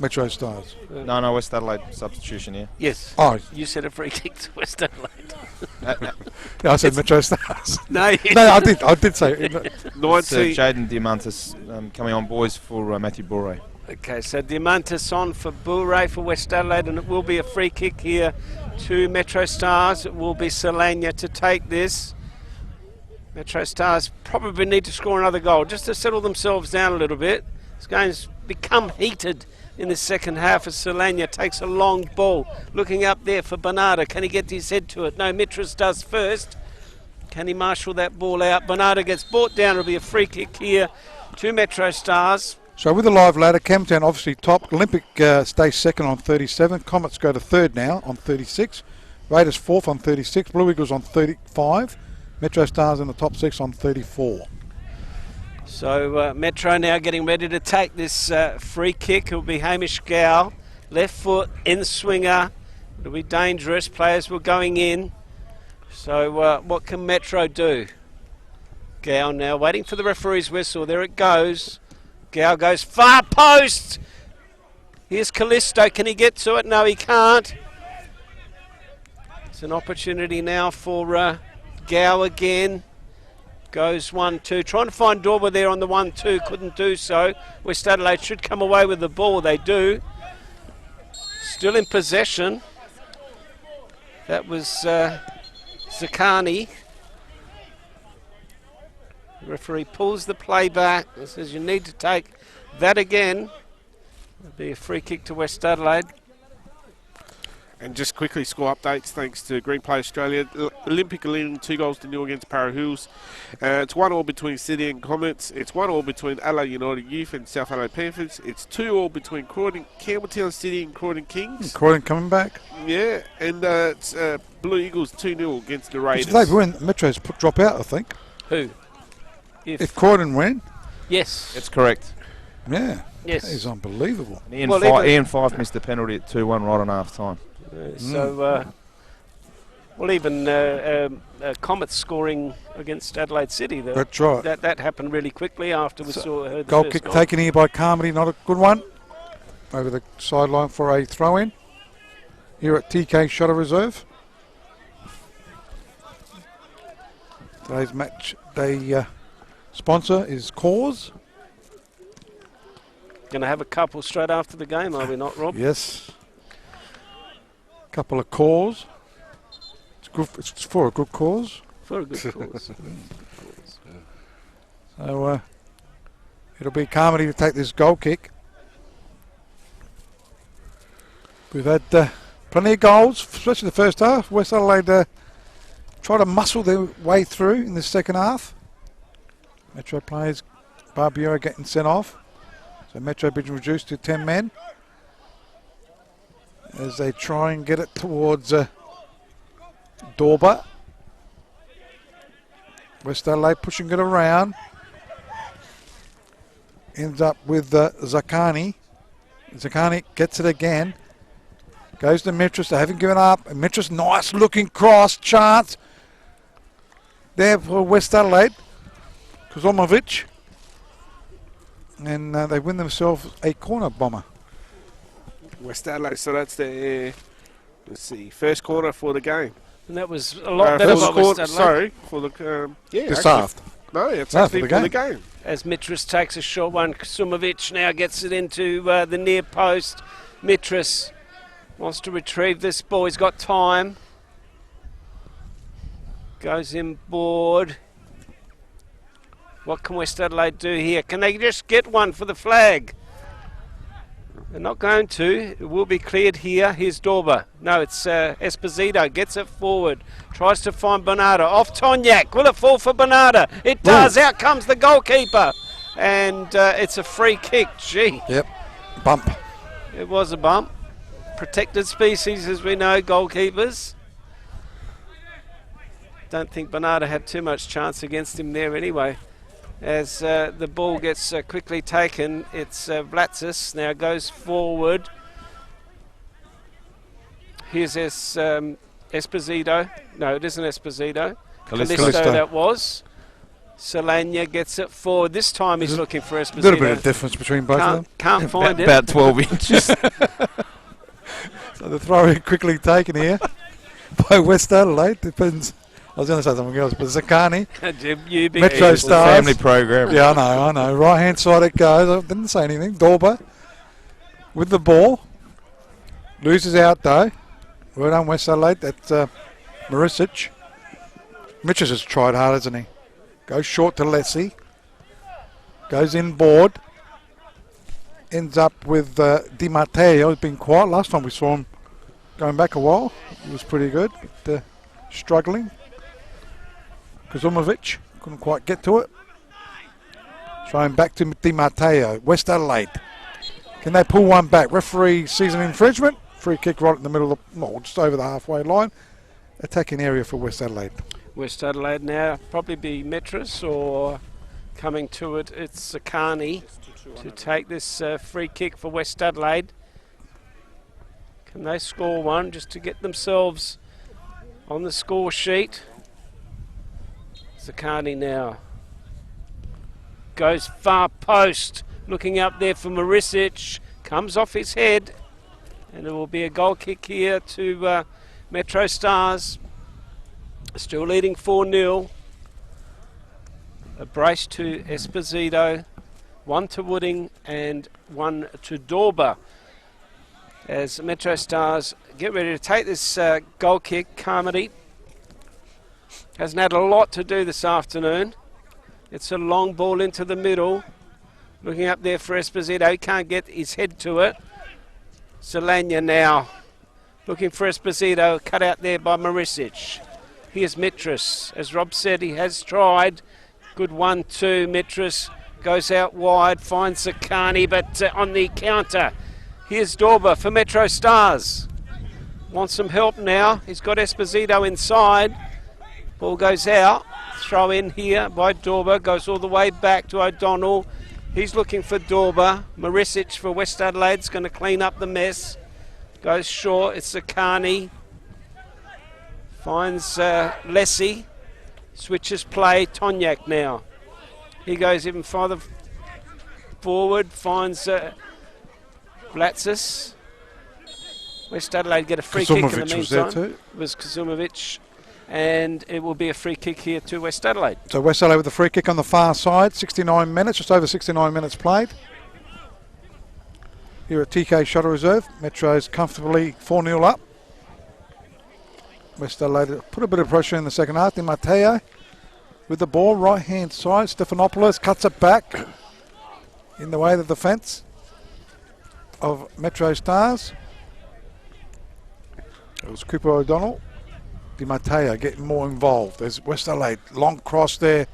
Metro Stars. No, West Adelaide substitution here. Yes. Oh, you said a free kick to West Adelaide. Yeah, I said Metro Stars. No, I did say it. Jaden Diamantis coming on, boys, for Matthew Bourret. Okay, so Diamantis on for Bourret for West Adelaide, and it will be a free kick here to Metro Stars. It will be Solania to take this. MetroStars probably need to score another goal just to settle themselves down a little bit. This game's become heated in the second half as Solana takes a long ball. Looking up there for Bernardo. Can he get his head to it? No, Mitras does first. Can he marshal that ball out? Bernardo gets brought down. It'll be a free kick here to MetroStars. So with the live ladder, Campbelltown obviously top. Olympic stays second on 37. Comets go to third now on 36. Raiders fourth on 36. Blue Eagles on 35. MetroStars in the top 6 on 34. So Metro now getting ready to take this free kick. It'll be Hamish Gow. Left foot, in swinger. It'll be dangerous. Players were going in. So what can Metro do? Gow now waiting for the referee's whistle. There it goes. Gow goes far post. Here's Callisto. Can he get to it? No, he can't. It's an opportunity now for Gow again. Goes 1-2. Trying to find Dorber there on the 1-2. Couldn't do so. West Adelaide should come away with the ball. They do. Still in possession. That was Zakani. The referee pulls the play back and says you need to take that again. It'll be a free kick to West Adelaide. And just quickly, score updates thanks to Green Play Australia. Olympic are leading 2-0 against Para Hills. It's 1-1 between City and Comets. It's 1-1 between Adelaide United Youth and South Adelaide Panthers. It's 2-2 between Campbelltown City and Croydon Kings. Croydon coming back. Yeah, and it's Blue Eagles 2-0 against the Raiders. If they win, Metro's drop out, I think. Who? If Croydon win. Yes. That's correct. Yeah. Yes. That is unbelievable. And Ian Fife missed the penalty at 2-1 right on half time. Well, even Comets scoring against Adelaide City. That's right. That happened really quickly after we heard the goal first kick goal. taken here by Carmody, not a good one. Over the sideline for a throw-in. Here at TK Shotter Reserve. Today's match day sponsor is Cause. Going to have a couple straight after the game, are we not, Rob? Yes. Couple of cause. It's good. It's for a good cause. For a good cause. So it'll be Carmody to take this goal kick. We've had plenty of goals, especially the first half. West Adelaide try to muscle their way through in the second half. Metro players, Barbiero getting sent off. So Metro being reduced to 10 men as they try and get it towards Dorber. West Adelaide pushing it around. Ends up with Zakani. Zakani gets it again. Goes to Metros. They haven't given up. And Metros, nice looking cross chance there for West Adelaide. Kozomovic. And they win themselves a corner bomber. West Adelaide, so that's their, let's see, first corner for the game. And that was a lot better by West Adelaide. Sorry, for the, this half. No, it's actually for the game. As Mitras takes a short one, Kosumovic now gets it into the near post. Mitras wants to retrieve this ball. He's got time. Goes inboard. What can West Adelaide do here? Can they just get one for the flag? They're not going to. It will be cleared here. Here's Dorber. No, it's Esposito. Gets it forward. Tries to find Bernardo. Off Tonyak. Will it fall for Bernardo? It does. Out comes the goalkeeper. And it's a free kick. Gee. Yep. Bump. It was a bump. Protected species, as we know, goalkeepers. Don't think Bernardo had too much chance against him there anyway. As the ball gets quickly taken, it's Vlatsis now goes forward. Here's Esposito. No, it isn't Esposito. Callisto that was. Solana gets it forward. This time he's looking for Esposito. A little bit of difference between both of them. Can't find it. About 12 inches. So the throw in quickly taken here by West Adelaide. Depends. I was going to say something else, but Zakani, MetroStars. Family program. Yeah, I know. Right hand side it goes. I didn't say anything. Dorber with the ball. Loses out though. Well done, West Adelaide. That's Marisic. Mitchell has tried hard, hasn't he? Goes short to Lessie. Goes in board. Ends up with Di Matteo. He's been quiet. Last time we saw him going back a while, he was pretty good, but struggling. Kazumovic couldn't quite get to it. Throwing back to Di Matteo. West Adelaide. Can they pull one back? Referee sees an infringement. Free kick right in the middle of just over the halfway line. Attacking area for West Adelaide. West Adelaide now probably be Metros, or coming to it, it's Sakani to take this free kick for West Adelaide. Can they score one just to get themselves on the score sheet? Sakani now goes far post, looking up there for Marisic, comes off his head, and it will be a goal kick here to MetroStars. Still leading 4-0. A brace to Esposito, one to Wooding and one to Dorber. As MetroStars get ready to take this goal kick, Carmody hasn't had a lot to do this afternoon. It's a long ball into the middle. Looking up there for Esposito, he can't get his head to it. Zelanya now looking for Esposito, cut out there by Marisic. Here's Metros. As Rob said, he has tried. Good 1-2. Metros goes out wide, finds Sakani, but on the counter. Here's Dorber for MetroStars. Wants some help now. He's got Esposito inside. Ball goes out. Throw in here by Dorber. Goes all the way back to O'Donnell. He's looking for Dorber. Marisic for West Adelaide's going to clean up the mess. Goes short. It's Sakani. Finds Lessie. Switches play. Tonyak now. He goes even farther forward. Finds Blatsis. West Adelaide get a free kick in the meantime. Was there too. It was Kazumovic. And it will be a free kick here to West Adelaide. So West Adelaide with the free kick on the far side. 69 minutes, just over 69 minutes played. Here at TK Shuttle Reserve. Metro's comfortably 4-0 up. West Adelaide put a bit of pressure in the second half. Di Matteo with the ball, right hand side. Stephanopoulos cuts it back in the way of the defence of MetroStars. It was Cooper O'Donnell. Di Matteo getting more involved. There's West Adelaide, long cross there.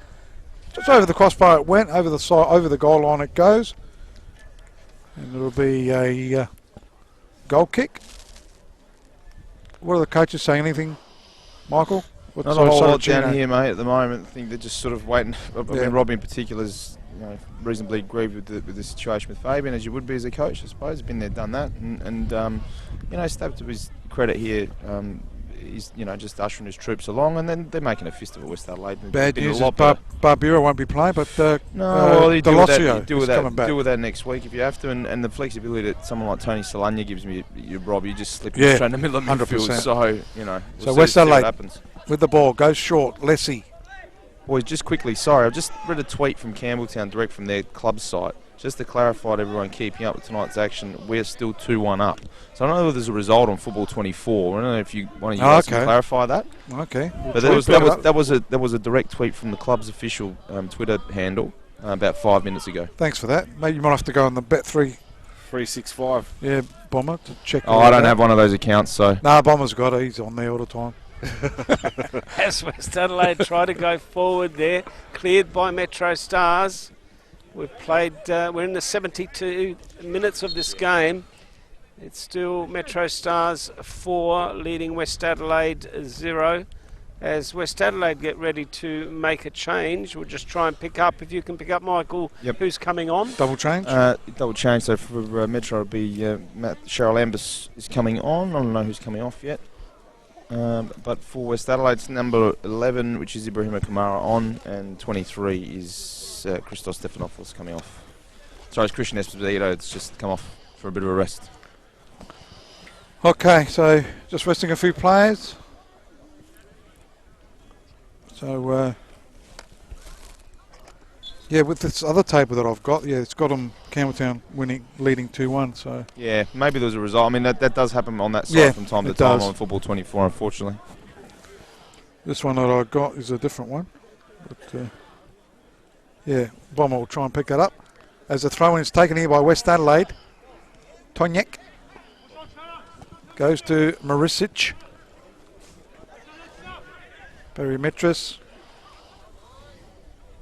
Just over the crossbar it went, over the side, over the goal line it goes. And it'll be a goal kick. What are the coaches saying? Anything, Michael? Not a whole lot down here, mate, at the moment. I think they're just sort of waiting. I mean, Robbie in particular is reasonably aggrieved with the situation with Fabian, as you would be as a coach, I suppose. Been there, done that. And Stab, to his credit here, he's just ushering his troops along, and then they're making a fist of it, West Adelaide. Bad news is Barbera won't be playing, but you deal with that next week if you have to, and the flexibility that someone like Tony Solana gives me, Rob, you just slip straight in the middle of midfield. 100%. So West Adelaide with the ball goes short. Lessie. Boys, just quickly, sorry, I've just read a tweet from Campbelltown direct from their club site. Just to clarify to everyone keeping up with tonight's action, we're still 2-1 up. So I don't know if there's a result on Football 24. I don't know if you want to clarify that. Okay. But that was a direct tweet from the club's official Twitter handle about 5 minutes ago. Thanks for that. Maybe you might have to go on the Bet3 365. Yeah, Bomber to check. Oh, I don't have one of those accounts, so. Nah, Bomber's got it. He's on there all the time. As West Adelaide try to go forward there, cleared by MetroStars. We've played, we're in the 72 minutes of this game. It's still MetroStars 4, leading West Adelaide 0. As West Adelaide get ready to make a change, we'll just try and pick up, if you can pick up, Michael, who's coming on. Double change? Double change, so for Metro it'll be Cheryl Ambus is coming on. I don't know who's coming off yet. But for West Adelaide, it's number 11, which is Ibrahima Kamara on, and 23 is Christos Stephanopoulos coming off. Sorry, it's Christian Esposito. It's just come off for a bit of a rest. Okay, so just resting a few players. So, with this other table that I've got, it's got them Campbelltown leading 2-1. So yeah, maybe there was a result. I mean, that does happen on that side from time to time on Football 24, unfortunately. This one that I got is a different one. But, Yeah, Bomber will try and pick that up. As the throw-in is taken here by West Adelaide. Tonjek goes to Marisic. Perimetris.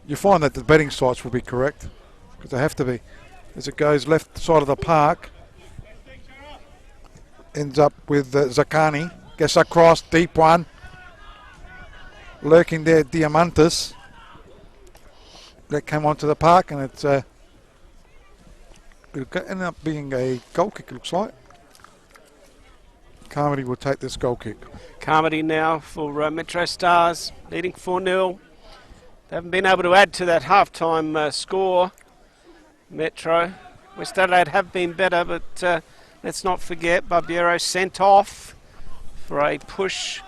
You find that the betting sites will be correct, because they have to be. As it goes left side of the park. Ends up with Zakani. Gets across, deep one. Lurking there, Diamantis. That came onto the park, and it's it'll end up being a goal kick, it looks like. Carmody will take this goal kick. Carmody now for MetroStars, leading 4-0. They haven't been able to add to that half-time score. Metro. West Adelaide have been better, but let's not forget Barbiero sent off for a push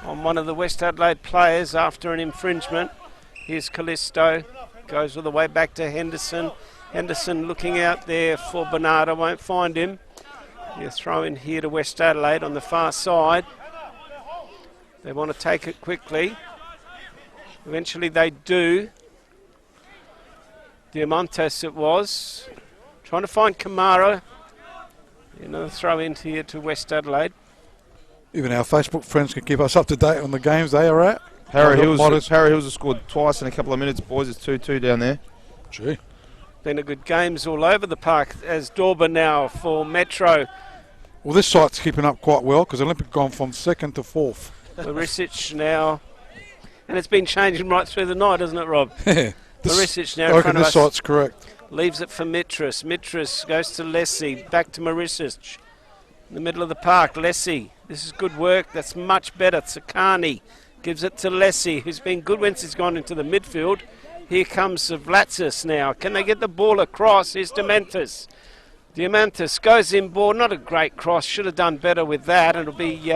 on one of the West Adelaide players after an infringement. Here's Callisto, goes all the way back to Henderson. Henderson looking out there for Bernardo, won't find him. You throw in here to West Adelaide on the far side. They want to take it quickly. Eventually they do. Diamantes it was. Trying to find Kamara. Another throw in here to West Adelaide. Even our Facebook friends can keep us up to date on the games they are at. Harry Hills has scored twice in a couple of minutes, boys. It's 2-2 down there. Gee. Been a good games all over the park as Dorber now for Metro. Well, this site's keeping up quite well because Olympic gone from 2nd to 4th. Marisic now. And it's been changing right through the night, hasn't it, Rob? Marisic now I in front reckon of this us. site's correct. Leaves it for Mitras. Mitras goes to Lessie. Back to Marisic. In the middle of the park, Lessie. This is good work. That's much better. Tsakani gives it to Lessie, who's been good once he's gone into the midfield. Here comes Vlatsis now. Can they get the ball across? Here's Diamantis. Diamantis goes in ball. Not a great cross. Should have done better with that. It'll be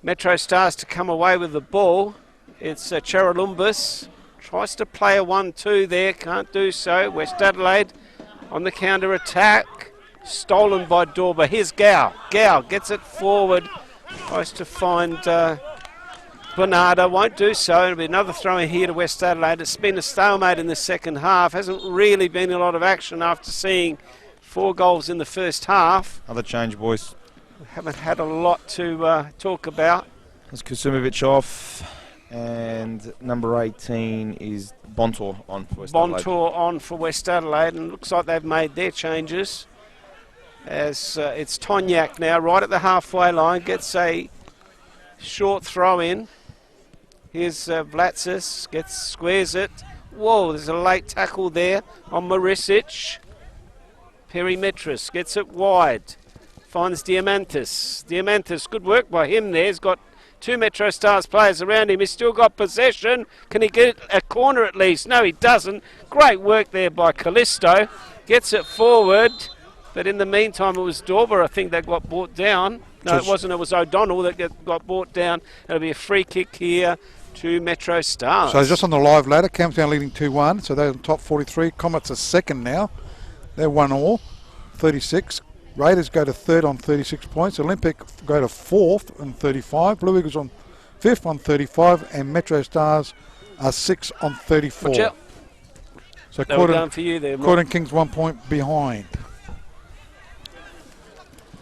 MetroStars to come away with the ball. It's Cheralumbus. Tries to play a 1-2 there. Can't do so. West Adelaide on the counter-attack. Stolen by Dorber. Here's Gao. Gao gets it forward. Tries to find Bernardo. Won't do so. It'll be another throw in here to West Adelaide. It's been a stalemate in the second half. Hasn't really been a lot of action after seeing 4 goals in the first half. Another change, boys. We haven't had a lot to talk about. There's Kusumovic off. And number 18 is Bontor on for West Adelaide. Bontor on for West Adelaide, and looks like they've made their changes. As it's Tonjak now, right at the halfway line, gets a short throw in. Here's Vlatsis, squares it. Whoa, there's a late tackle there on Marisic. Perimetris gets it wide, finds Diamantis. Diamantis, good work by him there. He's got 2 MetroStars players around him. He's still got possession. Can he get a corner at least? No, he doesn't. Great work there by Callisto. Gets it forward. But in the meantime, it was Dorber, I think, that got brought down. No, it wasn't. It was O'Donnell that got brought down. It'll be a free kick here to MetroStars. So just on the live ladder, Camptown leading 2-1. So they're in top 43. Comets are second now. They're 1-all, 36. Raiders go to 3rd on 36 points. Olympic go to 4th on 35. Blue Eagles on 5th on 35. And MetroStars are 6th on 34. Watch out. So going for you there, Corden Kings 1 point behind.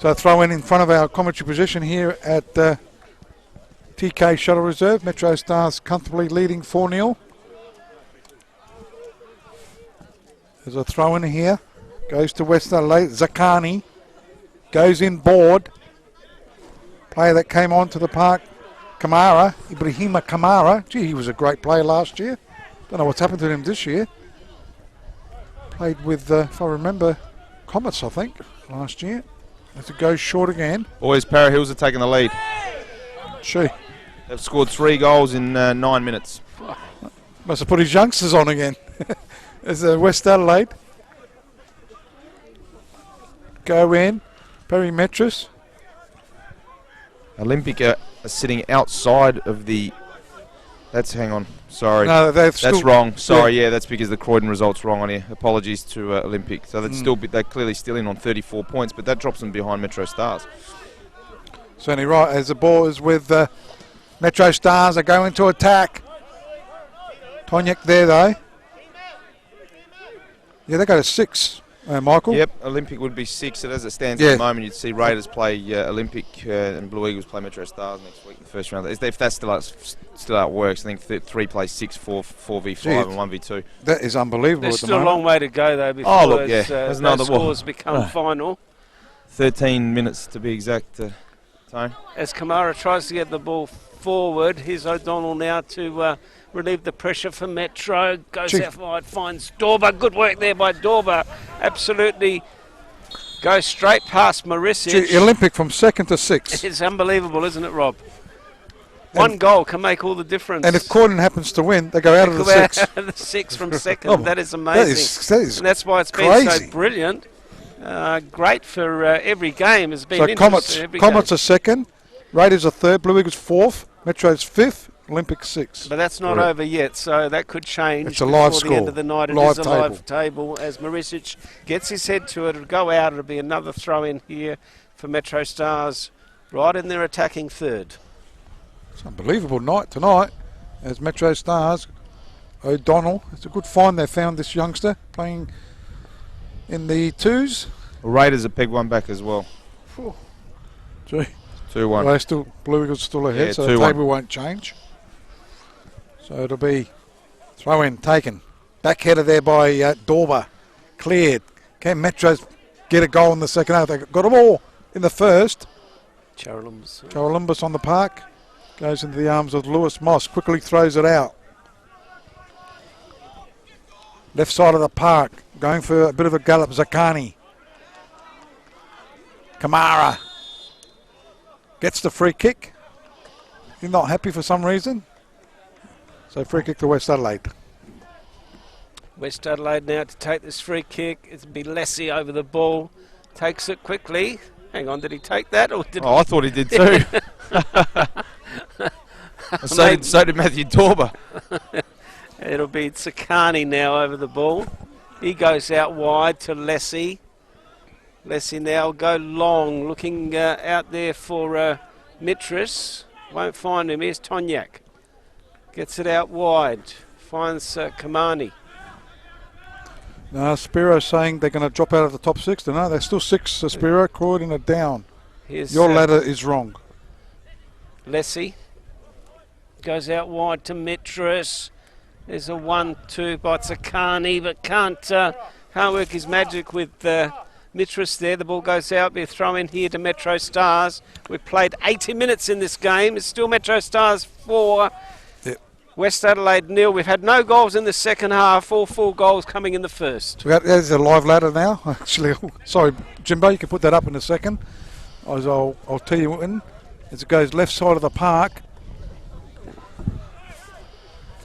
So throw in front of our commentary position here at TK Shuttle Reserve. MetroStars comfortably leading 4-0. There's a throw in here. Goes to West Adelaide. Zakani goes in board. Player that came onto the park, Kamara, Ibrahima Kamara. Gee, he was a great player last year. Don't know what's happened to him this year. Played with, if I remember, Comets, I think, last year. As it goes short again. Boys, Para Hills are taking the lead. Gee. They've scored 3 goals in 9 minutes. Must have put his youngsters on again. There's West Adelaide. Go in. Perimetris. Olympic are sitting outside of the... hang on. Sorry. No, that's wrong. Sorry, yeah, that's because the Croydon result's wrong on here. Apologies to Olympic. So that's they're clearly still in on 34 points, but that drops them behind MetroStars. Certainly right, as the ball is with MetroStars. They go into attack. Tonjak there, though. Yeah, they go to 6, Michael. Yep, Olympic would be 6. And as it stands at the moment, you'd see Raiders play Olympic and Blue Eagles play MetroStars next week in the first round. If that's still how it works, I think 3 plays 6, 4v5 and 1v2. That is unbelievable. There's at the still a moment. long way to go, though, before There's another scores become final. 13 minutes to be exact, Tone. As Kamara tries to get the ball forward, here's O'Donnell now to relieve the pressure for Metro. Goes out wide, finds Dorber. Good work there by Dorber. Absolutely goes straight past Marisic. Olympic from 2nd to 6. It's unbelievable, isn't it, Rob? One goal can make all the difference. And if Corden happens to win, they go out of the 6. Out of the 6 from 2nd. That is amazing. That is and that's why it's crazy. been so brilliant. Great for every game. It's been so interesting. Comets are 2nd, Raiders are 3rd, Blue Eagles 4th, Metro's 5th, Olympic 6th. But that's not over yet, so that could change it's a live before score. the end of the night. It live is a live table. As Marisic gets his head to it, it'll go out. It'll be another throw in here for MetroStars, right in their attacking 3rd. It's an unbelievable night tonight as MetroStars. O'Donnell, it's a good find they found this youngster playing in the 2s. Raiders have pegged one back as well. Gee. 2-1. Well, Blue Eagles still ahead, so the table won't change. So it'll be throw in taken. Back header there by Dorber. Cleared. Can Metros get a goal in the second half? They got them all in the first. Charolumbus on the park. Goes into the arms of Lewis Moss. Quickly throws it out. Left side of the park. Going for a bit of a gallop. Zakani. Kamara. Gets the free kick. He's not happy for some reason. So free kick to West Adelaide. West Adelaide now to take this free kick. It'll be Lessie over the ball. Takes it quickly. Hang on, did he take that? Or did I thought he did too. so did Matthew Dorber. It'll be Tsakani now over the ball. He goes out wide to Lessie. Lessie now go long, looking out there for Mitris. Won't find him. Here's Tonyak. Gets it out wide. Finds Kamani. No, Spiro saying they're going to drop out of the top 6. No, they're still 6. Spiro, Croydon are down. Here's, your ladder is wrong. Lessie goes out wide to Mitris. There's a 1-2 by Tsakani, but can't work his magic with Mitris there. The ball goes out. Be a throw in here to MetroStars. We've played 80 minutes in this game. It's still MetroStars 4. West Adelaide 0. We've had no goals in the second half. All 4 goals coming in the first. There's a live ladder now. Actually, sorry, Jimbo, you can put that up in a second. I'll tell you when. As it goes left side of the park.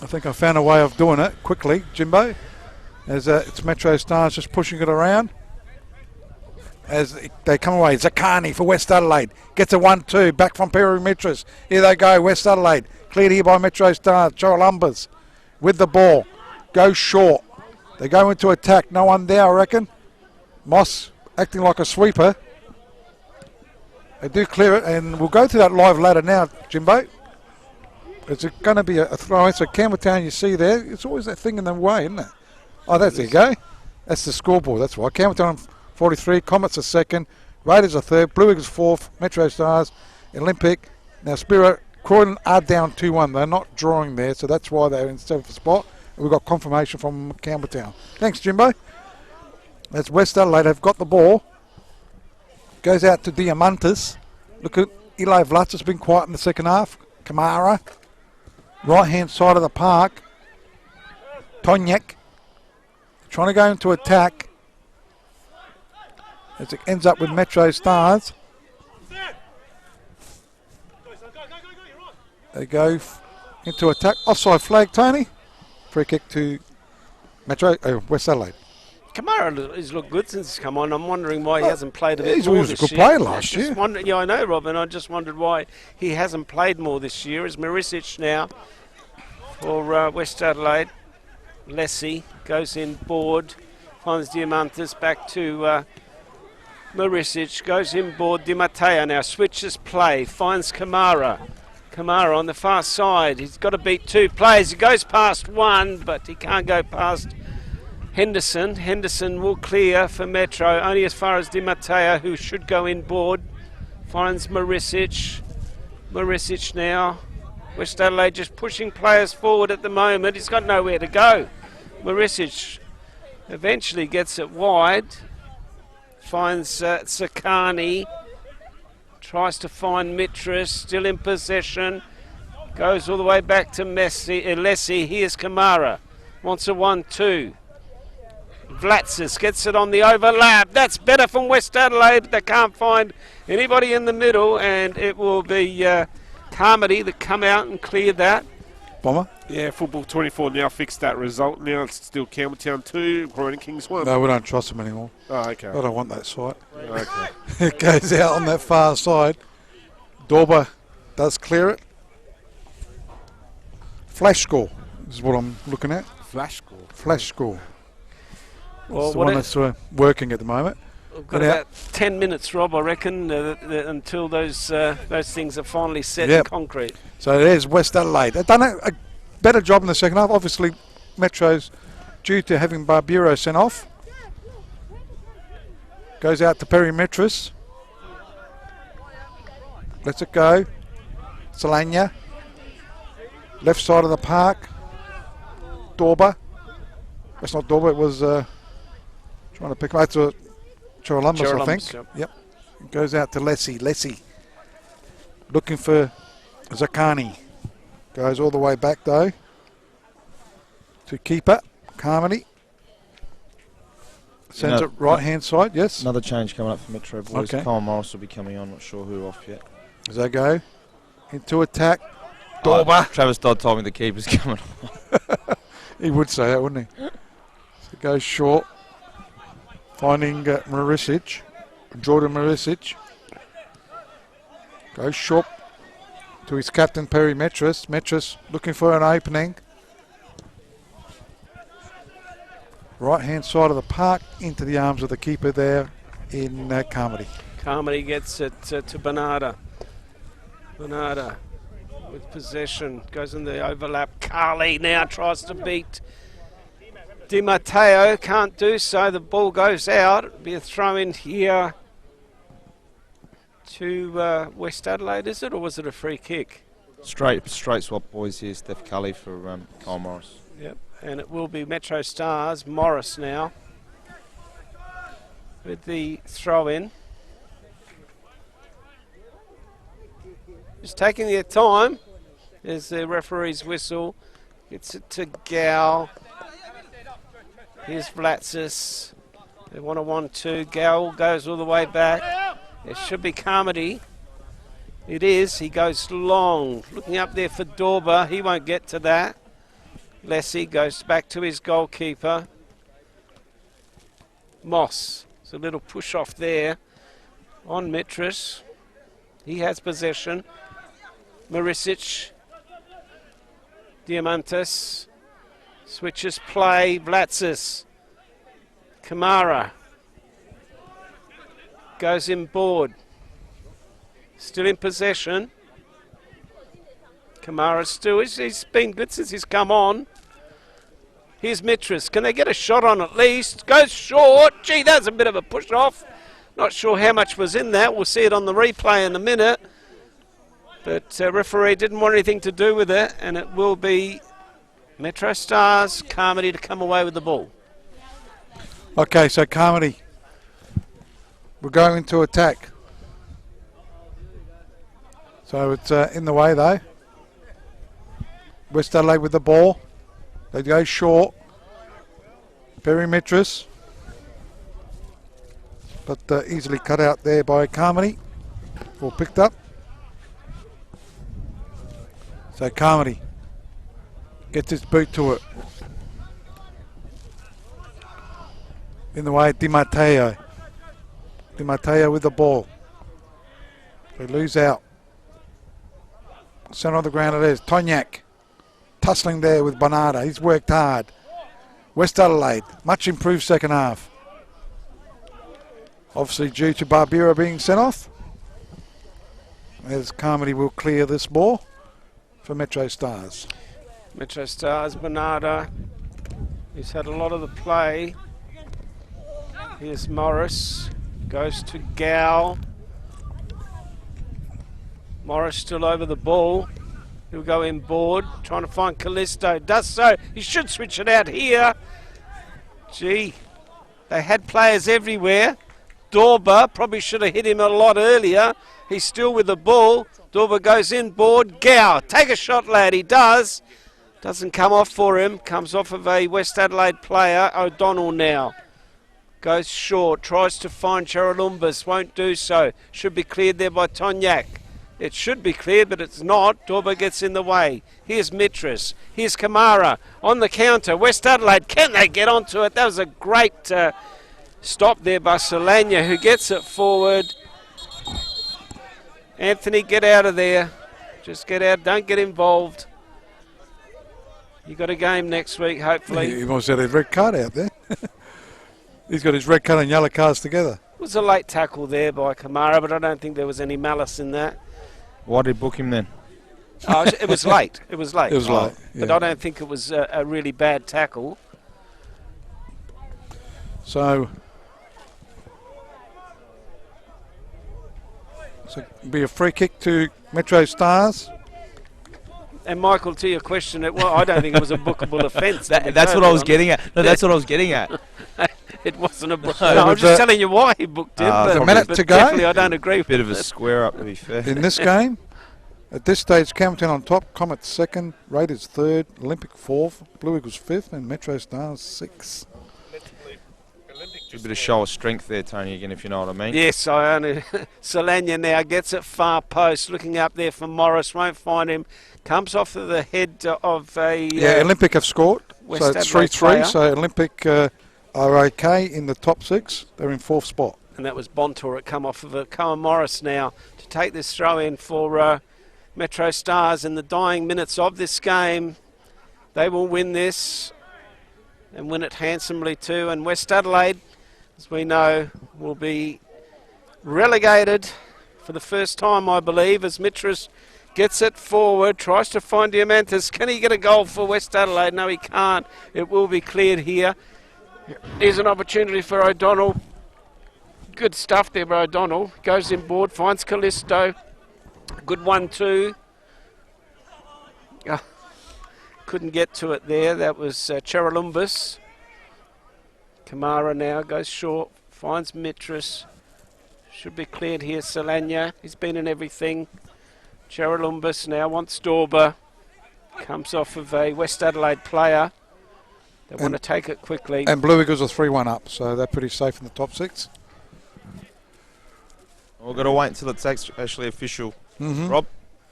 I think I found a way of doing it quickly, Jimbo. As it's MetroStars just pushing it around. As they come away, Zakani for West Adelaide. Gets a 1-2, back from Perimetris. Here they go, West Adelaide. Cleared here by MetroStars. Charolumbus with the ball. Goes short. They go into attack. No one there, I reckon. Moss acting like a sweeper. They do clear it, and we'll go to that live ladder now, Jimbo. It's going to be a throw in. So Campbelltown, you see there, it's always that thing in the way, isn't it? Oh, there you go. That's the scoreboard, that's why. Campbelltown 43, Comets are 2nd, Raiders are 3rd, Blue Eagles 4th, MetroStars, Olympic. Now Spiro, Croydon are down 2-1. They're not drawing there, so that's why they're in 7th spot. We've got confirmation from Campbelltown. Thanks, Jimbo. That's West Adelaide. They've got the ball. Goes out to Diamantis. Look at Eli Vlats has been quiet in the second half. Kamara. Right-hand side of the park. Tonyak. Trying to go into attack. As it ends up with MetroStars. They go into attack. Offside flag, Tony. Free kick to West Adelaide. Kamara has looked good since he's come on. I'm wondering why he hasn't played a bit more this year. He was a good player last year. Yeah, I know, Robin. I just wondered why he hasn't played more this year. As Marisic now for West Adelaide. Lessie goes in board. Finds Diamantis back to Marisic. Goes in board. Di Matteo now switches play. Finds Kamara. Kamara on the far side. He's got to beat 2 players. He goes past one, but he can't go past Henderson. Henderson will clear for Metro, only as far as Di Matteo, who should go inboard. Finds Marisic. Marisic now. West Adelaide just pushing players forward at the moment. He's got nowhere to go. Marisic eventually gets it wide. Finds Sakani. Tries to find Mitras, still in possession. Goes all the way back to Lessie. Here's Kamara. Wants a 1-2. Vlatsis gets it on the overlap. That's better from West Adelaide. They can't find anybody in the middle, and it will be Carmody that come out and clear that. Bomber? Yeah, Football 24 now fixed that result. Now it's still Campbelltown 2, Croydon Kings 1. No, we don't trust them anymore. Oh, okay. I don't want that site. Okay. It goes out on that far side. Dorber does clear it. Flash score is what I'm looking at. Flash score. Flash score. Well, It's the one that's working at the moment. We've got about 10 minutes, Rob, I reckon, until those things are finally set in concrete. So there's West Adelaide. They've done a better job in the second half. Obviously, Metro's due to having Barbero sent off. Goes out to Perry Metris. Lets it go. Solania. Left side of the park. Dorber. That's not Dorber, it was trying to pick him up. It's a Chorolumbus, I think. Yep. It goes out to Lessie. Lessie looking for Zakani. Goes all the way back though to keeper Carmody. Sends it right hand side, yes. Another change coming up for Metro boys. Okay. Colin Morris will be coming on, not sure who off yet. As they go into attack. Dorber. Travis Dodd told me the keeper's coming on. He would say that, wouldn't he? So it goes short. Finding Marisic. Jordan Marisic. Goes short to his captain Perry Metris. Metris looking for an opening. Right hand side of the park into the arms of the keeper there in Carmody. Carmody gets it to Bernarda. Bernarda with possession, goes in the overlap. Carly now tries to beat Di Matteo, can't do so. The ball goes out. It'll be a throw in here to West Adelaide, is it, or was it a free kick? Straight swap boys here. Steph Cully for Colin Morris. Yep, and it will be MetroStars. Morris now with the throw in. Just taking their time as the referee's whistle. Gets it to Gal. Here's Vlatsis. They want a 1-2. Gal goes all the way back. It should be Carmody. It is. He goes long. Looking up there for Dorber. He won't get to that. Lessie goes back to his goalkeeper. Moss. It's a little push off there on Mitras. He has possession. Marisic. Diamantis. Switches play. Vlatsis. Kamara. Goes inboard. Still in possession. Kamara still. He's been good since he's come on. Here's Mitras. Can they get a shot on at least? Goes short. Gee, that was a bit of a push off. Not sure how much was in that. We'll see it on the replay in a minute. But referee didn't want anything to do with it, and it will be MetroStars, Carmody to come away with the ball. Okay, so Carmody, we're going into attack. So it's in the way though. West Adelaide with the ball. They go short. Perry Metris. But easily cut out there by Carmody. Or picked up. So Carmody gets his boot to it. In the way, Di Matteo. Di Matteo with the ball. They lose out. Centre on the ground it is. Tonyak tussling there with Bernarda. He's worked hard. West Adelaide, much improved second half. Obviously due to Barbera being sent off. As Carmody will clear this ball for MetroStars. MetroStars, Bernarda. He's had a lot of the play. Here's Morris. Goes to Gow. Morris still over the ball. He'll go inboard, trying to find Callisto. Does so. He should switch it out here. Gee, they had players everywhere. Dorber probably should have hit him a lot earlier. He's still with the ball. Dorber goes inboard. Gow, take a shot, lad. He does. Doesn't come off for him. Comes off of a West Adelaide player. O'Donnell now. Goes short. Tries to find Charalumbus. Won't do so. Should be cleared there by Tonyak. It should be cleared, but it's not. Dorber gets in the way. Here's Mitras. Here's Kamara on the counter. West Adelaide, can they get onto it? That was a great stop there by Solana, who gets it forward. Anthony, get out of there. Just get out. Don't get involved. You got a game next week, hopefully. He must have his red card out there. He's got his red card and yellow cards together. It was a late tackle there by Kamara, but I don't think there was any malice in that. Why did he book him then? Oh, it was late. It was late. It was late, But yeah. I don't think it was a really bad tackle. So it'll be a free kick to MetroStars. And Michael, to your question, I don't think it was a bookable offence. That's what I was getting at. No, that's what I was getting at. It wasn't a book. No, I'm just telling you why he booked him. There's But a minute to go. definitely I don't agree with Bit of a it. square up, to be fair. In this game, at this stage, Campbelltown on top, Comet second, Raiders third, Olympic fourth, Blue Eagles fifth, and MetroStars sixth. A bit of show of strength there, Tony, again, if you know what I mean. Yes, I own it. Solana now gets it far post, looking up there for Morris, won't find him. Comes off of the head of a... Olympic have scored, West so it's Adelaide 3-3, player. so Olympic are okay in the top six. They're in fourth spot. And that was Bontor. It come off of it. Cohen Morris now to take this throw in for MetroStars in the dying minutes of this game. They will win this and win it handsomely too. And West Adelaide, as we know, will be relegated for the first time, I believe, as Mitras gets it forward, tries to find Diamantis. Can he get a goal for West Adelaide? No, he can't. It will be cleared here. Here's an opportunity for O'Donnell. Good stuff there by O'Donnell. Goes inboard, finds Callisto. Good 1-2. Couldn't get to it there. That was Charalumbus. Kamara now goes short, finds Mitras. Should be cleared here, Solana. He's been in everything. Charalumbus now wants Dorber. Comes off of a West Adelaide player. They want to take it quickly. And Blue Eagles are 3-1 up, so they're pretty safe in the top six. We've got to wait until it's actually official. Rob?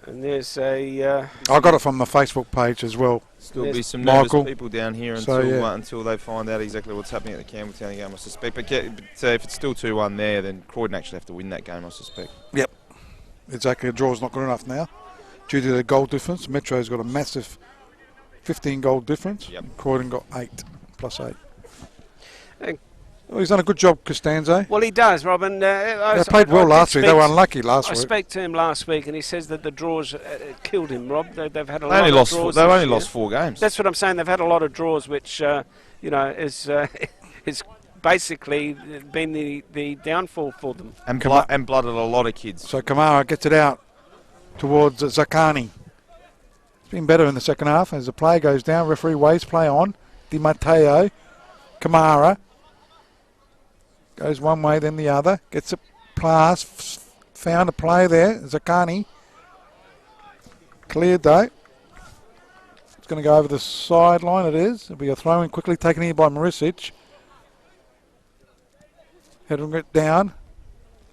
And there's a... I got it from the Facebook page as well. Still be some Michael. nervous people down here until they find out exactly what's happening at the Campbelltown game, I suspect. But if it's still 2-1 there, then Croydon actually have to win that game, I suspect. Yep. Exactly. A draw's not good enough now. Due to the goal difference, Metro's got a massive 15-goal difference. Yep. Croydon got 8, plus 8. And Well, he's done a good job, Costanzo. well, he does, Robin. They played well last week. They were unlucky last I week. spoke to him last week, and he says that the draws killed him, Rob. They've had a They lot only of lost. draws. They've this only year. lost 4 games. That's what I'm saying. They've had a lot of draws, which is basically been the downfall for them. And blooded a lot of kids. So Kamara gets it out towards Zakani. It's been better in the second half as the play goes down. Referee waves play on. Di Matteo. Kamara goes one way, then the other. Gets a pass. Found a play there. Zakani. Cleared though. It's going to go over the sideline. It is. It'll be a throw in quickly taken here by Marisic. Heading it down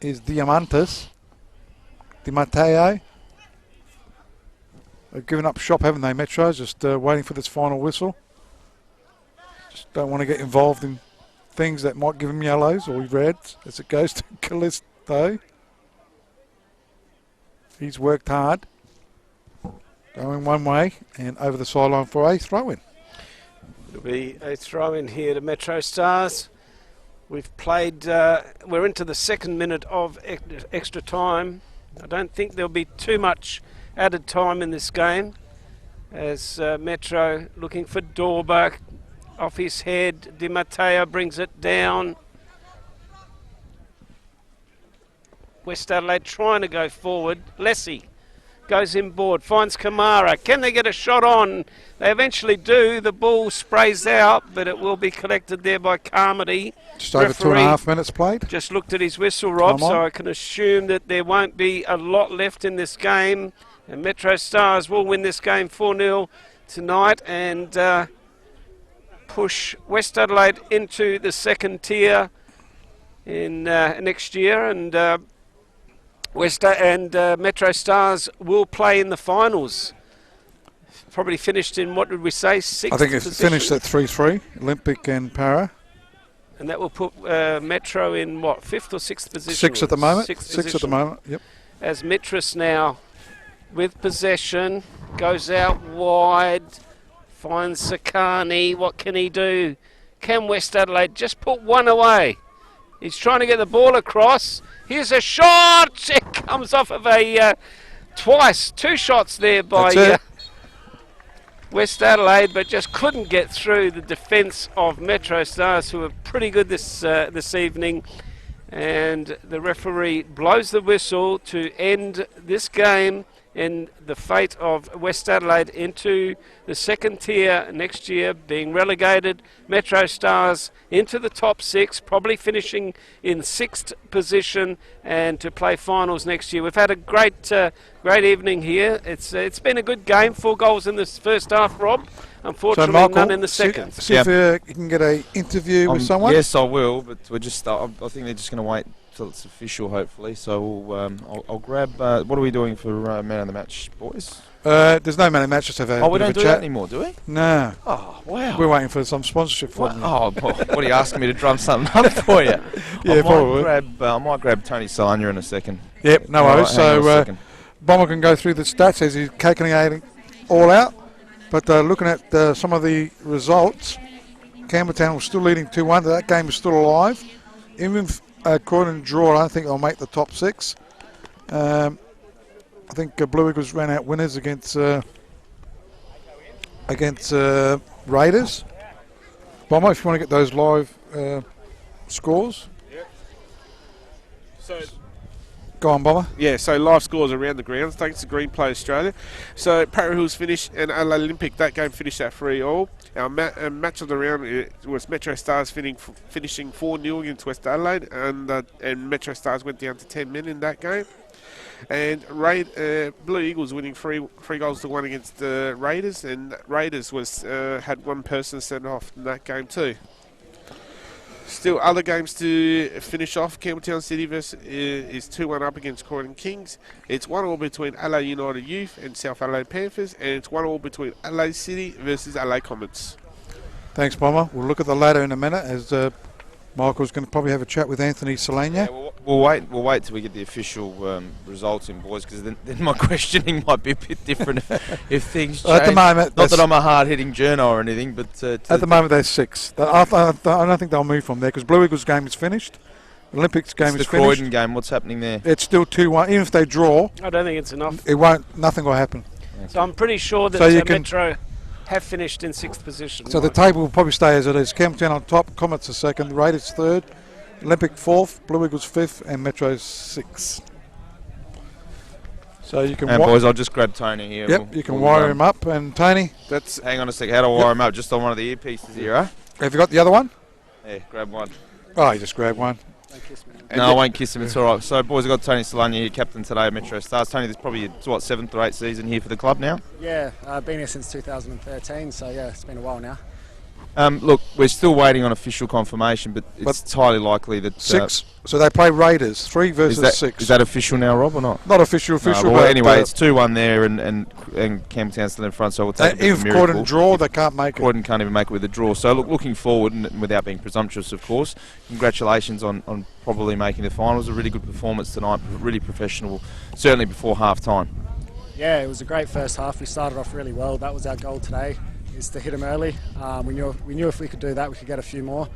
is Diamantis. Di Matteo. They've given up shop, haven't they, Metro? Just waiting for this final whistle. Just don't want to get involved in things that might give them yellows or reds as it goes to Callisto. He's worked hard. Going one way and over the sideline for a throw-in. It'll be a throw-in here to MetroStars. We've played, we're into the second minute of extra time. I don't think there'll be too much added time in this game as Metro looking for Dorber. off his head. Di Matteo brings it down. West Adelaide trying to go forward. Lessie goes inboard, finds Kamara. Can they get a shot on? They eventually do. The ball sprays out, but it will be collected there by Carmody. Just over 2.5 minutes played. Just looked at his whistle, Rob, so I can assume that there won't be a lot left in this game. And MetroStars will win this game 4-0 tonight and push West Adelaide into the second tier in next year. And MetroStars will play in the finals. Probably finished in, what did we say, 6th I think it's position? finished at 3-3, Olympic and Para. And that will put Metro in, what, 5th or 6th position? 6 at the moment. 6th at the moment, yep. As Mitras now with possession, goes out wide, finds Sakani. What can he do? Can West Adelaide just put one away? He's trying to get the ball across. Here's a shot. It comes off of a two shots there by West Adelaide, but just couldn't get through the defence of MetroStars, who are pretty good this evening. And the referee blows the whistle to end this game and the fate of West Adelaide into the second tier next year, being relegated. MetroStars into the top 6, probably finishing in 6th position, and to play finals next year. We've had a great evening here. It's been a good game. 4 goals in the first half, Rob. Unfortunately, so Michael, none in the second. See if you can get an interview with someone. Yes, I will, but we're just. I think they're just going to wait till it's official, hopefully. So I'll grab. What are we doing for man of the match, boys? There's no man of the match. Just have a we bit don't of a do chat that anymore, do we? No. Oh wow. We're waiting for some sponsorship for you. Oh, what are you asking me to drum something up for you? Yeah, probably. I might grab Tony Solana in a second. Yep, no worries. So Bomber can go through the stats as he's calculating all out. But looking at some of the results, Campbelltown was still leading 2-1. That game is still alive. Even if according to draw, I don't think they'll make the top 6. I think Blue Eagles ran out winners against Raiders. Bomber, if you want to get those live scores. So, go on, Bomber. Yeah, so live scores around the grounds, thanks to Green Play Australia. So Para Hills finished and Adelaide Olympic, that game finished at 3-3. Our match of the round was MetroStars finishing 4-0 against West Adelaide, and MetroStars went down to 10 men in that game. And Blue Eagles winning 3 goals to 1 against the Raiders, and Raiders had one person sent off in that game too. Still other games to finish off. Campbelltown City is 2-1 up against Croydon Kings. It's 1-1 between Adelaide United Youth and South Adelaide Panthers, and it's 1-1 between Adelaide City versus Adelaide Comets. Thanks, Bomber. We'll look at the ladder in a minute as Michael's going to probably have a chat with Anthony Solana. Yeah, we'll wait till we get the official results in, boys, because then my questioning might be a bit different if things change. At the moment, not that I'm a hard-hitting journo or anything, but at the moment they're 6. I don't think they'll move from there because Blue Eagles' game is finished. Olympics game is the finished. Croydon game. What's happening there? It's still 2-1. Even if they draw, I don't think it's enough. Nothing will happen. So I'm pretty sure that Metro have finished in 6th position. So the table will probably stay as it is. Campbelltown on top, Comets are 2nd, Raiders 3rd, Olympic 4th, Blue Eagles 5th, and Metro 6th. So you can. And boys, I'll just grab Tony here. Yep, you can wire him up. And Tony, hang on a sec. How do I wire him up? Just on one of the earpieces here, huh? Have you got the other one? Yeah, grab one. Oh, you just grab one. No, I won't kiss him. It's all right. So, boys, I've got Tony Solana here, captain today at MetroStars. Tony, this is probably your 7th or 8th season here for the club now? Yeah, I've been here since 2013, so yeah, it's been a while now. Look, we're still waiting on official confirmation, but it's highly likely that 6. So they play Raiders 3 versus 6. Is that official now, Rob, or not? Not official. No, but well, anyway, it's 2-1 there, and Campbelltown's still in front, so we'll take a bit of a miracle. If Croydon draw, they can't make it. Croydon can't even make it with a draw. So, looking forward, and without being presumptuous, of course, congratulations on probably making the finals. A really good performance tonight, really professional, certainly before half-time. Yeah, it was a great first half. We started off really well. That was our goal today, is to hit them early. We knew if we could do that, we could get a few more.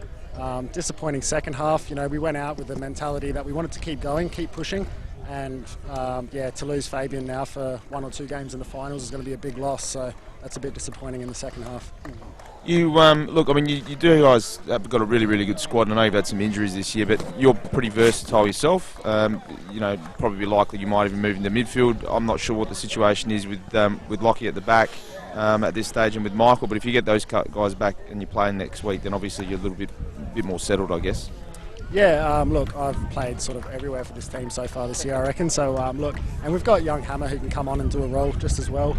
Disappointing second half. You know, we went out with the mentality that we wanted to keep going, keep pushing, and to lose Fabian now for 1 or 2 games in the finals is going to be a big loss. So that's a bit disappointing in the second half. You look. I mean, you do guys have got a really, really good squad. I know you've had some injuries this year, but you're pretty versatile yourself. Probably likely you might even move into midfield. I'm not sure what the situation is with Lockie at the back at this stage and with Michael. But if you get those guys back and you're playing next week, then obviously you're a little bit more settled, I guess. Yeah, look, I've played sort of everywhere for this team so far this year, I reckon. So, look, and we've got young Hammer who can come on and do a role just as well.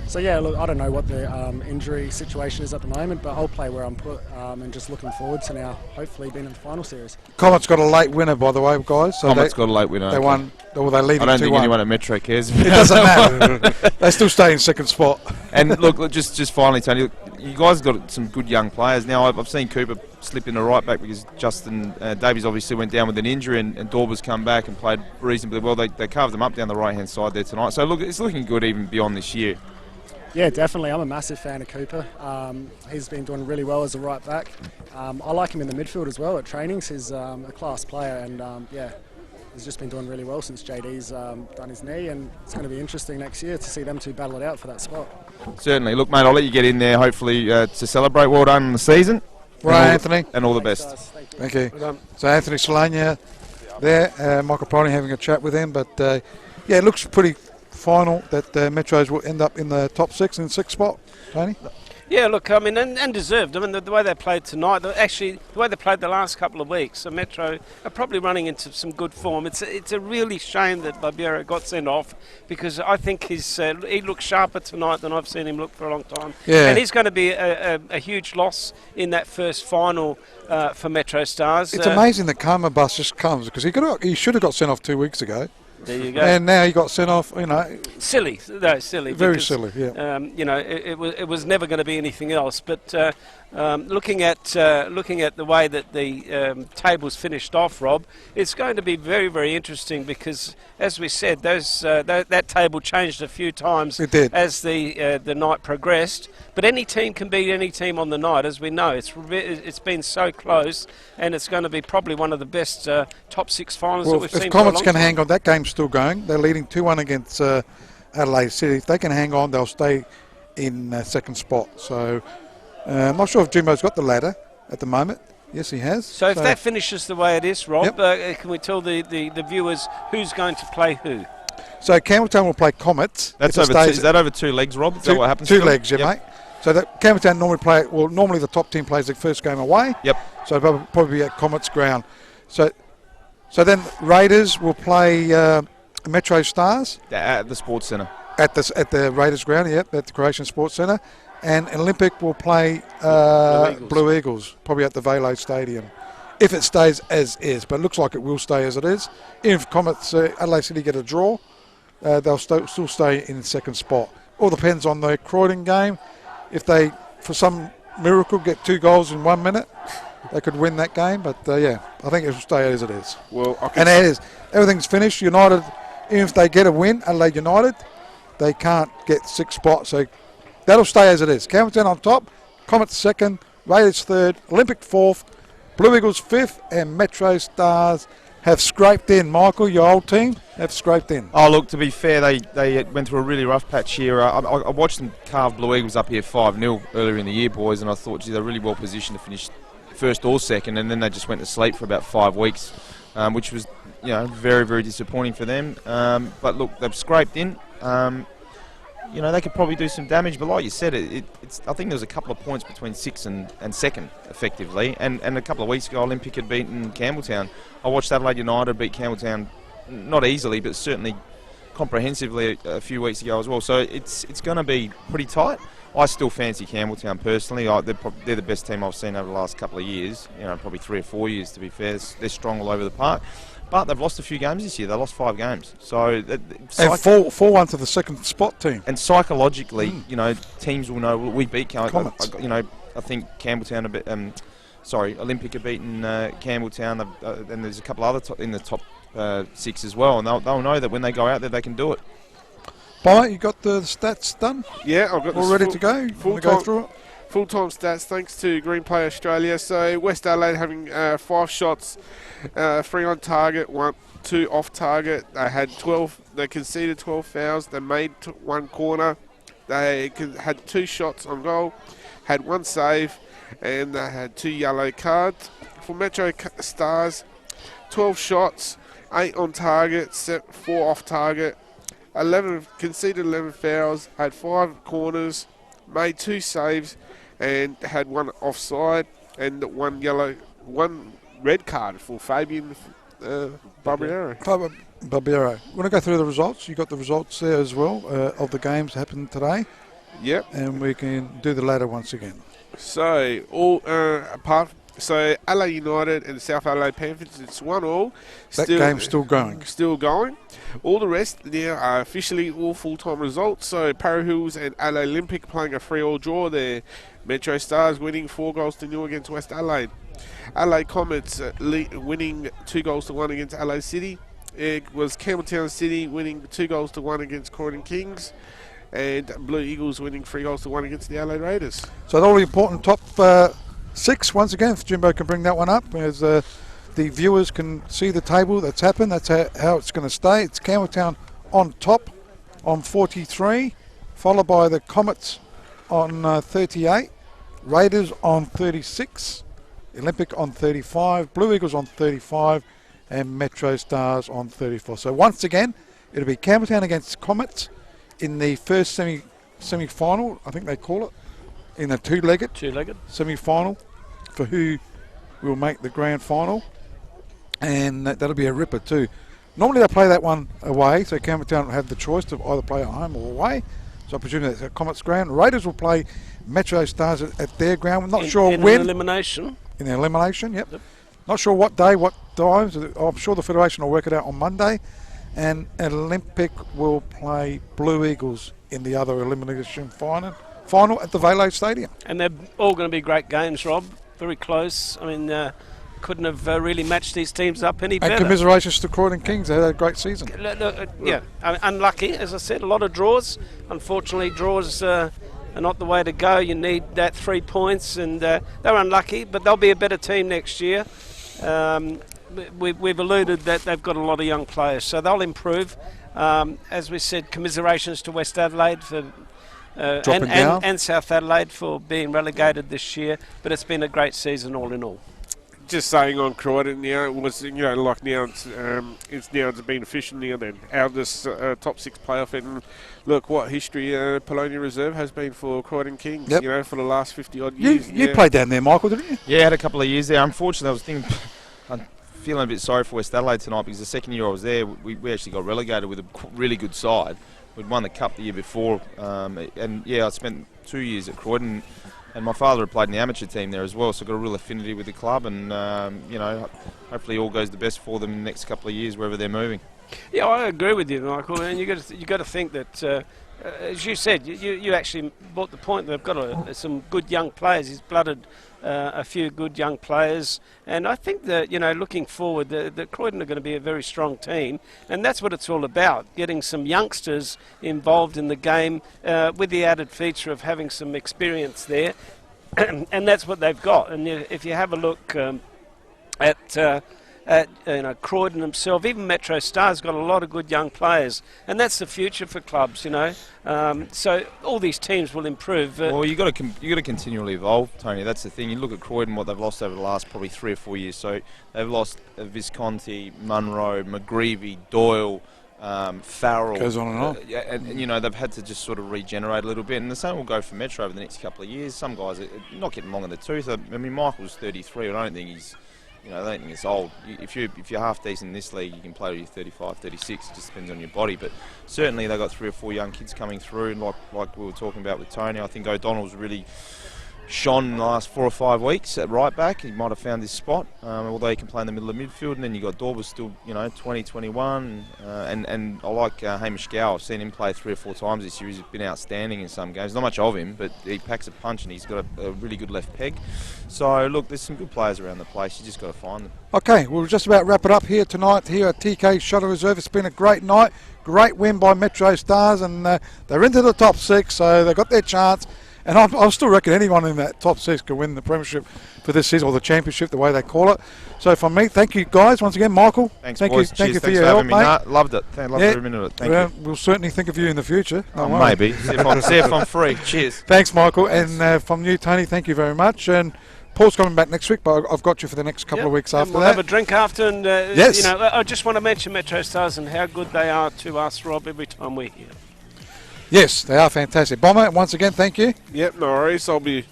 So, yeah, look, I don't know what the injury situation is at the moment, but I'll play where I'm put and just looking forward to now hopefully being in the final series. Comet's got a late winner, by the way, guys. So Comet's got a late winner. They won. Well, they lead. I don't think anyone at Metro cares. It doesn't matter. They still stay in second spot. And look, just finally, Tony, you guys have got some good young players now. I've seen Cooper slip in the right back because Justin Davies obviously went down with an injury, and Dorber's come back and played reasonably well. They carved them up down the right hand side there tonight. So look, it's looking good even beyond this year. Yeah, definitely. I'm a massive fan of Cooper. He's been doing really well as a right back. I like him in the midfield as well at trainings. He's a class player, and he's just been doing really well since JD's done his knee, and it's going to be interesting next year to see them two battle it out for that spot. Certainly. Look, mate, I'll let you get in there, hopefully, to celebrate. Well done on the season. Right, Anthony. And all the best. Thank you. So Anthony Solania there, Michael Prony having a chat with him, but it looks pretty final that Metros will end up in the top 6 and 6th spot. Tony? Yeah, look, I mean, and deserved. I mean, the way they played tonight, the way they played the last couple of weeks, so Metro are probably running into some good form. It's a really shame that Barbiero got sent off, because I think he looked sharper tonight than I've seen him look for a long time. Yeah. And he's going to be a huge loss in that first final for MetroStars. It's amazing that Karma Bus just comes, because he should have got sent off 2 weeks ago. There you go. And now he got sent off, Silly. Very because, silly, yeah. It was never going to be anything else. But looking at the way that the tables finished off, Rob, it's going to be very, very interesting, because, as we said, that table changed a few times as the night progressed. But any team can beat any team on the night, as we know. It's been so close, and it's going to be probably one of the best top 6 finals that we've seen. If Comets can hang on, that game's still going. They're leading 2-1 against Adelaide City. If they can hang on, they'll stay in second spot. So I'm not sure if Jimbo's got the ladder at the moment. Yes, he has. So if that finishes the way it is, Rob, can we tell the viewers who's going to play who? So Campbelltown will play Comets. Is that over 2 legs, Rob? Is that what happens? 2 legs, mate. So that Campbelltown normally the top team plays their first game away. Yep. So it'll probably be at Comets ground. So then Raiders will play MetroStars at the Sports Centre. At the Raiders ground, at the Croatian Sports Centre, and Olympic will play Blue Eagles, probably at the Velo Stadium, if it stays as is. But it looks like it will stay as it is. If Comets Adelaide City get a draw, they'll still stay in second spot. All depends on the Croydon game. If they, for some miracle, get 2 goals in 1 minute, they could win that game. But I think it will stay as it is. Well, and it is. Everything's finished. United, even if they get a win, Adelaide United, they can't get 6 spots. So that'll stay as it is. Campbelltown on top, Comets second, Raiders third, Olympic fourth, Blue Eagles 5th, and MetroStars have scraped in. Michael, your old team, have scraped in. Oh, look, to be fair, they went through a really rough patch here. I watched them carve Blue Eagles up here 5-0 earlier in the year, boys, and I thought, they're really well positioned to finish first or second, and then they just went to sleep for about 5 weeks, which was, very, very disappointing for them. But look, they've scraped in. They could probably do some damage, but like you said, it's. I think there was a couple of points between 6th and 2nd, effectively. And a couple of weeks ago, Olympic had beaten Campbelltown. I watched Adelaide United beat Campbelltown, not easily, but certainly comprehensively a few weeks ago as well. So it's going to be pretty tight. I still fancy Campbelltown personally. They're the best team I've seen over the last couple of years. Probably 3 or 4 years, to be fair. They're strong all over the park. But they've lost a few games this year. They lost 5 games. So and 4-1 to the second spot team. And psychologically, teams will know we beat Campbelltown. I think Campbelltown Olympic have beaten Campbelltown. And there's a couple other in the top 6 as well. And they'll know that when they go out there, they can do it. Bye. You got the stats done? Yeah, I've got all ready to go. Go through it. Full-time stats thanks to Green Play Australia. So West Adelaide having 5 shots, 3 on target, 2 off target. They had 12. They conceded 12 fouls. They made 1 corner. They had 2 shots on goal. had 1 save, and they had 2 yellow cards. For Metro Stars, 12 shots, 8 on target, 4 off target, 11 conceded 11 fouls, had 5 corners, made 2 saves, and had 1 offside and 1 red card for Fabian Barbiero. Barbiero. Want to go through the results? You got the results there as well of the games that happened today. Yep. And we can do the ladder once again. So LA United and South Adelaide Panthers, it's 1-1. That game's still going. Still going. All the rest now are officially all full-time results. So Para Hills and LA Olympic playing a 3-3 draw there. Metro Stars winning 4-0 against West Adelaide. LA Comets winning 2-1 against LA City. It was Campbelltown City winning 2-1 against Croydon Kings. And Blue Eagles winning 3-1 against the Adelaide Raiders. So all the important top 6 once again, if Jimbo can bring that one up, as the viewers can see the table that's happened. That's how it's going to stay. It's Campbelltown on top on 43, followed by the Comets on 38, Raiders on 36, Olympic on 35, Blue Eagles on 35, and Metro Stars on 34. So once again, it'll be Campbelltown against Comets in the first semi-final, I think they call it, in a two-legged semi-final for who will make the grand final, and that'll be a ripper too. Normally they play that one away, so Campbelltown will have the choice to either play at home or away. So I presume that's a Comets ground. Raiders will play Metro Stars at their ground. We're not sure when. In elimination. In the elimination, yep. Not sure what day, what times. I'm sure the Federation will work it out on Monday. And Olympic will play Blue Eagles in the other elimination final at the Velo Stadium. And they're all going to be great games, Rob. Very close. I mean, couldn't have really matched these teams up any better. And commiserations to Croydon Kings. They had a great season. Yeah, I mean, unlucky, as I said, a lot of draws. Unfortunately, draws are not the way to go. You need that 3 points, and they're unlucky, but they'll be a better team next year. We've alluded that they've got a lot of young players, so they'll improve. As we said, commiserations to West Adelaide for and South Adelaide for being relegated this year, but it's been a great season all in all. Just saying on Croydon now, it was like now it's been official now. Then out of this top 6 playoff, and look what history Polonia Reserve has been for Croydon Kings. Yep. For the last 50 odd years. You played down there, Michael, didn't you? Yeah, I had a couple of years there. Unfortunately, I'm feeling a bit sorry for West Adelaide tonight because the second year I was there, we actually got relegated with a really good side. We'd won the cup the year before, and I spent 2 years at Croydon. And my father had played in the amateur team there as well, so I got a real affinity with the club, and hopefully all goes the best for them in the next couple of years wherever they're moving. Yeah, I agree with you, Michael. And you got to think that, as you said, you actually brought the point. They've got some good young players. He's blooded a few good young players, and I think that looking forward, that Croydon are going to be a very strong team, and that's what it's all about: getting some youngsters involved in the game with the added feature of having some experience there, and that's what they've got. And if you have a look at Croydon himself, even Metro Stars got a lot of good young players, and that's the future for clubs, So all these teams will improve. Well, you got to continually evolve, Tony. That's the thing. You look at Croydon, what they've lost over the last probably 3 or 4 years. So they've lost Visconti, Munro, McGreevy, Doyle, Farrell. Goes on and on. And they've had to just sort of regenerate a little bit, and the same will go for Metro over the next couple of years. Some guys are not getting long in the tooth. I mean, Michael's 33, and I don't think he's. I don't think it's old. If you're half decent in this league, you can play till you're 35, 36. It just depends on your body. But certainly they've got 3 or 4 young kids coming through, and like we were talking about with Tony, I think O'Donnell's really shone in the last 4 or 5 weeks at right back. He might have found his spot, although he can play in the middle of midfield. And then you got Dorber still, 20, 21, and I like Hamish Gow. I've seen him play 3 or 4 times this year. He's been outstanding in some games. Not much of him, but he packs a punch, and he's got a really good left peg. So look, there's some good players around the place. You just got to find them. Okay, we'll just about wrap it up here tonight here at TK Shuttle Reserve. It's been a great night, great win by Metro Stars, and they're into the top 6, so they got their chance. And I'll still reckon anyone in that top six can win the premiership for this season, or the championship, the way they call it. So from me, thank you guys once again, Michael. Thanks, thank boys. you, thank Cheers. you for Thanks your for help, having me. mate. No, loved it. Loved every minute of it. Thank you. We'll certainly think of you in the future. Maybe. See if I'm free. Cheers. Thanks, Michael. And from you, Tony, thank you very much. And Paul's coming back next week, but I've got you for the next couple of weeks after we'll that. have a drink after, and yes. You know, I just want to mention MetroStars and how good they are to us, Rob, every time we're here. Yes, they are fantastic. Bomber, once again, thank you. Yep, no worries. I'll be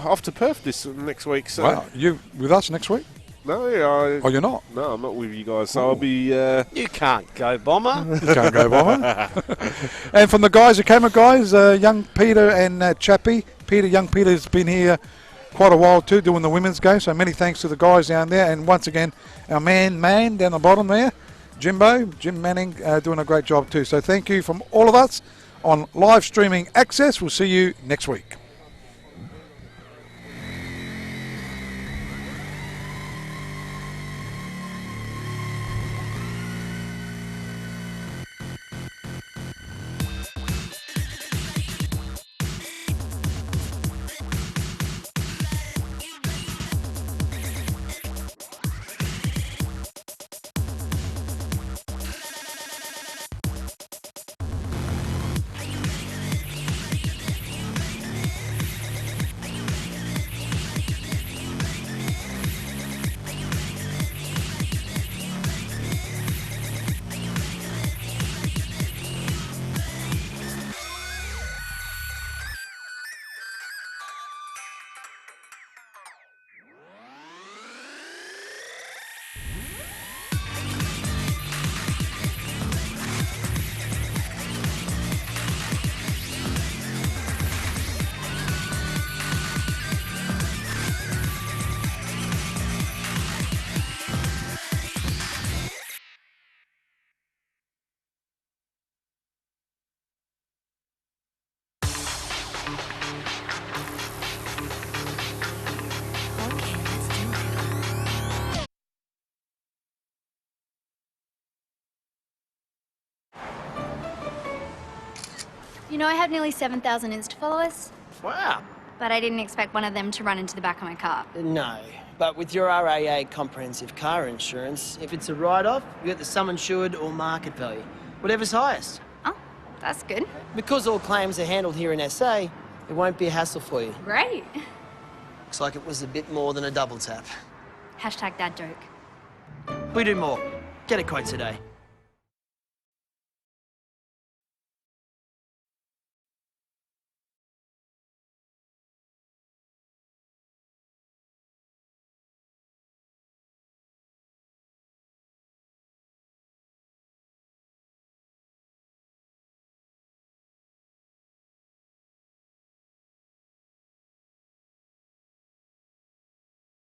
off to Perth next week. So. Wow, you with us next week? No, oh, you're not? No, I'm not with you guys. So I'll be. You can't go, Bomber. You can't go, Bomber. And from the guys, the camera guys, young Peter and Chappie. Young Peter's been here quite a while too, doing the women's game. So many thanks to the guys down there. And once again, our man down the bottom there, Jim Manning, doing a great job too. So thank you from all of us on live streaming access. We'll see you next week. You know, I have nearly 7,000 Insta followers, Wow. but I didn't expect one of them to run into the back of my car. No, but with your RAA comprehensive car insurance, if it's a write-off, you get the sum insured or market value, whatever's highest. Oh, that's good. Because all claims are handled here in SA, it won't be a hassle for you. Great. Looks like it was a bit more than a double tap. Hashtag that joke. We do more. Get a quote today.